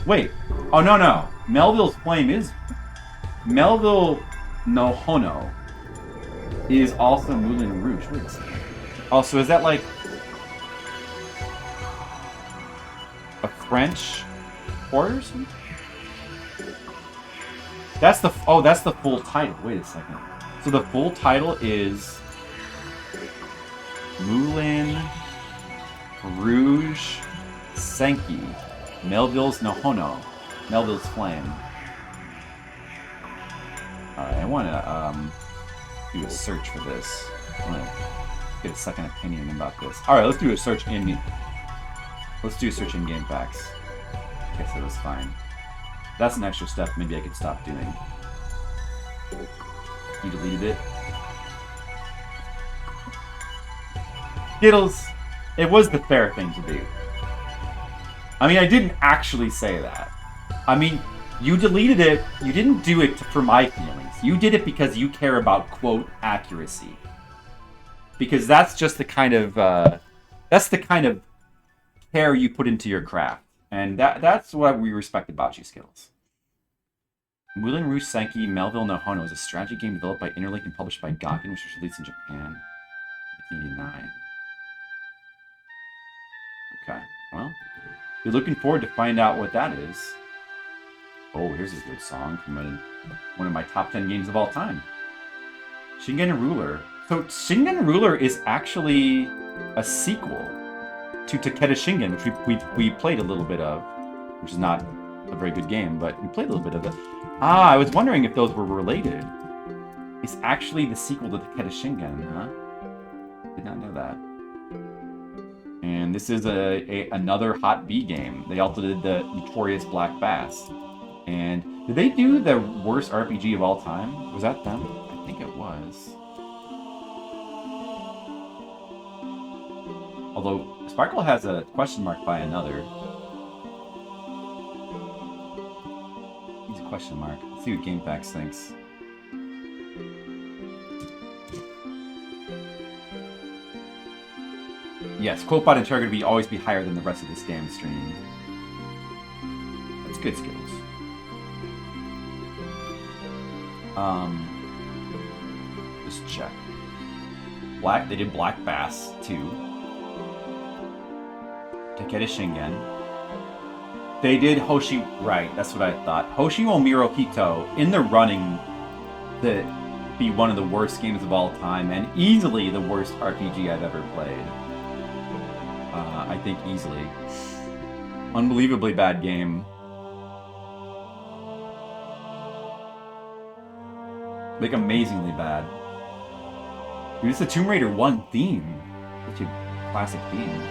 Wait. Oh, no. Melville's Flame is... Melville no Hono is also Moulin Rouge. Wait a second. Oh, so is that like... a French horror or something? That's the... Oh, that's the full title. Wait a second. So the full title is... Moulin Rouge Senki. Melville's no Hono. Melville's Flame. Alright, I want to do a search for this. I want to get a second opinion about this. Alright, let's do a search in Game Facts. I guess that was fine. That's an extra step maybe I could stop doing. You deleted it? Skittles, it was the fair thing to do. I mean, I didn't actually say that. I mean, you deleted it, you didn't do it for my feelings. You did it because you care about, quote, accuracy. Because that's just the kind of, care you put into your craft. And that's what we respect about you, Skittles. Moulin Rouge Senki Melville no Hono is a strategy game developed by Interlink and published by Gawkin, which was released in Japan in 1989. Okay, well, you're looking forward to find out what that is. Oh, here's a good song from one of my top 10 games of all time. Shingen Ruler. So Shingen Ruler is actually a sequel to Takeda Shingen, which we played a little bit of, which is not a very good game, but we played a little bit of it. Ah, I was wondering if those were related. It's actually the sequel to Takeda Shingen, huh? Did not know that. And this is another Hot B game. They also did the Notorious Black Bass. And did they do the worst RPG of all time? Was that them? I think it was. Although Sparkle has a question mark by another. He's a question mark. Let's see what GameFAQs thinks. Yes, Quotebot and Target will always be higher than the rest of this damn stream. That's good, Skittles. Just check. They did Black Bass 2. Takeda Shingen. They did Hoshi... Right, that's what I thought. Hoshi wo Miro Hito in the running to be one of the worst games of all time and easily the worst RPG I've ever played. I think easily. Unbelievably bad game. Like, amazingly bad. Dude, it's the Tomb Raider 1 theme. Such a classic theme.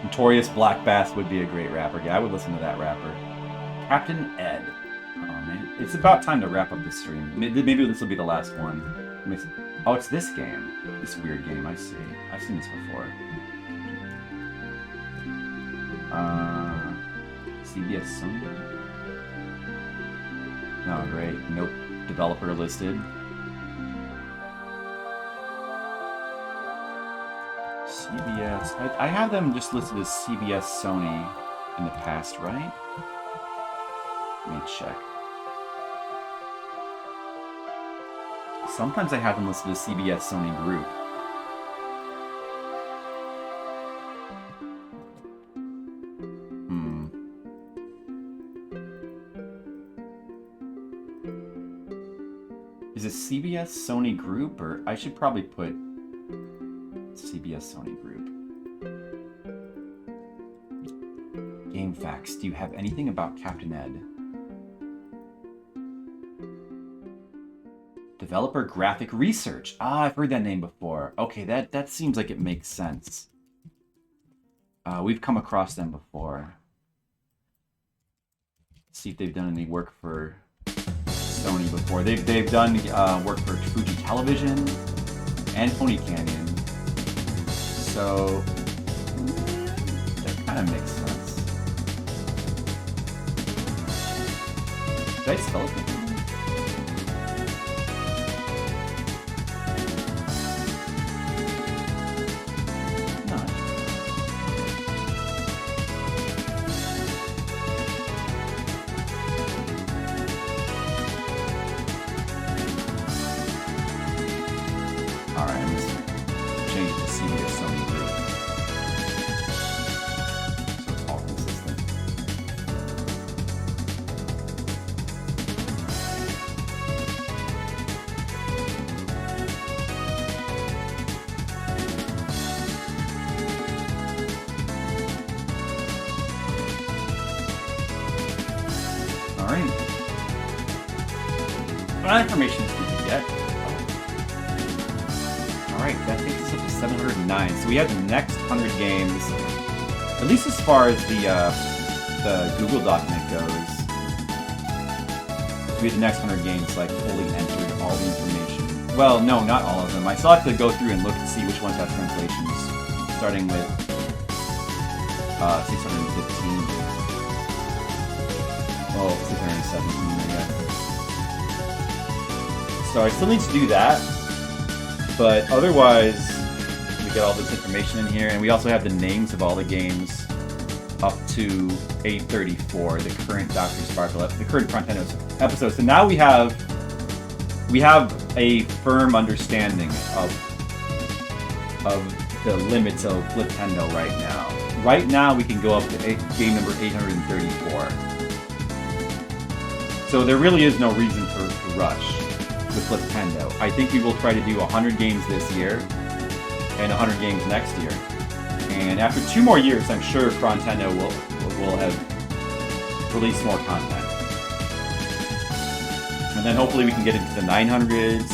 Notorious Black Bass would be a great rapper. Yeah, I would listen to that rapper. Captain Ed. Oh, man. It's about time to wrap up this stream. Maybe this will be the last one. Oh, it's this game. This weird game, I see. I've seen this before. CBS Sony? No, great. Nope. Developer listed. CBS. I have them just listed as CBS Sony in the past, right? Let me check. Sometimes I have them listed as CBS Sony Group. Is it CBS Sony Group, or I should probably put CBS Sony Group. Game facts. Do you have anything about Captain Ed? Developer Graphic Research. Ah, I've heard that name before. Okay, that seems like it makes sense. We've come across them before. Let's see if they've done any work for Sony before. They've done work for Fuji Television and Pony Canyon. So that kind of makes sense. Did I spell it differently? What information did we get? Alright, that takes us up to 709. So we have the next 100 games, at least as far as the Google document goes. We have the next 100 games like fully entered all the information. Well, no, not all of them. I still have to go through and look to see which ones have translations, starting with 615. Oh, 617, I guess. So I still need to do that, but otherwise we get all this information in here, and we also have the names of all the games up to 834, the current Dr. Sparkle, the current Chrontendo episode. So now we have a firm understanding of the limits of Fliptendo right now. Right now we can go up to game number 834. So there really is no reason to rush with Fliptendo. I think we will try to do 100 games this year and 100 games next year. And after 2 more years, I'm sure Chrontendo will have released more content. And then hopefully we can get into the 900s,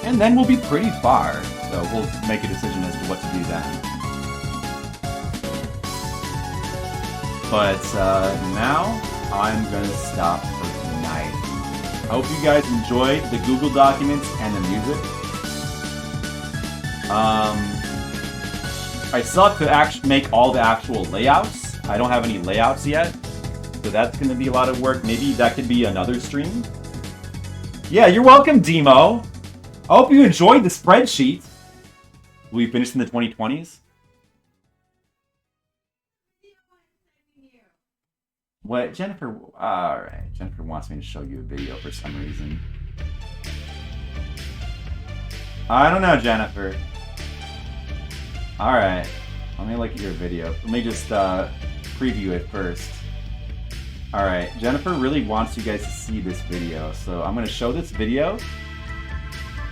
and then we'll be pretty far. So we'll make a decision as to what to do then. But now I'm going to stop for tonight. I hope you guys enjoyed the Google documents and the music. I still have to make all the actual layouts. I don't have any layouts yet, so that's going to be a lot of work. Maybe that could be another stream. Yeah, you're welcome, Demo. I hope you enjoyed the spreadsheet. Will you finish in the 2020s? What, Jennifer? Alright, Jennifer wants me to show you a video for some reason. I don't know, Jennifer. Alright, let me look at your video. Let me just preview it first. Alright, Jennifer really wants you guys to see this video, so I'm going to show this video.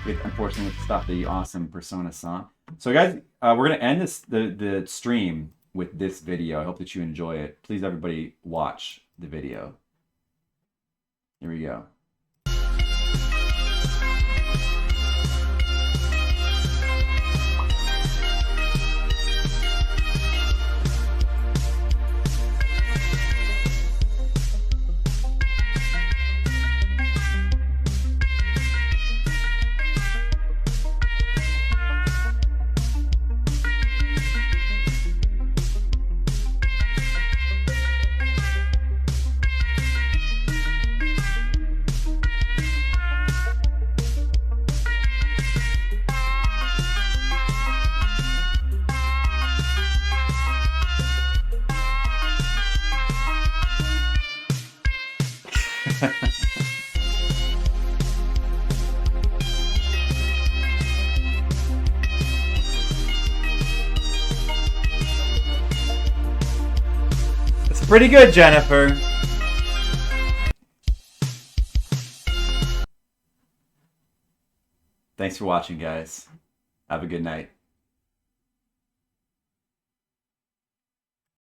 Unfortunately, with stop the awesome Persona song. So guys, we're going to end the stream with this video. I hope that you enjoy it. Please, everybody, watch the video. Here we go. It's pretty good, Jennifer. Thanks for watching, guys. Have a good night.